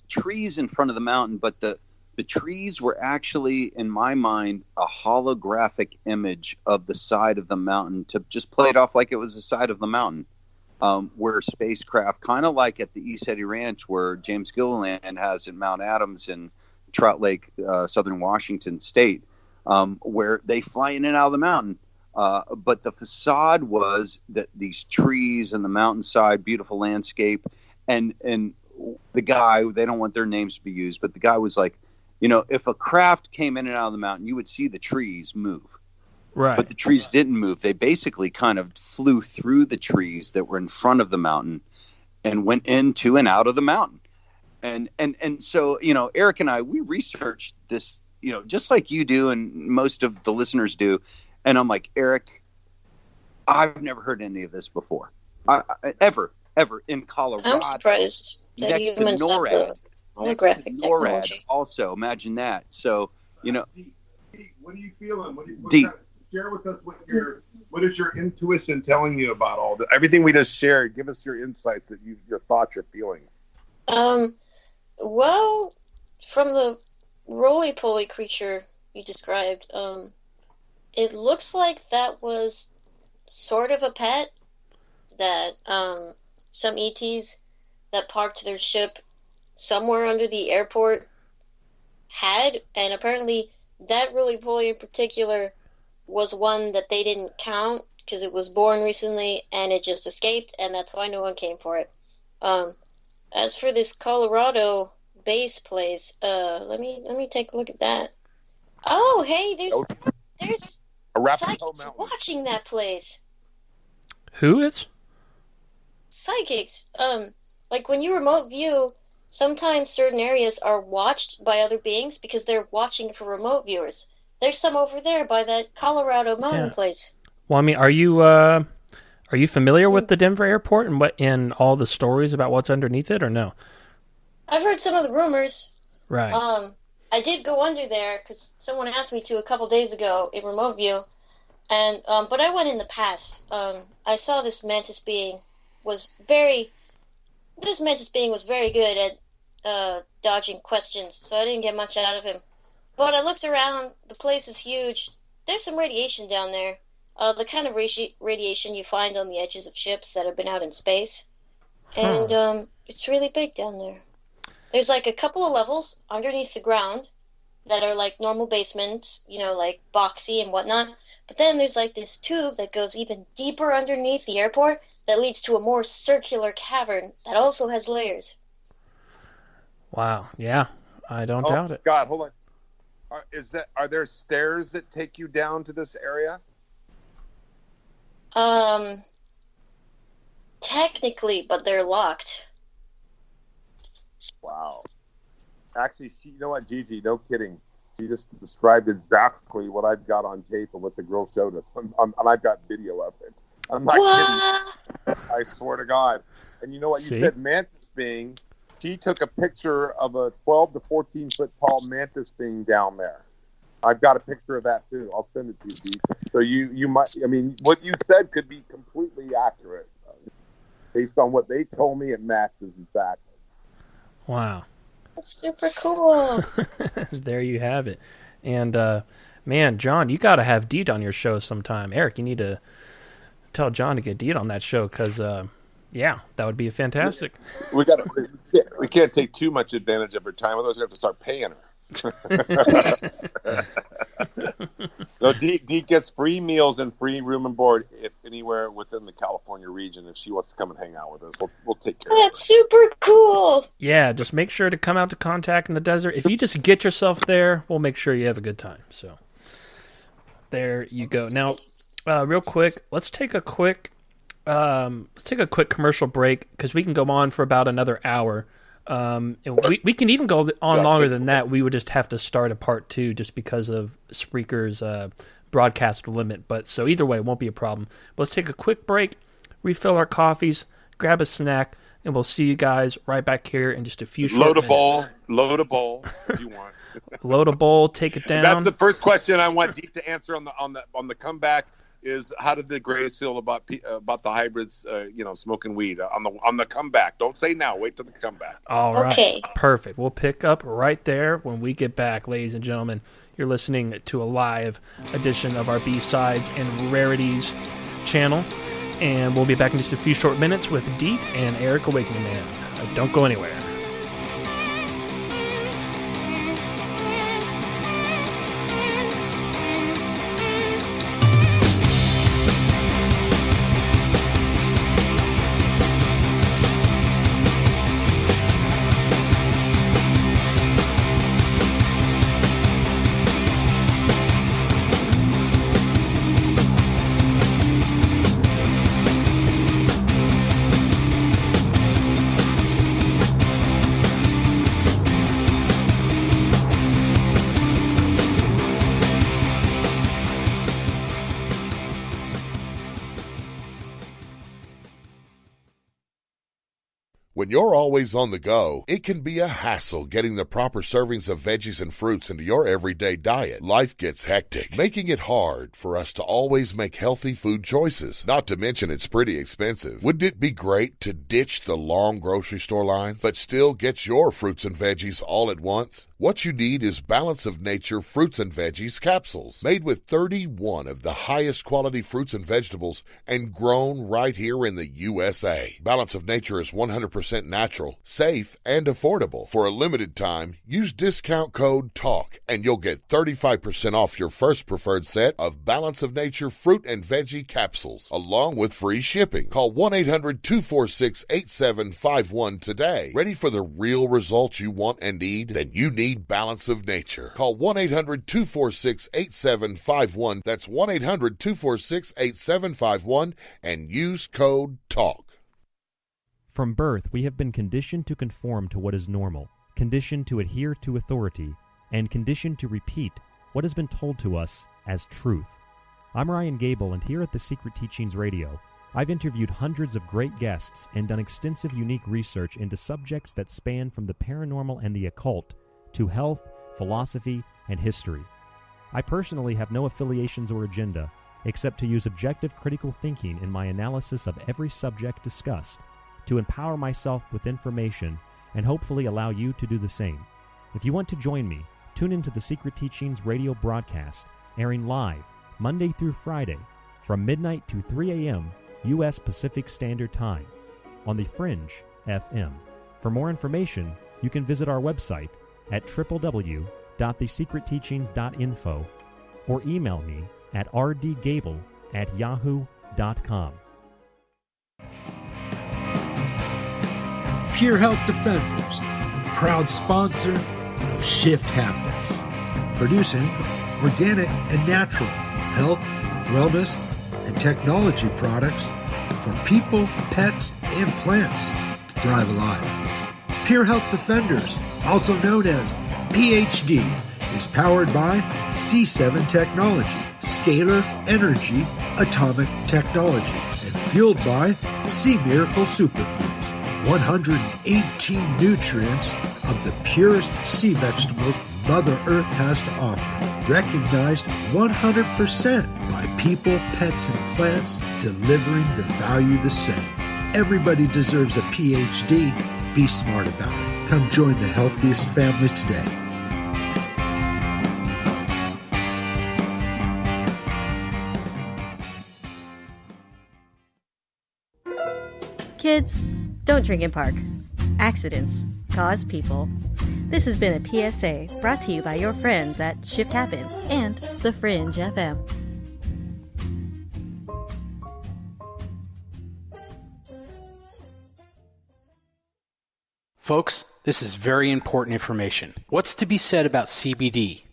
trees in front of the mountain, but the trees were actually, in my mind, a holographic image of the side of the mountain to just play it off like it was the side of the mountain. Where spacecraft, kind of like at the East Eddy Ranch, where James Gilliland has in Mount Adams in Trout Lake, southern Washington State, where they fly in and out of the mountain. But the facade was that these trees and the mountainside, beautiful landscape, and the guy, they don't want their names to be used, but the guy was like, if a craft came in and out of the mountain, you would see the trees move. Right. But the trees didn't move. They basically kind of flew through the trees that were in front of the mountain and went into and out of the mountain. And so, Eric and I, we researched this, just like you do and most of the listeners do. And I'm like, Eric, I've never heard any of this before. Ever in Colorado. I'm surprised that next to humans have NORAD. holographic Next to NORAD technology. also. Imagine that. So, What are you feeling? D. Share with us what is your intuition telling you about all this? Everything we just shared. Give us your insights your thoughts, your feelings. Well, from the roly-poly creature you described, it looks like that was sort of a pet that some ETs that parked their ship somewhere under the airport had, and apparently that roly-poly in particular was one that they didn't count because it was born recently and it just escaped, and that's why no one came for it. As for this Colorado base place, let me take a look at that. Oh, hey, there's psychics watching that place. Who is? Psychics. Like when you remote view, sometimes certain areas are watched by other beings because they're watching for remote viewers. There's some over there by that Colorado mountain place. Well, I mean, are you familiar with the Denver airport and all the stories about what's underneath it, or no? I've heard some of the rumors. Right. I did go under there because someone asked me to a couple days ago in remote view, and but I went in the past. I saw this mantis being was very good at dodging questions, so I didn't get much out of him. But I looked around. The place is huge. There's some radiation down there. The kind of radiation you find on the edges of ships that have been out in space. And it's really big down there. There's like a couple of levels underneath the ground that are like normal basements, like boxy and whatnot. But then there's like this tube that goes even deeper underneath the airport that leads to a more circular cavern that also has layers. Wow. Yeah. I don't doubt it. God, hold on. Are there stairs that take you down to this area? Technically, but they're locked. Wow. Actually, you know what, Gigi? No kidding. She just described exactly what I've got on tape and what the girl showed us, and I've got video of it. I'm not kidding. I swear to God. And you know what? You said mantis being. She took a picture of a 12 to 14 foot tall mantis being down there. I've got a picture of that too. I'll send it to you, Pete. So you might. I mean, what you said could be completely accurate. Based on what they told me, it matches exactly. Wow. That's super cool. There you have it. And man, John, you got to have D.E.E.T on your show sometime. Eric, you need to tell John to get D.E.E.T on that show because. Yeah, that would be fantastic. We can't take too much advantage of her time, otherwise we have to start paying her. No, Dee gets free meals and free room and board if anywhere within the California region. If she wants to come and hang out with us, we'll take care of her. That's super cool. Yeah, just make sure to come out to Contact in the Desert. If you just get yourself there, we'll make sure you have a good time. So there you go. Now, real quick, let's take a quick commercial break because we can go on for about another hour. And we can even go on longer than that. We would just have to start a part 2 just because of Spreaker's broadcast limit. But so either way, it won't be a problem. But let's take a quick break, refill our coffees, grab a snack, and we'll see you guys right back here in just a few short minutes. Load a bowl if you want. Load a bowl, take it down. That's the first question I want Deep to answer on the comeback. Is how did the Grays feel about the hybrids? Smoking weed on the comeback. Don't say now. Wait till the comeback. All right, Okay. Perfect. We'll pick up right there when we get back, ladies and gentlemen. You're listening to a live edition of our B-Sides and Rarities channel, and we'll be back in just a few short minutes with D.E.E.T and Erik Awakening Man. Don't go anywhere. When you're always on the go, it can be a hassle getting the proper servings of veggies and fruits into your everyday diet. Life gets hectic, making it hard for us to always make healthy food choices. Not to mention it's pretty expensive. Wouldn't it be great to ditch the long grocery store lines, but still get your fruits and veggies all at once? What you need is Balance of Nature Fruits and Veggies capsules, made with 31 of the highest quality fruits and vegetables and grown right here in the USA. Balance of Nature is 100% natural, safe, and affordable. For a limited time, use discount code TALK and you'll get 35% off your first preferred set of Balance of Nature Fruit and Veggie capsules, along with free shipping. Call 1-800-246-8751 today. Ready for the real results you want and need? Then you need Balance of Nature. Call 1-800-246-8751. That's 1-800-246-8751 and use code TALK. From birth, we have been conditioned to conform to what is normal, conditioned to adhere to authority, and conditioned to repeat what has been told to us as truth. I'm Ryan Gable, and here at The Secret Teachings Radio, I've interviewed hundreds of great guests and done extensive unique research into subjects that span from the paranormal and the occult to health, philosophy, and history. I personally have no affiliations or agenda, except to use objective critical thinking in my analysis of every subject discussed, to empower myself with information and hopefully allow you to do the same. If you want to join me, tune into the Secret Teachings radio broadcast, airing live Monday through Friday from midnight to 3 a.m. U.S. Pacific Standard Time on the Fringe FM. For more information, you can visit our website at www.thesecretteachings.info or email me at rdgable@yahoo.com. Pure Health Defenders, proud sponsor of Shift Happens, producing organic and natural health, wellness, and technology products for people, pets, and plants to thrive alive. Pure Health Defenders, also known as PhD, is powered by C7 Technology, Scalar Energy Atomic Technology, and fueled by Sea Miracle Superfoods. 118 nutrients of the purest sea vegetables Mother Earth has to offer. Recognized 100% by people, pets, and plants, delivering the value the same. Everybody deserves a PhD. Be smart about it. Come join the healthiest family today. Kids, don't drink and park. Accidents cause people. This has been a PSA brought to you by your friends at Shift Happens and The Fringe FM. Folks, this is very important information. What's to be said about CBD?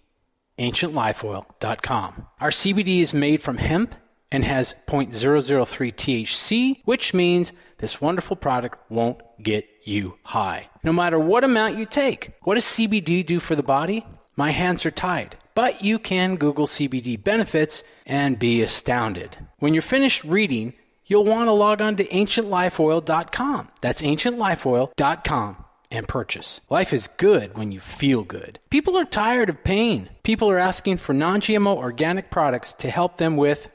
AncientLifeOil.com. Our CBD is made from hemp and has 0.003 THC, which means this wonderful product won't get you high, no matter what amount you take. What does CBD do for the body? My hands are tied. But you can Google CBD benefits and be astounded. When you're finished reading, you'll want to log on to ancientlifeoil.com. That's ancientlifeoil.com and purchase. Life is good when you feel good. People are tired of pain. People are asking for non-GMO organic products to help them with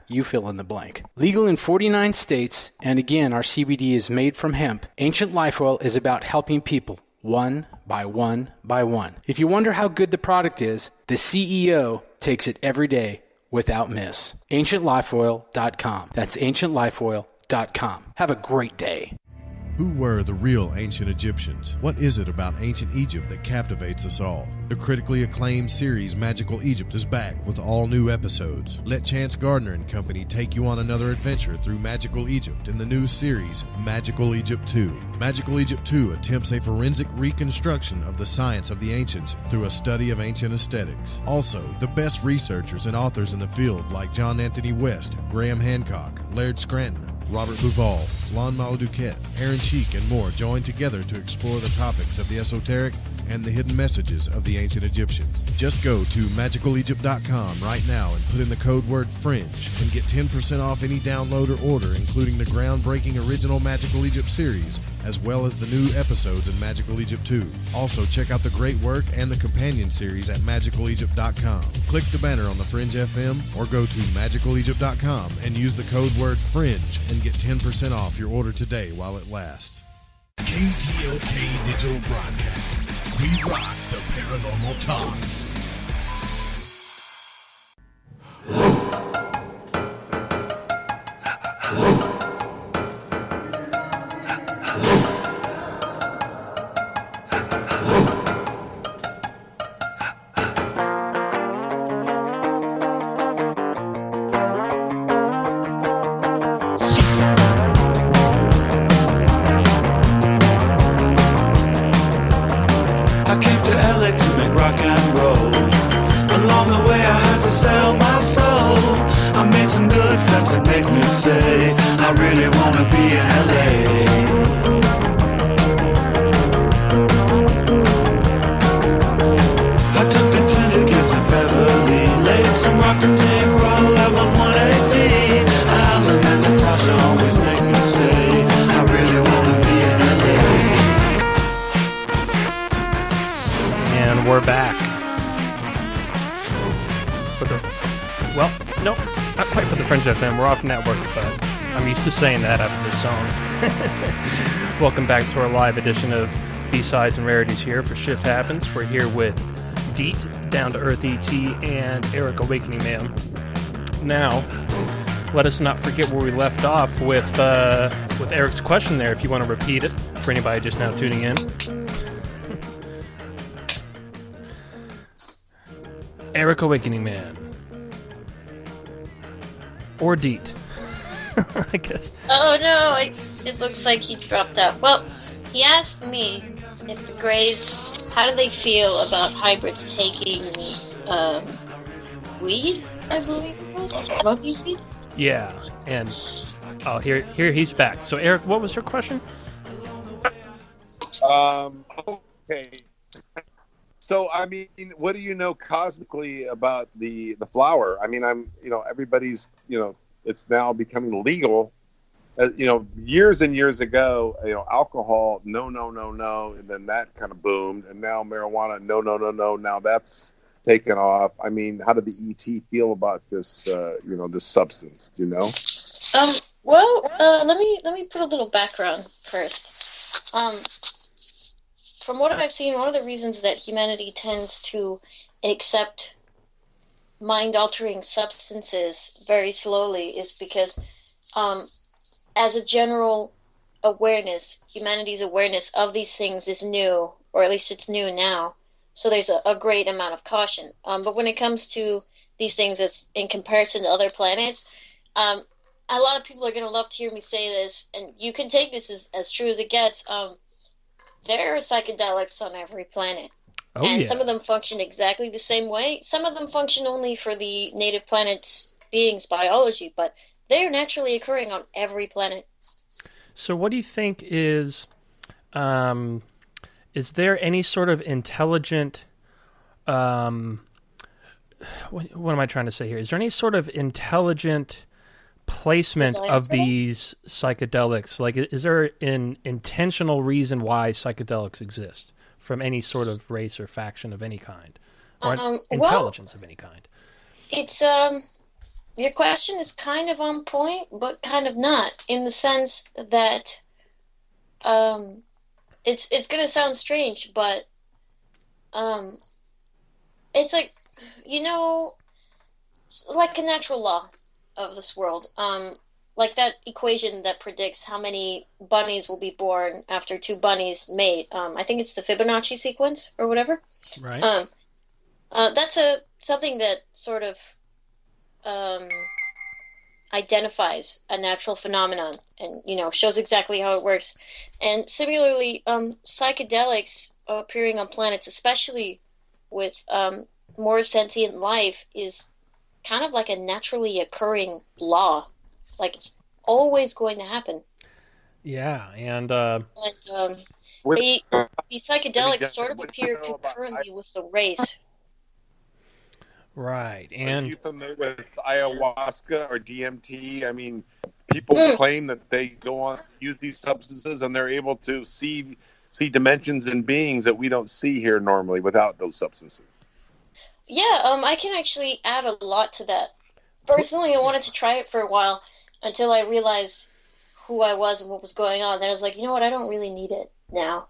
you fill in the blank. Legal in 49 states, and again, our CBD is made from hemp. Ancient Life Oil is about helping people one by one by one. If you wonder how good the product is, the CEO takes it every day without miss. AncientLifeOil.com. That's AncientLifeOil.com. Have a great day. Who were the real ancient Egyptians? What is it about ancient Egypt that captivates us all? The critically acclaimed series Magical Egypt is back with all new episodes. Let Chance Gardner and company take you on another adventure through Magical Egypt in the new series Magical Egypt 2. Magical Egypt 2 attempts a forensic reconstruction of the science of the ancients through a study of ancient aesthetics. Also, the best researchers and authors in the field like John Anthony West, Graham Hancock, Laird Scranton, Robert Bouval, Lon Maladuquette, Aaron Cheek, and more join together to explore the topics of the esoteric and the hidden messages of the ancient Egyptians. Just go to magicalegypt.com right now and put in the code word FRINGE and get 10% off any download or order, including the groundbreaking original Magical Egypt series, as well as the new episodes in Magical Egypt 2. Also, check out the great work and the companion series at magicalegypt.com. Click the banner on the Fringe FM or go to magicalegypt.com and use the code word FRINGE and get 10% off your order today while it lasts. KTLK Digital Broadcasting. We rock the paranormal talk. I came to LA to make rock and roll. Along the way I had to sell my soul. I made some good friends that make me say I really wanna be in LA. I took the 10 to get to Beverly, laid some rock to tape, roll up on 180. Alan and Natasha always make me say I really wanna be in LA. And we're back. For the, well, no, not quite for the Fringe FM. We're off network, but I'm used to saying that after this song. Welcome back to our live edition of B-Sides and Rarities here for Shift Happens. We're here with D.E.E.T, Down to Earth E.T, and Erik Awakening Man. Now, let us not forget where we left off with Eric's question there, if you want to repeat it for anybody just now tuning in. Erik Awakening Man. Or D.E.E.T, I guess. Oh no, it looks like he dropped out. Well, he asked me if the Greys, how do they feel about hybrids taking weed, I believe it was? Smoking weed? Yeah, and here he's back. So Erik, what was your question? Okay. So, I mean, what do you know cosmically about the flower? I mean, everybody's, it's now becoming legal. Years and years ago, alcohol, no, and then that kind of boomed, and now marijuana, no. Now that's taken off. I mean, how did the ET feel about this, this substance? Do you know? Let me put a little background first. From what I've seen, one of the reasons that humanity tends to accept mind-altering substances very slowly is because, as a general awareness, humanity's awareness of these things is new, or at least it's new now. So there's a great amount of caution. But when it comes to these things, as in comparison to other planets, a lot of people are going to love to hear me say this, and you can take this as true as it gets. There are psychedelics on every planet. Oh, and yeah. Some of them function exactly the same way. Some of them function only for the native planets beings' biology, but they're naturally occurring on every planet. So what do you think is there any sort of intelligent, what am I trying to say here? Is there any sort of intelligent placement of these psychedelics? Like, is there an intentional reason why psychedelics exist from any sort of race or faction of any kind, or intelligence of any kind? It's your question is kind of on point, but kind of not, in the sense that it's going to sound strange, but it's like, like a natural law of this world. Like that equation that predicts how many bunnies will be born after two bunnies mate. I think it's the Fibonacci sequence or whatever. Right. That's something that sort of identifies a natural phenomenon and, shows exactly how it works. And similarly, psychedelics appearing on planets, especially with more sentient life, is kind of like a naturally occurring law. Like, it's always going to happen. Yeah, and the psychedelics sort of appear concurrently with the race. Right. Are And you familiar with ayahuasca or DMT? I mean, people claim that they go on use these substances and they're able to see dimensions and beings that we don't see here normally without those substances. Yeah, I can actually add a lot to that. Personally, I wanted to try it for a while until I realized who I was and what was going on. Then I was like, you know what, I don't really need it now.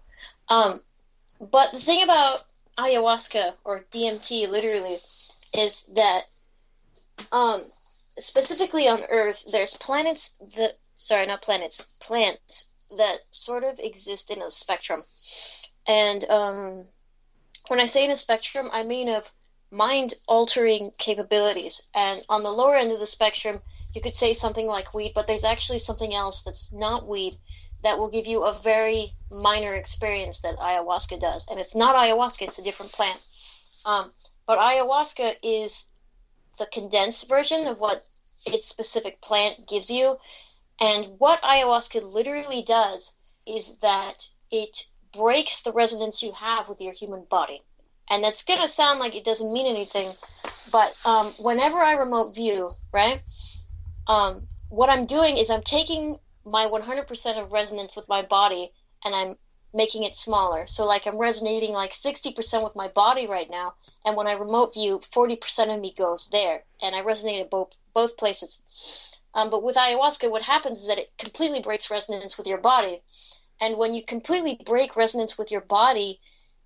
But the thing about ayahuasca, or DMT literally, is that specifically on Earth, there's plants that sort of exist in a spectrum. And when I say in a spectrum, I mean of mind-altering capabilities. And on the lower end of the spectrum, you could say something like weed, but there's actually something else that's not weed that will give you a very minor experience that ayahuasca does. And it's not ayahuasca, it's a different plant. But ayahuasca is the condensed version of what its specific plant gives you. And what ayahuasca literally does is that it breaks the resonance you have with your human body. And that's going to sound like it doesn't mean anything, but whenever I remote view, right, what I'm doing is I'm taking my 100% of resonance with my body and I'm making it smaller. So like I'm resonating like 60% with my body right now, and when I remote view, 40% of me goes there, and I resonate at both places. But with ayahuasca, what happens is that it completely breaks resonance with your body. And when you completely break resonance with your body,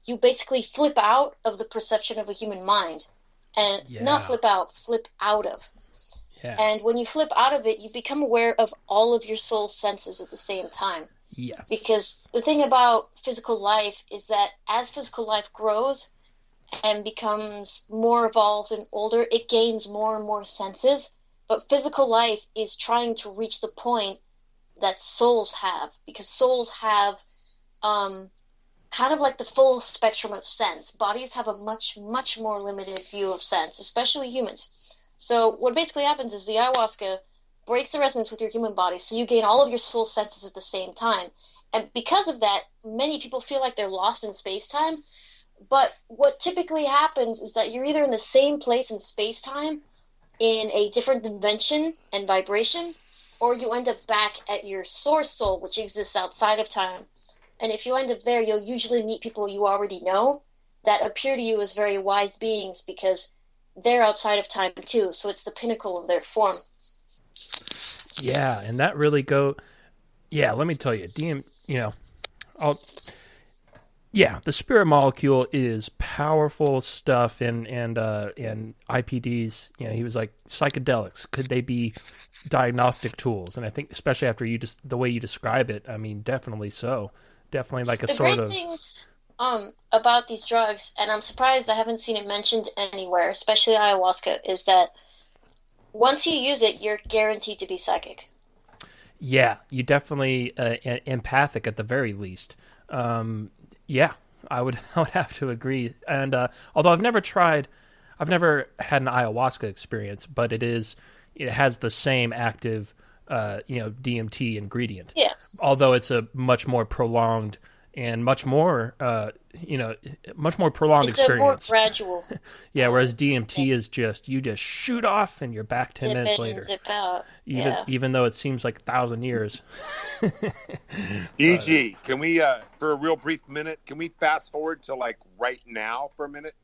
you basically flip out of the perception of a human mind. And not flip out, flip out of. Yeah. And when you flip out of it, you become aware of all of your soul senses at the same time. Yeah. Because the thing about physical life is that as physical life grows and becomes more evolved and older, it gains more and more senses. But physical life is trying to reach the point that souls have, because souls have kind of like the full spectrum of sense. Bodies have a much, much more limited view of sense, especially humans. So what basically happens is the ayahuasca breaks the resonance with your human body, so you gain all of your soul senses at the same time. And because of that, many people feel like they're lost in space-time. But what typically happens is that you're either in the same place in space-time, in a different dimension and vibration, or you end up back at your source soul, which exists outside of time. And if you end up there, you'll usually meet people you already know that appear to you as very wise beings, because they're outside of time too. So it's the pinnacle of their form. Yeah, and that really let me tell you, the spirit molecule is powerful stuff, and IPDs, he was like, psychedelics, could they be diagnostic tools? And I think especially after the way you describe it, I mean, definitely so. Definitely like a sort of... The great thing about these drugs, and I'm surprised I haven't seen it mentioned anywhere, especially ayahuasca, is that once you use it, you're guaranteed to be psychic. Yeah, you definitely empathic at the very least. Yeah, I would have to agree. And although I've never had an ayahuasca experience, but it is, it has the same active, DMT ingredient. Yeah. Although it's a much more prolonged and much more prolonged It's experience. a more gradual. Yeah, whereas DMT is just you just shoot off and you're back 10 minutes Zip in later. and zip out. Even though it seems like 1,000 years. EG, can we for a real brief minute, can we fast forward to like right now for a minute?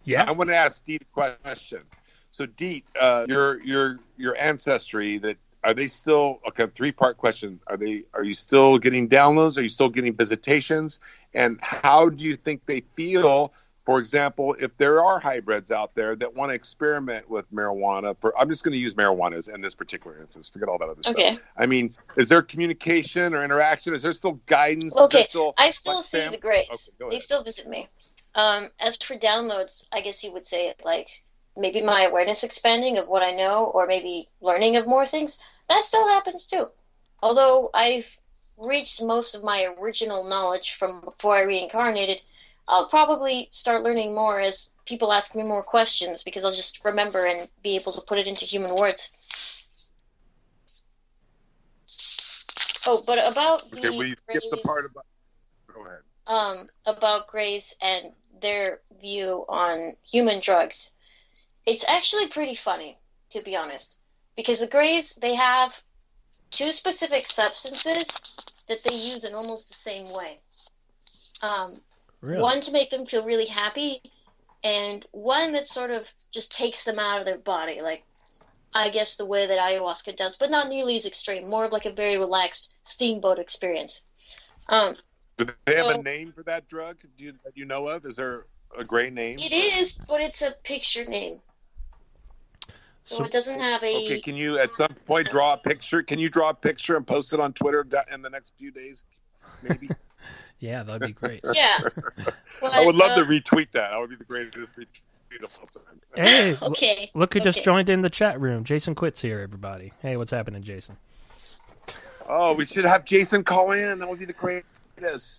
Yeah. I want to ask Deet a question. So Deet, your ancestry, that are they still, okay, 3-part question. Are you still getting downloads? Are you still getting visitations? And how do you think they feel, for example, if there are hybrids out there that want to experiment with marijuana? I'm just going to use marijuana in this particular instance. Forget all that other stuff. I mean, is there communication or interaction? Is there still guidance? Okay, I see the Greys. They still visit me. As for downloads, I guess you would say like maybe my awareness expanding of what I know, or maybe learning of more things. That still happens too. Although I've reached most of my original knowledge from before I reincarnated, I'll probably start learning more as people ask me more questions, because I'll just remember and be able to put it into human words. Oh, but about okay, we skipped the part about. Go ahead. About Greys and their view on human drugs. It's actually pretty funny, to be honest, because the Greys, they have 2 specific substances that they use in almost the same way. Really? One to make them feel really happy, and one that sort of just takes them out of their body, like I guess the way that ayahuasca does, but not nearly as extreme, more of like a very relaxed steamboat experience. Do they have a name for that drug? Do you know of? Is there a Grey name? It is, but it's a picture name. So it doesn't have a... Okay, can you at some point draw a picture? Can you draw a picture and post it on Twitter in the next few days, maybe? Yeah, that'd be great. Yeah. But, I would love to retweet that. That would be the greatest retweet of all time. Hey, okay. Look who just joined in the chat room. Jason Quitt's here, everybody. Hey, what's happening, Jason? Oh, we should have Jason call in. That would be the greatest.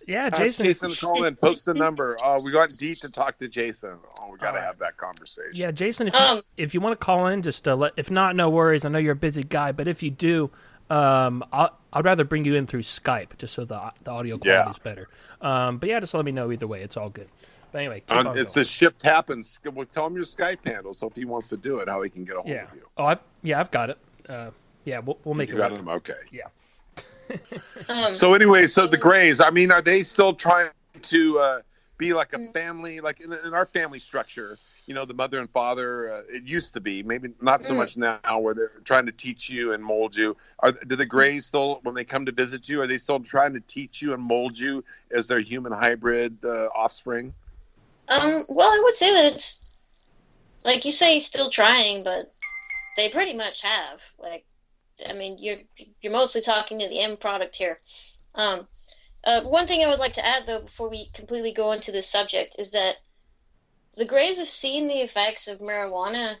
Yeah, Ask Jason. to call in. Post the number. Oh, we got D to talk to Jason. Oh, we got to have that conversation. Yeah, Jason, if you want to call in, just if not, no worries. I know you're a busy guy, but if you do, I'd rather bring you in through Skype just so the audio quality is better. But yeah, just let me know either way. It's all good. But anyway, keep on it's going. a shift happens. Well, tell him your Skype handle, so if he wants to do it, how he can get a hold of you. Oh, I've got it. We'll make it. You got him. Okay. Yeah. So anyway, the Greys, I mean, are they still trying to be like a family, like in our family structure? You know, the mother and father, it used to be, maybe not so much now, where they're trying to teach you and mold you. Do the Greys still, when they come to visit you, are they still trying to teach you and mold you as their human hybrid offspring? Well, I would say that it's, like you say, still trying, but they pretty much have. Like, I mean, you're mostly talking to the end product here. One thing I would like to add, though, before we completely go into this subject, is that the Greys have seen the effects of marijuana,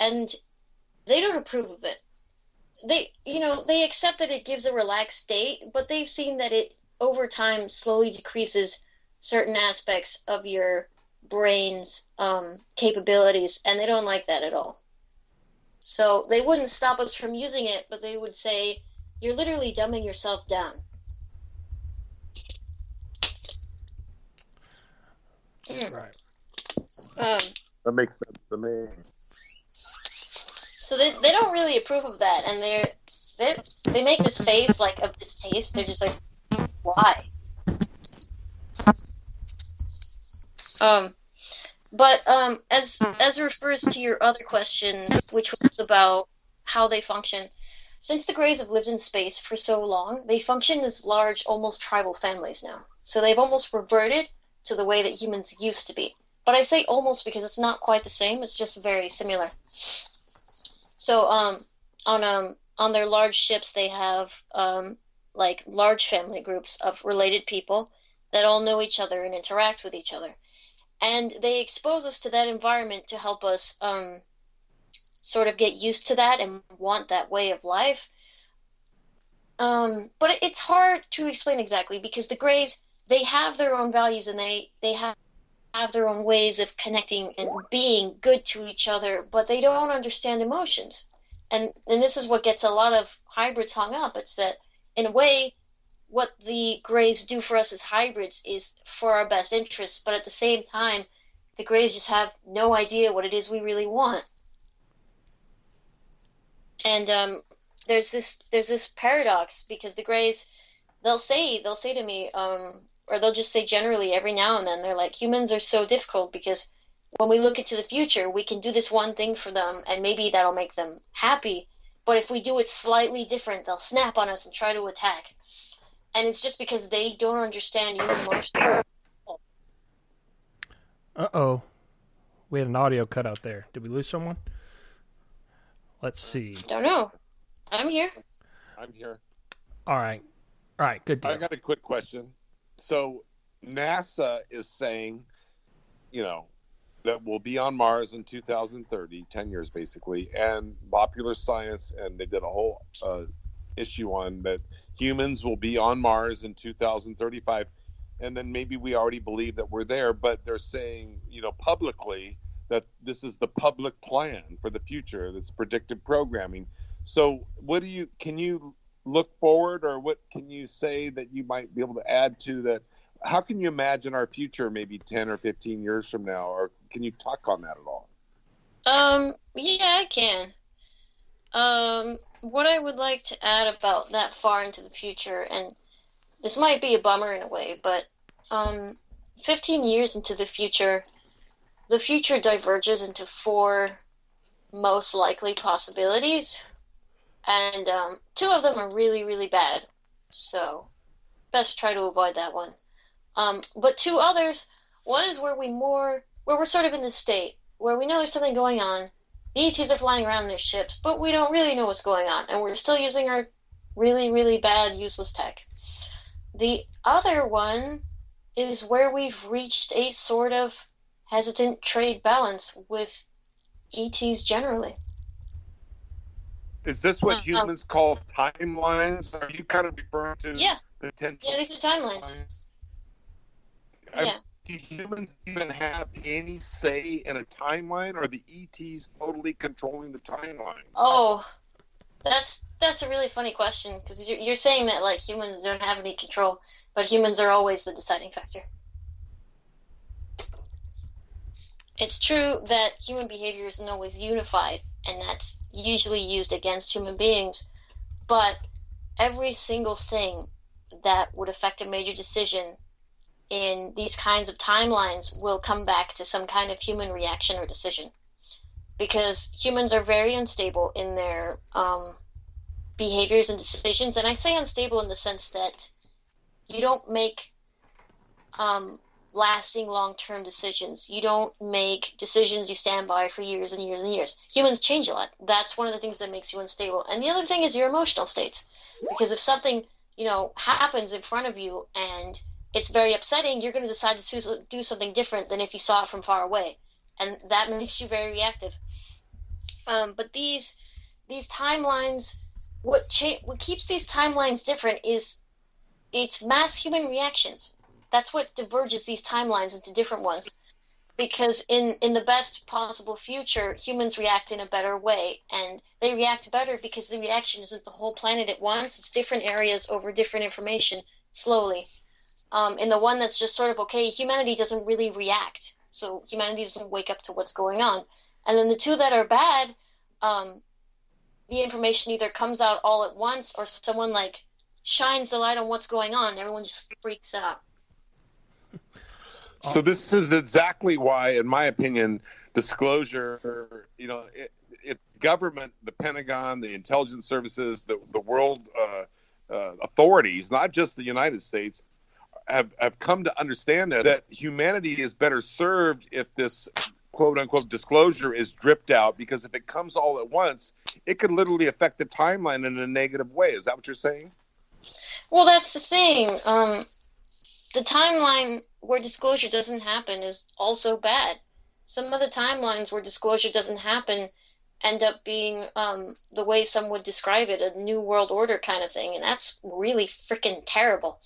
and they don't approve of it. They accept that it gives a relaxed state, but they've seen that it, over time, slowly decreases certain aspects of your brain's capabilities, and they don't like that at all. So they wouldn't stop us from using it, but they would say, you're literally dumbing yourself down. Right. That makes sense to me. So they don't really approve of that, and they make this face like of distaste. They're just like, why? But as refers to your other question, which was about how they function, since the Greys have lived in space for so long, they function as large, almost tribal families now. So they've almost reverted to the way that humans used to be. But I say almost because it's not quite the same. It's just very similar. So on their large ships, they have like large family groups of related people that all know each other and interact with each other. And they expose us to that environment to help us sort of get used to that and want that way of life. But it's hard to explain exactly, because the Greys, they have their own values, and they have their own ways of connecting and being good to each other, but they don't understand emotions. and this is what gets a lot of hybrids hung up. It's that, in a way, what the Greys do for us as hybrids is for our best interests, but at the same time, the Greys just have no idea what it is we really want. And there's this paradox, because the Greys, they'll say to me, or they'll just say generally every now and then, they're like, humans are so difficult because when we look into the future, we can do this one thing for them, and maybe that'll make them happy. But if we do it slightly different, they'll snap on us and try to attack. And it's just because they don't understand human emotions. Uh-oh. We had an audio cutout there. Did we lose someone? Let's see. Don't know. I'm here. I'm here. All right. All right, good deal. I got a quick question. So NASA is saying, that we'll be on Mars in 2030, 10 years basically, and Popular Science, and they did a whole issue on that humans will be on Mars in 2035, and then maybe we already believe that we're there, but they're saying, publicly that this is the public plan for the future, that's predictive programming. So can you look forward, or what can you say that you might be able to add to that? How can you imagine our future maybe 10 or 15 years from now, or can you talk on that at all? Yeah, I can. What I would like to add about that far into the future, and this might be a bummer in a way, but 15 years into the future diverges into 4 most likely possibilities, and 2 of them are really, really bad, so best try to avoid that one. But 2 others, one is where we're sort of in this state where we know there's something going on. The ETs are flying around in their ships, but we don't really know what's going on, and we're still using our really, really bad, useless tech. The other one is where we've reached a sort of hesitant trade balance with ETs generally. Is this what humans call timelines? Are you kind of referring to potential? Yeah, these are timelines. Yeah. Do humans even have any say in a timeline, or are the ETs totally controlling the timeline? Oh, that's a really funny question, because you're saying that like humans don't have any control, but humans are always the deciding factor. It's true that human behavior isn't always unified, and that's usually used against human beings, but every single thing that would affect a major decision in these kinds of timelines will come back to some kind of human reaction or decision, because humans are very unstable in their behaviors and decisions. And I say unstable in the sense that you don't make lasting long-term decisions. You don't make decisions you stand by for years and years and years. Humans change a lot. That's one of the things that makes you unstable. And the other thing is your emotional states, because if something happens in front of you and it's very upsetting, you're going to decide to do something different than if you saw it from far away, and that makes you very reactive. But these timelines, what keeps these timelines different is it's mass human reactions. That's what diverges these timelines into different ones, because in the best possible future, humans react in a better way, and they react better because the reaction isn't the whole planet at once. It's different areas over different information slowly. In the one that's just sort of okay, humanity doesn't really react, so humanity doesn't wake up to what's going on. And then the 2 that are bad, the information either comes out all at once, or someone shines the light on what's going on, and everyone just freaks out. So this is exactly why, in my opinion, disclosure, government, the Pentagon, the intelligence services, the world authorities, not just the United States, have come to understand that humanity is better served if this quote-unquote disclosure is dripped out, because if it comes all at once, it could literally affect the timeline in a negative way. Is that what you're saying? Well, that's the thing. The timeline where disclosure doesn't happen is also bad. Some of the timelines where disclosure doesn't happen end up being the way some would describe it, a new world order kind of thing, and that's really freaking terrible.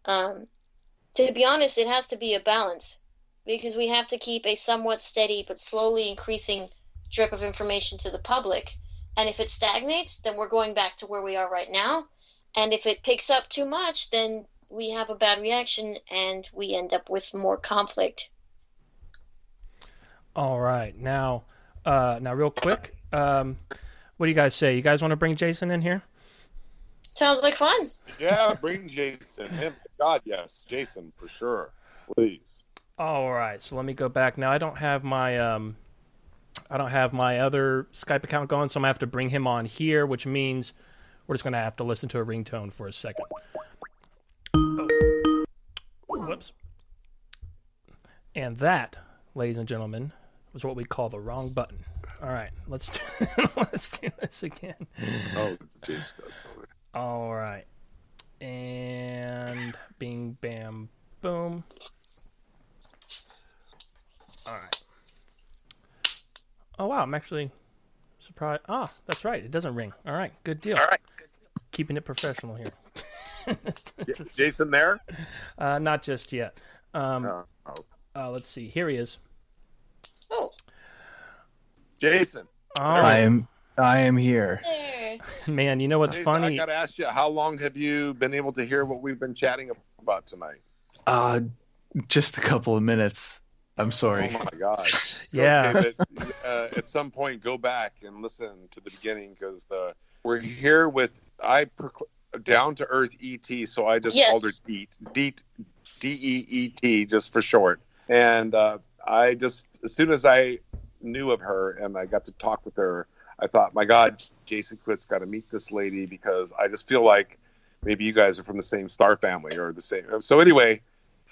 To be honest, it has to be a balance, because we have to keep a somewhat steady but slowly increasing drip of information to the public, And if it stagnates, then we're going back to where we are right now. And if it picks up too much, then we have a bad reaction and we end up with more conflict. All right. Now real quick, what do you guys say? You guys want to bring Jason in here? Sounds like fun. Yeah, bring Jason. God, yes. Jason, for sure. Please. All right. So let me go back. Now I don't have my other Skype account going, so I'm going to have to bring him on here, which means we're just going to have to listen to a ringtone for a second. Oh. Whoops. And that, ladies and gentlemen, was what we call the wrong button. All right, let's do this again. Oh, Jason. All right. And bing, bam, boom. All right. Oh, wow, I'm actually surprised. Ah, that's right. It doesn't ring. All right, good deal. All right. Keeping it professional here. Jason there? Not just yet. Let's see. Here he is. Oh. Jason. I am here. There. Man, you know what's Jason, funny? I got to ask you, how long have you been able to hear what we've been chatting about tonight? Just a couple of minutes. I'm sorry. Oh my God. Yeah. Okay, but, at some point, go back and listen to the beginning because we're here with down to earth ET, so I just called her D.E.E.T. D-E.E.T. just for short. And I just, as soon as I knew of her and I got to talk with her, I thought, my God, Jason Quitt's got to meet this lady because I just feel like maybe you guys are from the same star family or the same. So anyway,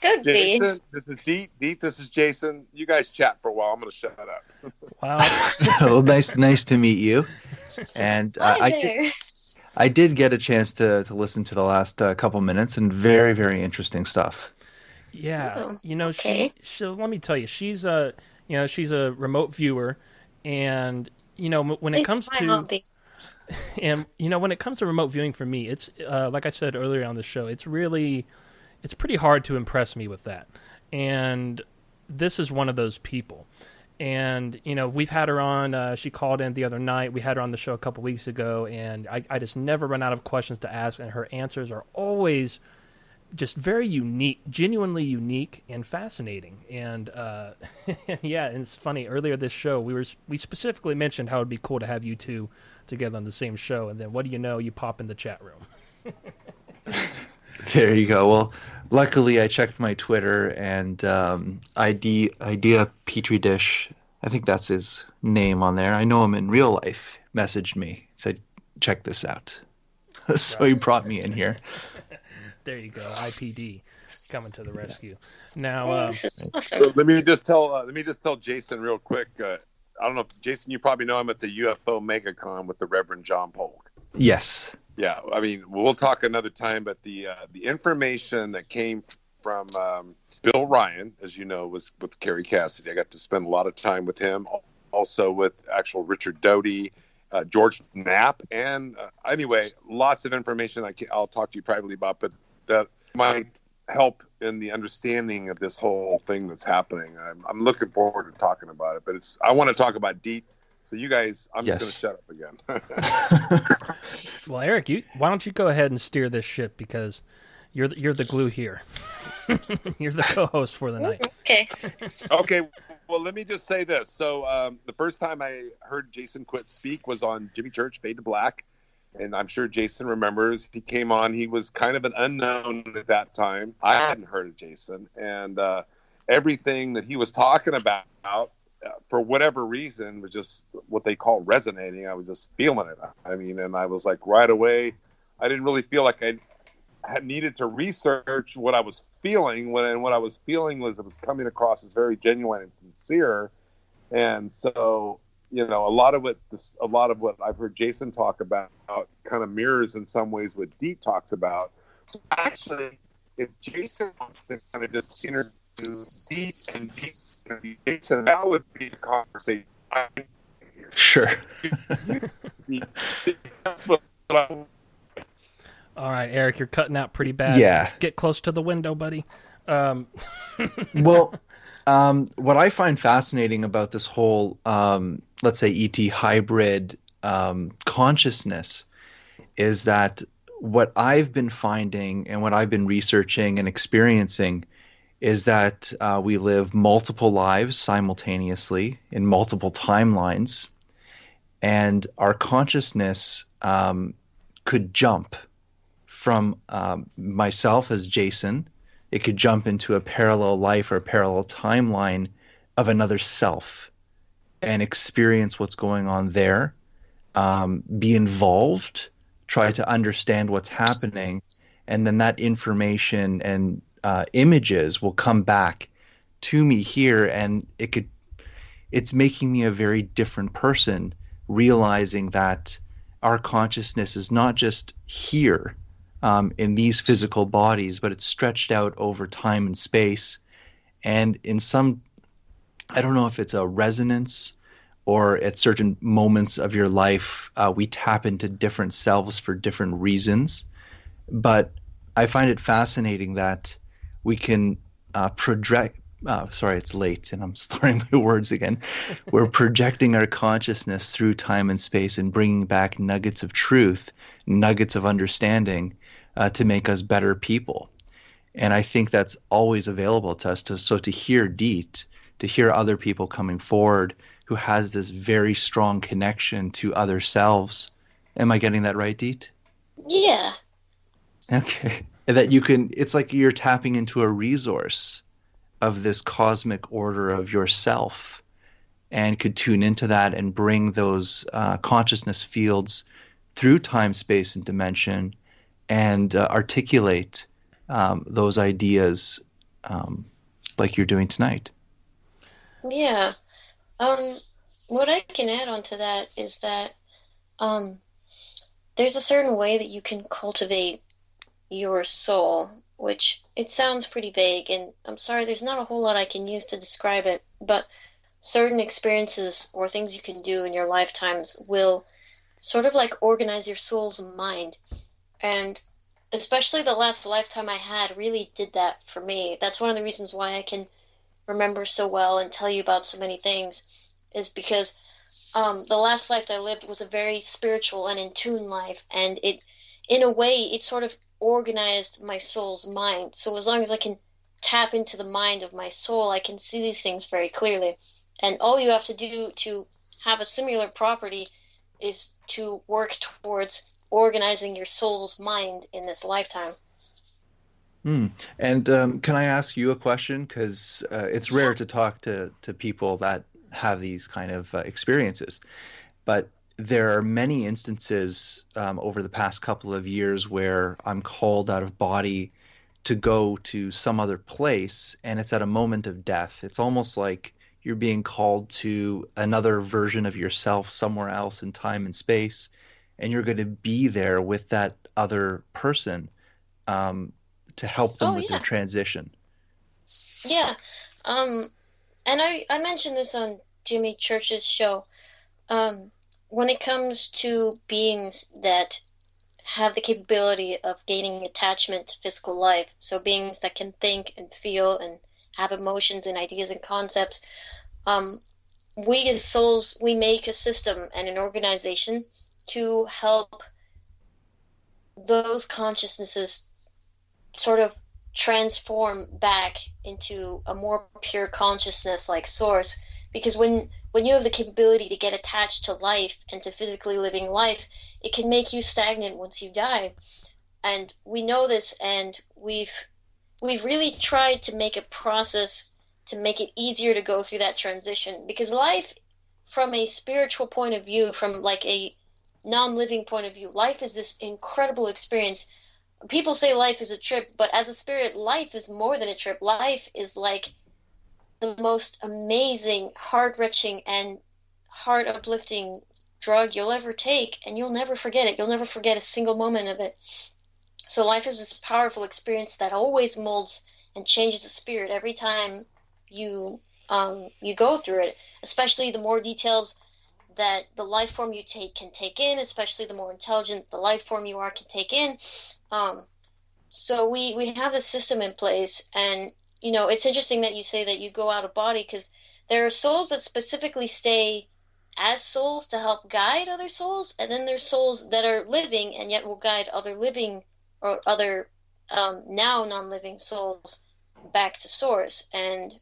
Could Jason, this is D.E.E.T. This is Jason. You guys chat for a while. I'm going to shut up. Wow. Well, nice to meet you. And I did get a chance to listen to the last couple minutes, and very, very interesting stuff. Yeah, okay. she let me tell you, she's a remote viewer, and when it comes to when it comes to remote viewing for me, it's like I said earlier on the show, it's pretty hard to impress me with that, and this is one of those people. And we've had her on. She called in the other night. We had her on the show a couple weeks ago, and I just never run out of questions to ask, and her answers are always just very unique, genuinely unique and fascinating. And yeah, and it's funny. Earlier this show, we specifically mentioned how it'd be cool to have you two together on the same show, and then what do you know? You pop in the chat room. There you go. Well, luckily I checked my Twitter, and Idea Petri Dish, I think that's his name on there. I know him in real life. Messaged me, said, "Check this out." So he brought me in here. There you go, IPD coming to the rescue. Now, so let me just tell Jason real quick. I don't know, if, Jason, you probably know him at the UFO MegaCon with the Reverend John Polk. Yes. Yeah, I mean, we'll talk another time, but the information that came from Bill Ryan, as you know, was with Kerry Cassidy. I got to spend a lot of time with him, also with actual Richard Doty, George Knapp, and anyway, lots of information I'll talk to you privately about, but that might help in the understanding of this whole thing that's happening. I'm looking forward to talking about it, but I want to talk about D.E.E.T. So you guys, I'm just going to shut up again. Well, Eric, why don't you go ahead and steer this ship because you're the glue here. You're the co-host for the night. Okay. Well, let me just say this. So the first time I heard Jason Quitt speak was on Jimmy Church, Fade to Black. And I'm sure Jason remembers. He came on. He was kind of an unknown at that time. I hadn't heard of Jason. And everything that he was talking about, for whatever reason, was just what they call resonating. I was just feeling it. I mean, and I was like, right away, I didn't really feel like I had needed to research what I was feeling. And what I was feeling was it was coming across as very genuine and sincere. And so, a lot of what I've heard Jason talk about kind of mirrors in some ways what D.E.E.T. talks about. So actually, if Jason wants to kind of just introduce D.E.E.T. and Jason, that would be the conversation. Sure. That's what all right, Eric, you're cutting out pretty bad. Yeah. Get close to the window, buddy. Well, what I find fascinating about this whole, let's say, ET hybrid consciousness is that what I've been finding and what I've been researching and experiencing is that we live multiple lives simultaneously in multiple timelines, and our consciousness could jump from myself as Jason. It could jump into a parallel life or a parallel timeline of another self and experience what's going on there, be involved, try to understand what's happening, and then that information and images will come back to me here, and it's making me a very different person, realizing that our consciousness is not just here in these physical bodies, but it's stretched out over time and space. And in some, I don't know if it's a resonance or at certain moments of your life, we tap into different selves for different reasons. But I find it fascinating that we can project. Sorry, it's late and I'm starting my words again. We're projecting our consciousness through time and space and bringing back nuggets of truth, nuggets of understanding to make us better people. And I think that's always available to us. To hear D.E.E.T, to hear other people coming forward who has this very strong connection to other selves. Am I getting that right, D.E.E.T? Yeah. Okay. That you can, it's like you're tapping into a resource of this cosmic order of yourself and could tune into that and bring those consciousness fields through time, space, and dimension and articulate those ideas like you're doing tonight. Yeah. What I can add on to that is that there's a certain way that you can cultivate your soul, which it sounds pretty vague, and I'm sorry, there's not a whole lot I can use to describe it, but certain experiences or things you can do in your lifetimes will sort of like organize your soul's mind. And especially the last lifetime I had really did that for me. That's one of the reasons why I can remember so well and tell you about so many things, is because the last life I lived was a very spiritual and in tune life, and it, in a way, it sort of organized my soul's mind. So as long as I can tap into the mind of my soul, I can see these things very clearly. And all you have to do to have a similar property is to work towards organizing your soul's mind in this lifetime. And can I ask you a question? Because it's rare to talk to people that have these kind of experiences. But there are many instances over the past couple of years where I'm called out of body to go to some other place, and it's at a moment of death. It's almost like you're being called to another version of yourself somewhere else in time and space, and you're going to be there with that other person to help them with their transition. Yeah. And I mentioned this on Jimmy Church's show. When it comes to beings that have the capability of gaining attachment to physical life, so beings that can think and feel and have emotions and ideas and concepts, we as souls, we make a system and an organization to help those consciousnesses sort of transform back into a more pure consciousness like source. Because when you have the capability to get attached to life and to physically living life, it can make you stagnant once you die. And we know this, and we've really tried to make a process to make it easier to go through that transition. Because life, from a spiritual point of view, from like a non-living point of view, life is this incredible experience. People say life is a trip, but as a spirit, life is more than a trip. Life is like the most amazing, heart-wrenching, and heart-uplifting drug you'll ever take, and you'll never forget it. You'll never forget a single moment of it. So life is this powerful experience that always molds and changes the spirit every time you go through it, especially the more details that the life form you take can take in, especially the more intelligent the life form you are can take in. So we have a system in place, and you know, it's interesting that you say that you go out of body, because there are souls that specifically stay as souls to help guide other souls, and then there's souls that are living and yet will guide other living or other now non-living souls back to source. And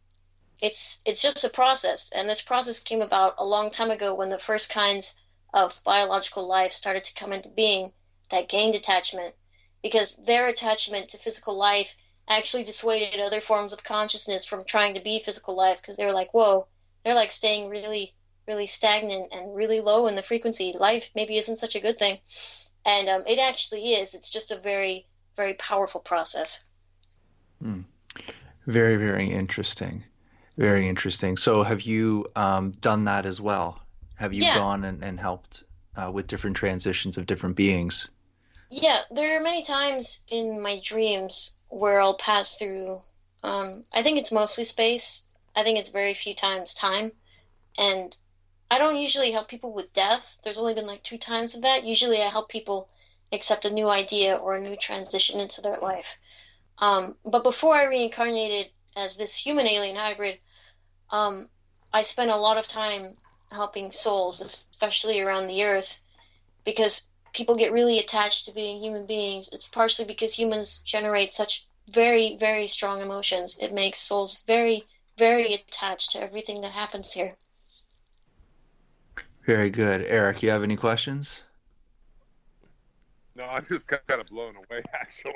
it's just a process, and this process came about a long time ago when the first kinds of biological life started to come into being that gained attachment, because their attachment to physical life actually dissuaded other forms of consciousness from trying to be physical life, because they were like, whoa, they're like staying really, really stagnant and really low in the frequency. Life maybe isn't such a good thing. And it actually is. It's just a very, very powerful process. Very, very interesting. Very interesting. So have you done that as well? Have you gone and helped with different transitions of different beings? Yeah, there are many times in my dreams where I'll pass through, I think it's mostly space. I think it's very few times time. And I don't usually help people with death. There's only been like 2 times of that. Usually I help people accept a new idea or a new transition into their life. But before I reincarnated as this human alien hybrid, I spent a lot of time helping souls, especially around the earth, because people get really attached to being human beings. It's partially because humans generate such very, very strong emotions. It makes souls very, very attached to everything that happens here. Very good. Eric, you have any questions? No, I'm just kind of blown away, actually.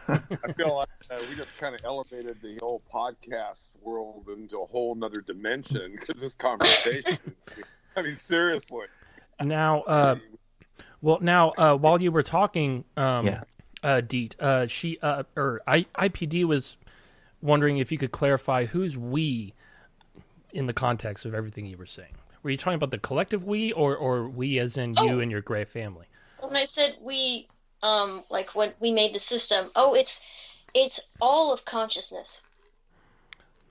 I feel like we just kind of elevated the whole podcast world into a whole nother dimension because this conversation. I mean, seriously. Now, while you were talking, D.E.E.T, IPD was wondering if you could clarify who's we in the context of everything you were saying. Were you talking about the collective we, or we as in you and your gray family? When I said we, like when we made the system, it's all of consciousness.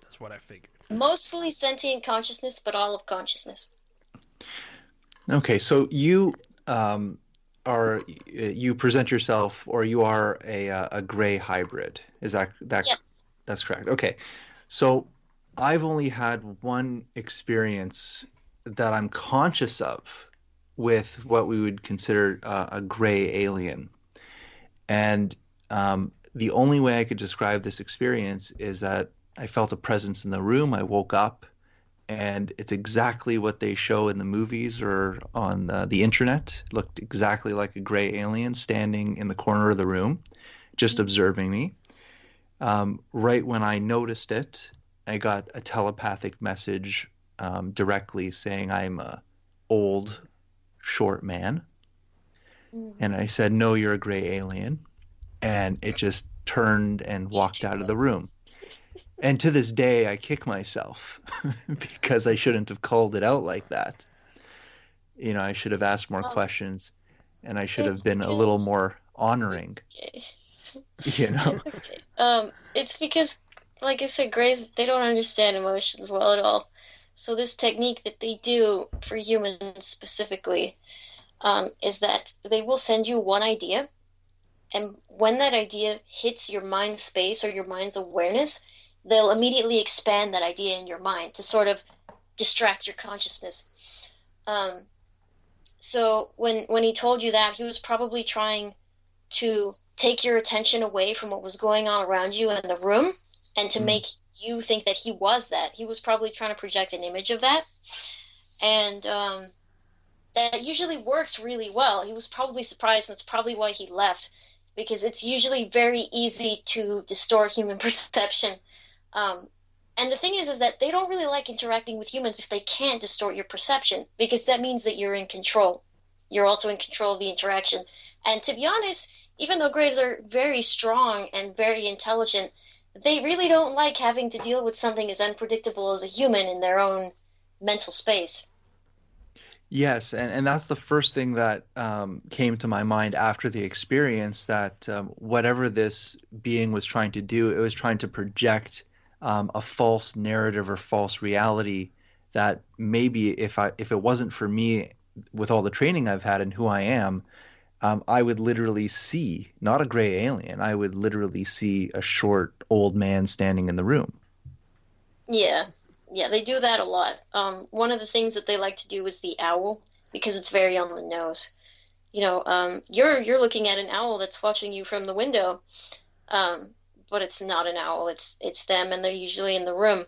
That's what I figured. Mostly sentient consciousness, but all of consciousness. Okay, so you you present yourself, or you are a gray hybrid. Is that Yes. That's correct? Okay, so I've only had one experience that I'm conscious of with what we would consider a gray alien. And the only way I could describe this experience is that I felt a presence in the room. I woke up, and it's exactly what they show in the movies or on the internet. It looked exactly like a gray alien standing in the corner of the room, just observing me. Right when I noticed it, I got a telepathic message directly saying I'm a old, short man. And I said, no, you're a gray alien. And it just turned and walked out of the room. And to this day, I kick myself because I shouldn't have called it out like that. You know, I should have asked more questions, and I should have been a little more honoring. You know? It's because, like I said, grays, they don't understand emotions well at all. So this technique that they do for humans specifically is that they will send you one idea, and when that idea hits your mind space or your mind's awareness, they'll immediately expand that idea in your mind to sort of distract your consciousness. So when he told you that, he was probably trying to take your attention away from what was going on around you in the room and to make you think that he was that. He was probably trying to project an image of that. And that usually works really well. He was probably surprised, and that's probably why he left, because it's usually very easy to distort human perception. And the thing is that they don't really like interacting with humans if they can't distort your perception, because that means that you're in control. You're also in control of the interaction. And to be honest, even though grays are very strong and very intelligent, they really don't like having to deal with something as unpredictable as a human in their own mental space. Yes, and that's the first thing that came to my mind after the experience, that whatever this being was trying to do, it was trying to project a false narrative or false reality that maybe if it wasn't for me with all the training I've had and who I am, I would literally see, not a gray alien, I would literally see a short old man standing in the room. Yeah. Yeah, they do that a lot. One of the things that they like to do is the owl because it's very on the nose. You're looking at an owl that's watching you from the window, but it's not an owl. It's them, and they're usually in the room.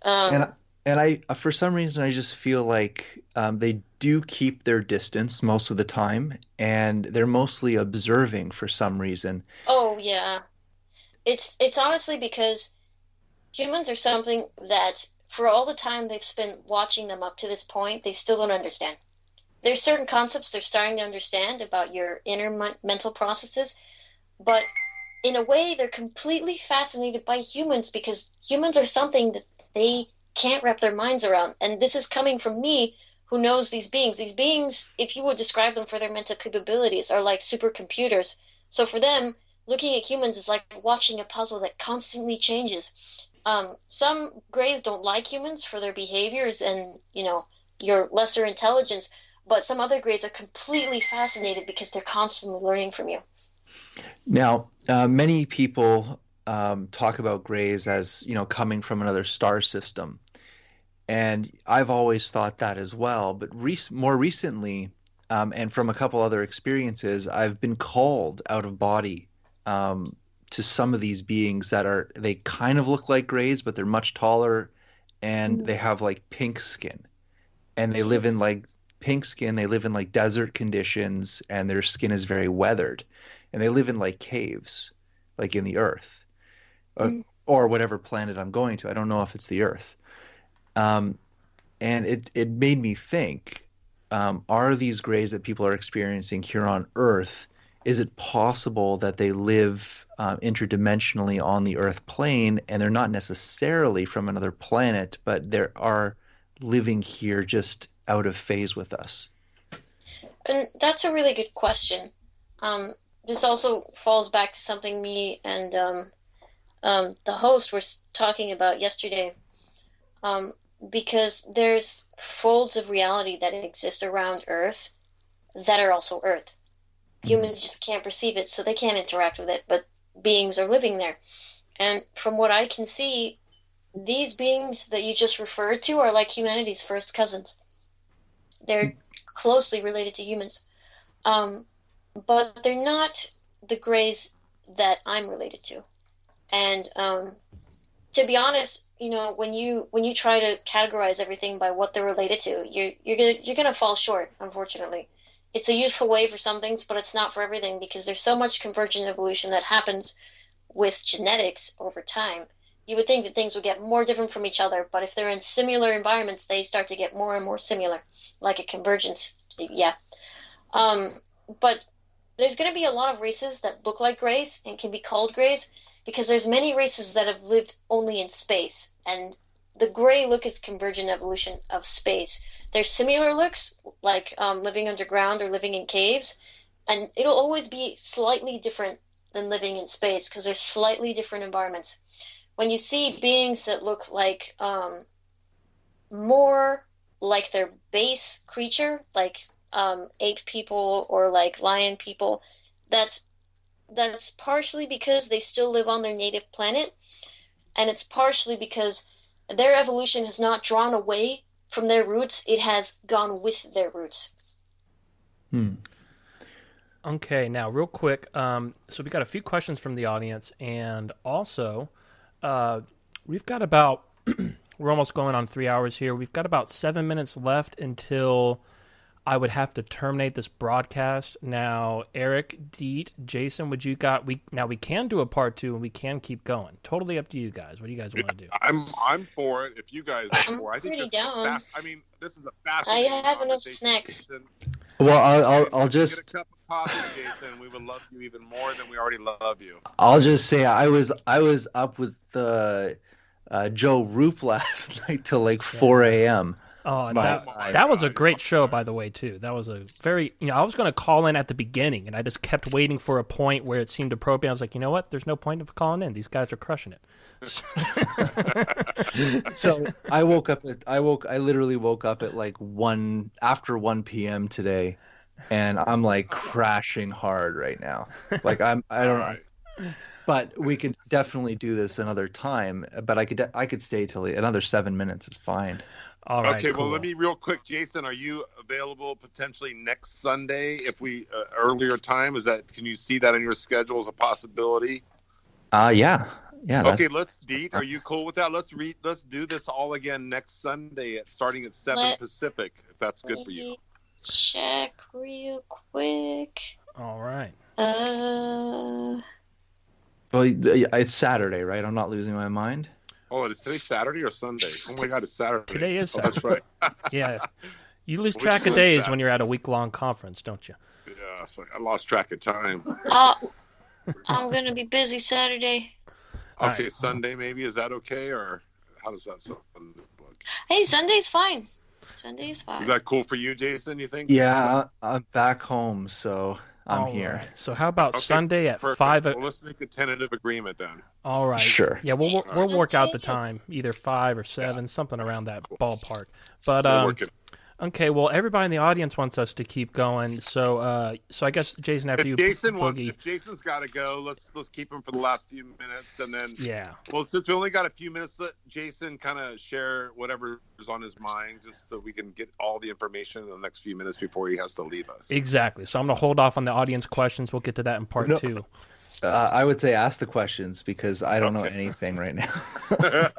And I for some reason I just feel like they do keep their distance most of the time, and they're mostly observing for some reason. Oh yeah, it's honestly because humans are something that for all the time they've spent watching them up to this point, they still don't understand. There's certain concepts they're starting to understand about your inner mental processes, but in a way they're completely fascinated by humans because humans are something that they can't wrap their minds around. And this is coming from me who knows these beings. These beings, if you would describe them for their mental capabilities, are like supercomputers. So for them, looking at humans is like watching a puzzle that constantly changes. Some Greys don't like humans for their behaviors and, your lesser intelligence, but some other Greys are completely fascinated because they're constantly learning from you. Now, many people talk about Greys as, coming from another star system. And I've always thought that as well. But more recently, and from a couple other experiences, I've been called out of body to some of these beings they kind of look like Greys, but they're much taller, and they have like pink skin. And they live in like pink skin, they live in like desert conditions, and their skin is very weathered. And they live in like caves, like in the earth, or whatever planet I'm going to. I don't know if it's the earth. And it made me think, are these Greys that people are experiencing here on Earth, is it possible that they live interdimensionally on the Earth plane, and they're not necessarily from another planet, but they are living here just out of phase with us? And that's a really good question. This also falls back to something me and the host were talking about yesterday. Because there's folds of reality that exist around Earth that are also Earth. Humans just can't perceive it, so they can't interact with it, but beings are living there. And from what I can see, these beings that you just referred to are like humanity's first cousins. They're closely related to humans. But they're not the Greys that I'm related to. And to be honest, when you try to categorize everything by what they're related to, you're gonna fall short, unfortunately. It's a useful way for some things, but it's not for everything because there's so much convergent evolution that happens with genetics over time. You would think that things would get more different from each other, but if they're in similar environments, they start to get more and more similar, like a convergence. Yeah. But there's going to be a lot of races that look like Greys and can be called Greys because there's many races that have lived only in space, and the Grey look is convergent evolution of space. There's similar looks, like living underground or living in caves, and it'll always be slightly different than living in space because there's slightly different environments. When you see beings that look like more like their base creature, like ape people or like lion people, that's partially because they still live on their native planet, and it's partially because their evolution has not drawn away from their roots, it has gone with their roots. Okay, now real quick, so we got a few questions from the audience, and also we've got about we're almost going on 3 hours here. We've got about 7 minutes left until I would have to terminate this broadcast. Now, Erik, D.E.E.T, Jason, we can do a part 2 and we can keep going. Totally up to you guys. What do you guys want to do? I'm for it. If you guys are for it, I think this is fast. I mean, this is a fascinating I have enough snacks. Jason. Well, I'll just get a cup of coffee, Jason. We would love you even more than we already love you. I'll just say I was up with Joe Roop last night till like 4 a.m. Oh, that was a great show, by the way, too. That was a very, I was going to call in at the beginning, and I just kept waiting for a point where it seemed appropriate. I was like, you know what? There's no point of calling in. These guys are crushing it. So I literally woke up at like after 1 p.m. today, and I'm like crashing hard right now. Like I don't know. But we could definitely do this another time. But I could stay till another 7 minutes is fine. All right. Okay, cool. well, let me real quick, Jason. Are you available potentially next Sunday if we earlier time? Can you see that in your schedule as a possibility? Yeah. Okay, let's D.E.E.T. Are you cool with that? Let's do this all again next Sunday starting at 7 Pacific. If that's good for you. Check real quick. All right. Well, it's Saturday, right? I'm not losing my mind. Oh, is today Saturday or Sunday? Oh my God, it's Saturday. Today is Saturday. That's right. Yeah. You lose track of days when you're at a week-long conference, don't you? Yeah, I lost track of time. I'm going to be busy Saturday. Okay, right. Sunday maybe. Is that okay, or how does that sound? Hey, Sunday's fine. Sunday's fine. Is that cool for you, Jason, you think? Yeah, I'm back home, so I'm All here. right. So how about Sunday at perfect. 5? Well, let's make a tentative agreement then. All right. Sure. Yeah, we'll work out the time, either 5 or 7, something around that ballpark. But okay, well, everybody in the audience wants us to keep going, so I guess Jason, after if Jason's got to go, let's keep him for the last few minutes, and then Well, since we only got a few minutes, let Jason kind of share whatever is on his mind, just so we can get all the information in the next few minutes before he has to leave us. Exactly. So I'm going to hold off on the audience questions. We'll get to that in part 2. I would say ask the questions because I don't know anything right now.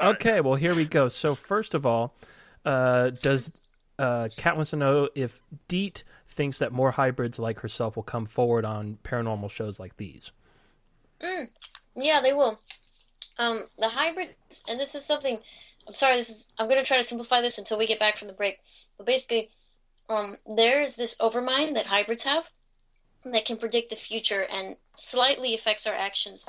Okay, well, here we go. So first of all, Kat wants to know if D.E.E.T. thinks that more hybrids like herself will come forward on paranormal shows like these. Yeah, they will. The hybrids, and this is something, I'm sorry, I'm going to try to simplify this until we get back from the break. But basically, there's this overmind that hybrids have that can predict the future and slightly affects our actions.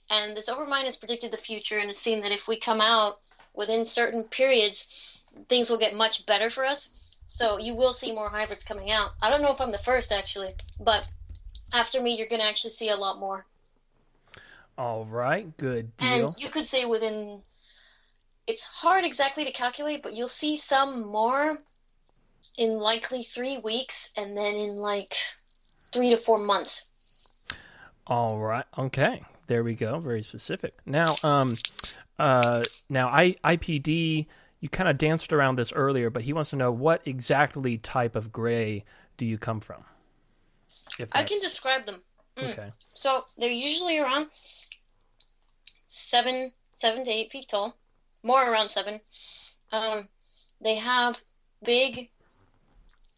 And this overmind has predicted the future and has seen that if we come out within certain periods, things will get much better for us. So you will see more hybrids coming out. I don't know if I'm the first, actually, but after me, you're going to actually see a lot more. All right, good deal. And you could say it's hard exactly to calculate, but you'll see some more in likely 3 weeks and then in 3 to 4 months. All right, okay. There we go, very specific. Now, IPD... You kind of danced around this earlier, but he wants to know what exactly type of gray do you come from? I can describe them. Okay. So they're usually around 7 to 8 feet tall, more around 7. They have big,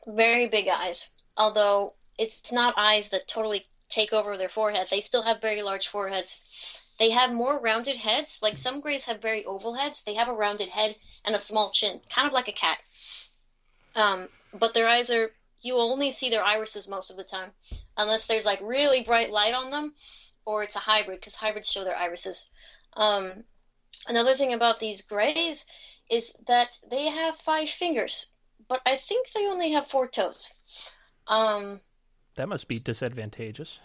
very big eyes, although it's not eyes that totally take over their forehead. They still have very large foreheads. They have more rounded heads. Like some grays have very oval heads. They have a rounded head and a small chin, kind of like a cat. But their eyes you only see their irises most of the time, unless there's really bright light on them, or it's a hybrid, because hybrids show their irises. Another thing about these grays is that they have 5 fingers, but I think they only have 4 toes. That must be disadvantageous.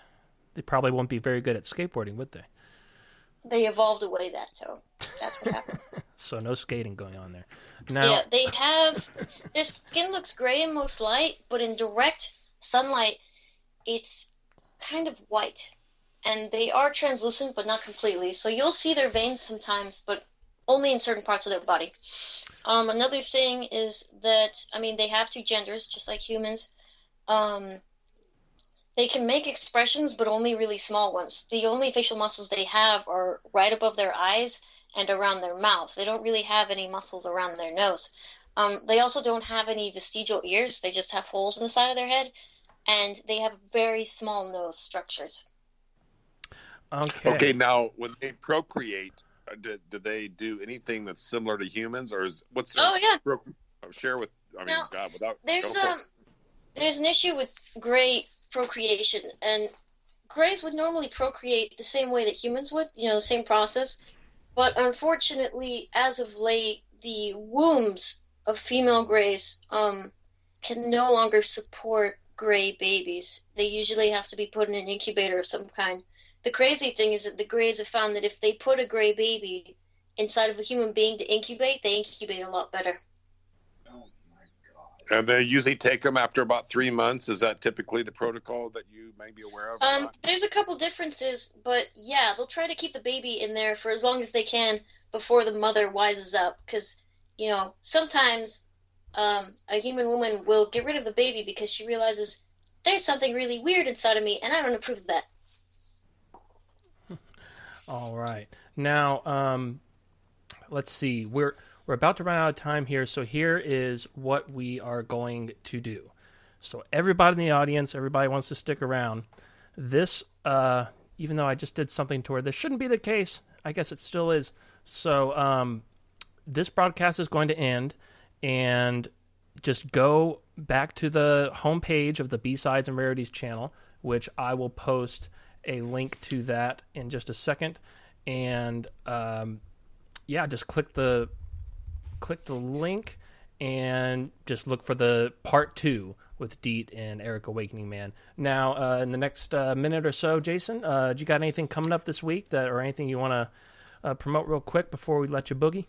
They probably won't be very good at skateboarding, would they? They evolved away that toe. That's what happened. So no skating going on there. Now, yeah, their skin looks gray in most light, but in direct sunlight, it's kind of white. And they are translucent, but not completely. So you'll see their veins sometimes, but only in certain parts of their body. Another thing is that, they have 2 genders, just like humans. They can make expressions, but only really small ones. The only facial muscles they have are right above their eyes and around their mouth. They don't really have any muscles around their nose. They also don't have any vestigial ears. They just have holes in the side of their head, and they have very small nose structures. Okay, now, when they procreate, do they do anything that's similar to humans, or what's their... Oh, yeah. Share with... There's an issue with gray procreation, and grays would normally procreate the same way that humans would, the same process, but unfortunately, as of late, the wombs of female grays can no longer support gray babies. They usually have to be put in an incubator of some kind. The crazy thing is that the grays have found that if they put a gray baby inside of a human being to incubate, they incubate a lot better. And they usually take them after about 3 months. Is that typically the protocol that you may be aware of? There's a couple differences, but yeah, they'll try to keep the baby in there for as long as they can before the mother wises up. Because, sometimes a human woman will get rid of the baby because she realizes there's something really weird inside of me, and I don't approve of that. All right. Now, let's see. We're about to run out of time here, so here is what we are going to do. So everybody in the audience, everybody wants to stick around. This, even though I just did something to where this shouldn't be the case, I guess it still is. So this broadcast is going to end, and just go back to the homepage of the B-Sides and Rarities channel, which I will post a link to that in just a second. And just click the link and just look for the part 2 with D.E.E.T and Erik Awakening Man. Now, in the next minute or so, Jason, do you got anything coming up this week or anything you want to promote real quick before we let you boogie?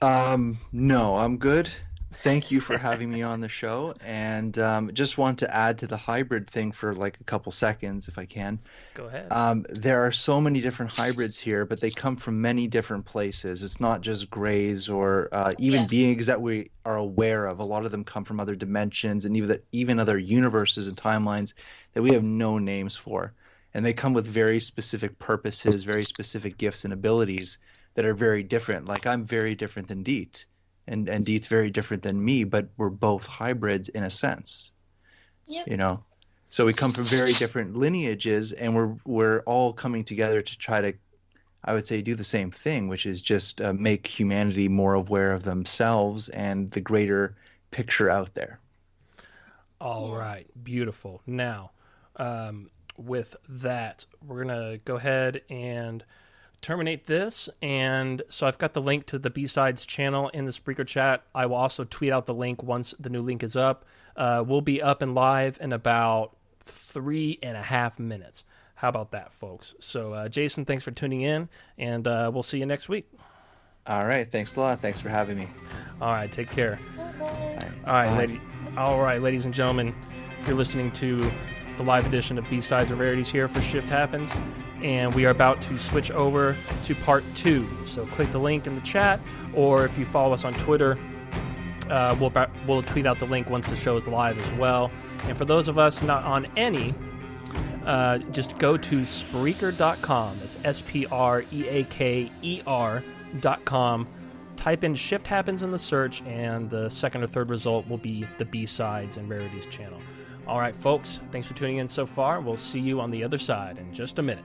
No, I'm good. Thank you for having me on the show, and just want to add to the hybrid thing for like a couple seconds, if I can. Go ahead. There are so many different hybrids here, but they come from many different places. It's not just grays or even beings that we are aware of. A lot of them come from other dimensions and even other universes and timelines that we have no names for. And they come with very specific purposes, very specific gifts and abilities that are very different. Like, I'm very different than D.E.E.T. And D.E.E.T's very different than me, but we're both hybrids in a sense. Yep. So we come from very different lineages, and we're all coming together to try to, I would say, do the same thing, which is just make humanity more aware of themselves and the greater picture out there. All right. Beautiful. Now, with that, we're going to go ahead and terminate this. And so I've got the link to the B-Sides channel in the Spreaker chat. I will also tweet out the link once the new link is up. We'll be up and live in about 3.5 minutes. How about that, folks? So, Jason, thanks for tuning in, and we'll see you next week. All right. Thanks a lot. Thanks for having me. All right. Take care. All right, ladies and gentlemen, you're listening to the live edition of B-Sides and Rarities here for Shift Happens, and we are about to switch over to part 2. So click the link in the chat, or if you follow us on Twitter, we'll tweet out the link once the show is live as well. And for those of us not on any, just go to Spreaker.com. That's Spreaker.com. Type in Shift Happens in the search, and the second or third result will be the B-Sides and Rarities channel. All right, folks, thanks for tuning in so far. We'll see you on the other side in just a minute.